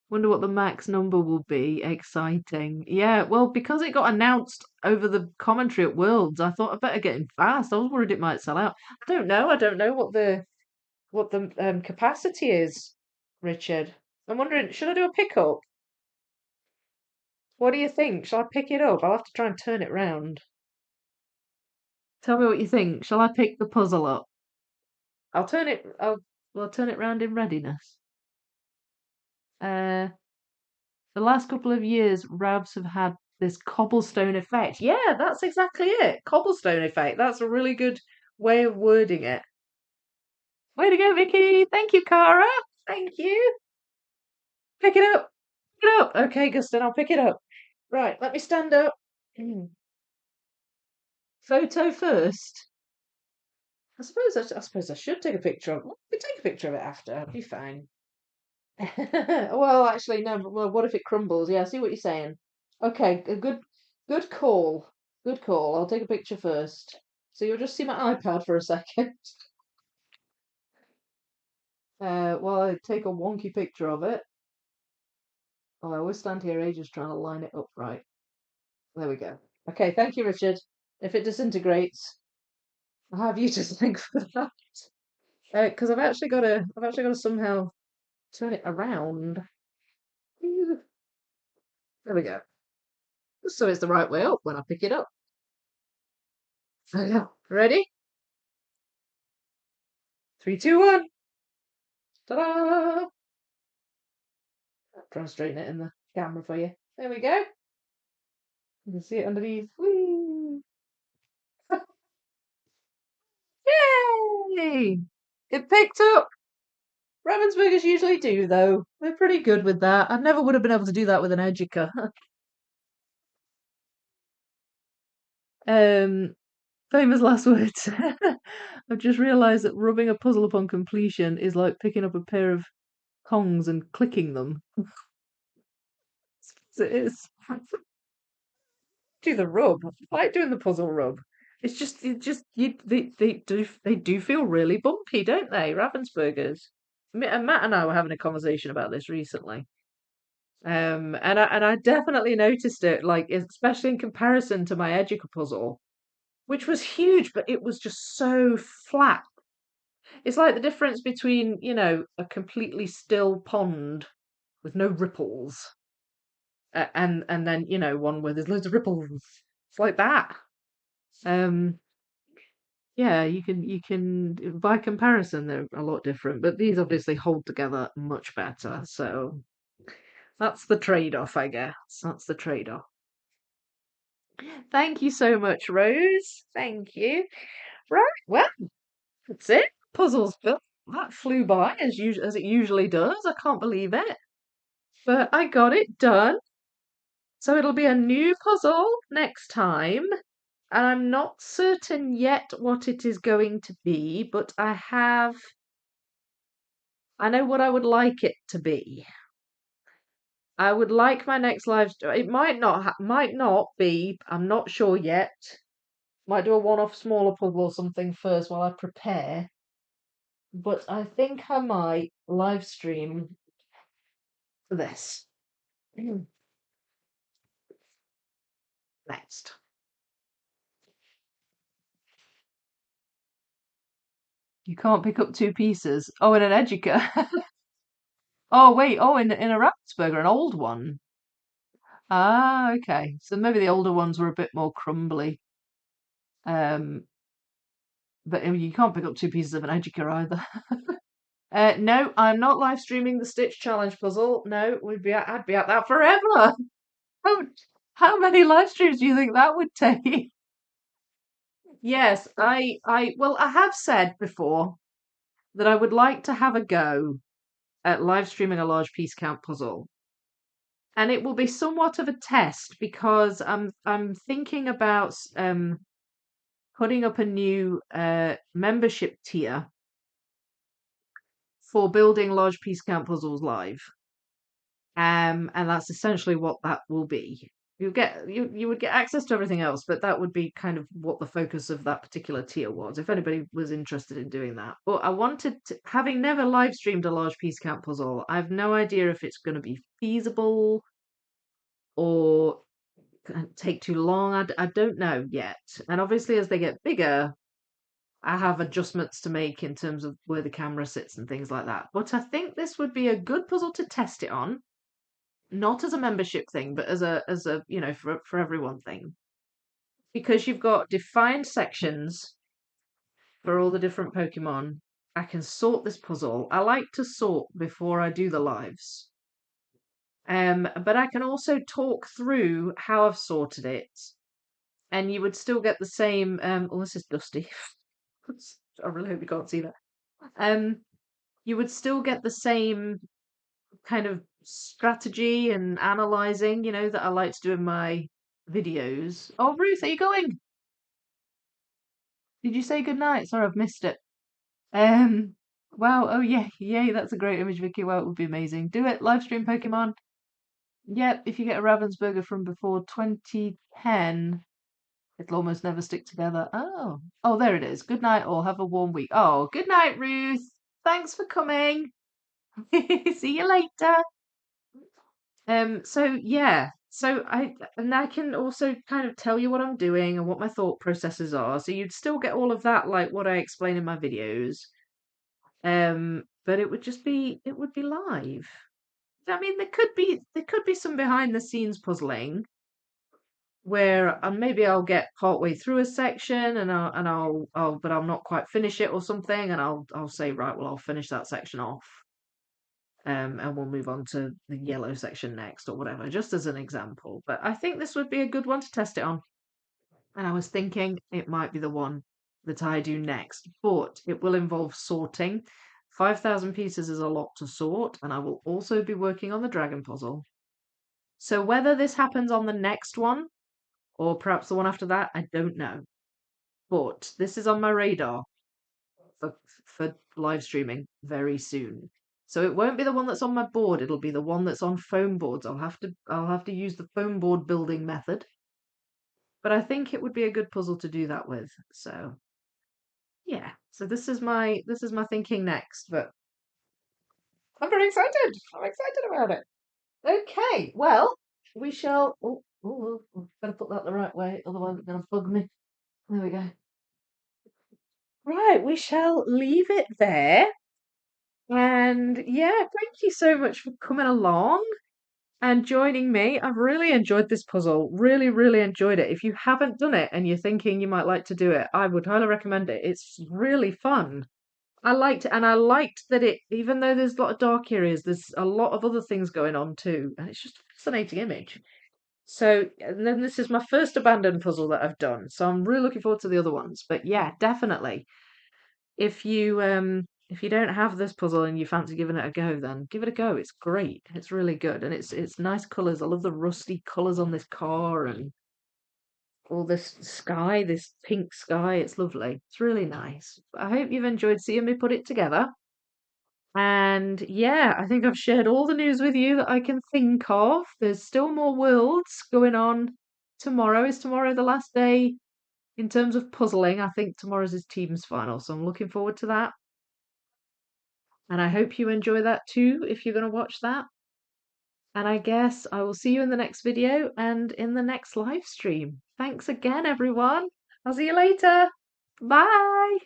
Wonder what the max number will be. Exciting. Yeah, well, because it got announced over the commentary at Worlds, I thought I better get in fast. I was worried it might sell out. I don't know. I don't know what the capacity is, Richard. I'm wondering, should I do a pickup? What do you think? Shall I pick it up? I'll have to try and turn it round. Tell me what you think. Shall I pick the puzzle up? I'll turn it. We'll turn it round in readiness. Uh, the last couple of years, Ravs have had this cobblestone effect. Yeah, that's exactly it. Cobblestone effect. That's a really good way of wording it. Way to go, Vicky. Thank you, Cara. Thank you. Pick it up. Pick it up. Okay, Guston, I'll pick it up. Right, let me stand up. Photo first. I suppose I should take a picture of. We take a picture of it after. It'll be fine. Well, actually, no. Well, what if it crumbles? Yeah, I see what you're saying. Okay, a good call. Good call. I'll take a picture first. So you'll just see my iPad for a second. While I take a wonky picture of it. Oh, I always stand here ages trying to line it up right. There we go. Okay, thank you, Richard. If it disintegrates, I'll have you to thank for that. Because I've actually got to somehow turn it around. There we go. So it's the right way up when I pick it up. Okay, ready? 3, 2, 1. Ta-da! Try and straighten it in the camera for you. There we go. You can see it underneath. Whee! Yay! It picked up. Ravensburgers usually do, though. They're pretty good with that. I never would have been able to do that with an Educa. Famous last words. I've just realised that rubbing a puzzle upon completion is like picking up a pair of tongs and clicking them. It is. Do the rub. I like doing the puzzle rub. It's just they do feel really bumpy, don't they? Ravensburgers. Matt and I were having a conversation about this recently. And I definitely noticed it, like especially in comparison to my Educa puzzle, which was huge, but it was just so flat. It's like the difference between, a completely still pond with no ripples, and then, one where there's loads of ripples. It's like that. Um, yeah, you can by comparison they're a lot different, but these obviously hold together much better. So that's the trade-off, I guess. That's the trade-off. Thank you so much, Rose. Thank you. Right, well, that's it. Puzzles built. That flew by as it usually does. I can't believe it. But I got it done. So it'll be a new puzzle next time. And I'm not certain yet what it is going to be, but I know what I would like it to be. I would like my next live stream. It might not be. I'm not sure yet. Might do a one-off smaller puzzle or something first while I prepare. But I think I might live stream this next. You can't pick up two pieces. Oh, in an Educa. Oh, wait. Oh, in a Ravensburger, an old one. Ah, okay. So maybe the older ones were a bit more crumbly. Um, but you can't pick up two pieces of an Educa either. No, I'm not live streaming the Stitch Challenge puzzle. No, I'd be at that forever. How, how many live streams do you think that would take? Yes, well, I have said before that I would like to have a go at live streaming a large piece count puzzle. And it will be somewhat of a test because I'm thinking about putting up a new membership tier for building large piece count puzzles live. And that's essentially what that will be. You would get access to everything else, but that would be kind of what the focus of that particular tier was, if anybody was interested in doing that. But I wanted to, having never live streamed a large piece count puzzle, I have no idea if it's going to be feasible or take too long. I don't know yet. And obviously, as they get bigger, I have adjustments to make in terms of where the camera sits and things like that. But I think this would be a good puzzle to test it on, not as a membership thing, but as a for everyone thing, because you've got defined sections for all the different Pokemon. I can sort this puzzle. I like to sort before I do the lives. But I can also talk through how I've sorted it, and you would still get the same. Oh, this is dusty. I really hope you can't see that. Um, you would still get the same kind of strategy and analyzing, that I like to do in my videos. Oh, Ruth, are you going? Did you say good night? Sorry, I've missed it. Um, wow. Oh, yeah, yay, that's a great image, Vicky. Wow, it would be amazing. Do it. Live stream Pokemon. Yep, if you get a Ravensburger from before 2010, it'll almost never stick together. Oh, there it is. Good night, all. Have a warm week. Oh, good night, Ruth. Thanks for coming. See you later. So yeah, I can also kind of tell you what I'm doing and what my thought processes are. So you'd still get all of that, like what I explain in my videos. But it would be live. I mean, there could be some behind the scenes puzzling where maybe I'll get partway through a section and but I'll not quite finish it or something, and I'll say, right, well, I'll finish that section off. And we'll move on to the yellow section next or whatever, just as an example. But I think this would be a good one to test it on. And I was thinking it might be the one that I do next, but it will involve sorting. 5,000 pieces is a lot to sort, and I will also be working on the dragon puzzle. So whether this happens on the next one or perhaps the one after that, I don't know. But this is on my radar for live streaming very soon. So it won't be the one that's on my board, it'll be the one that's on foam boards. I'll have to use the foam board building method. But I think it would be a good puzzle to do that with. So yeah. So this is my thinking next, but I'm very excited. I'm excited about it. Okay, well, we shall. Better put that the right way, otherwise it's going to bug me. There we go. Right, we shall leave it there. And yeah, thank you so much for coming along and joining me. I've really enjoyed this puzzle. Really, really enjoyed it. If you haven't done it and you're thinking you might like to do it, I would highly recommend it. It's really fun. I liked it, and I liked that it, even though there's a lot of dark areas, there's a lot of other things going on too, and it's just a fascinating image. So, and then this is my first abandoned puzzle that I've done, so I'm really looking forward to the other ones. But yeah, definitely, if you don't have this puzzle and you fancy giving it a go, then give it a go. It's great. It's really good, and it's nice colours. I love the rusty colours on this car and all this sky, this pink sky. It's lovely. It's really nice. I hope you've enjoyed seeing me put it together. And yeah, I think I've shared all the news with you that I can think of. There's still more worlds going on tomorrow. Is tomorrow the last day in terms of puzzling? I think tomorrow's his team's final, so I'm looking forward to that. And I hope you enjoy that too if you're going to watch that. And I guess I will see you in the next video and in the next live stream. Thanks again, everyone. I'll see you later. Bye.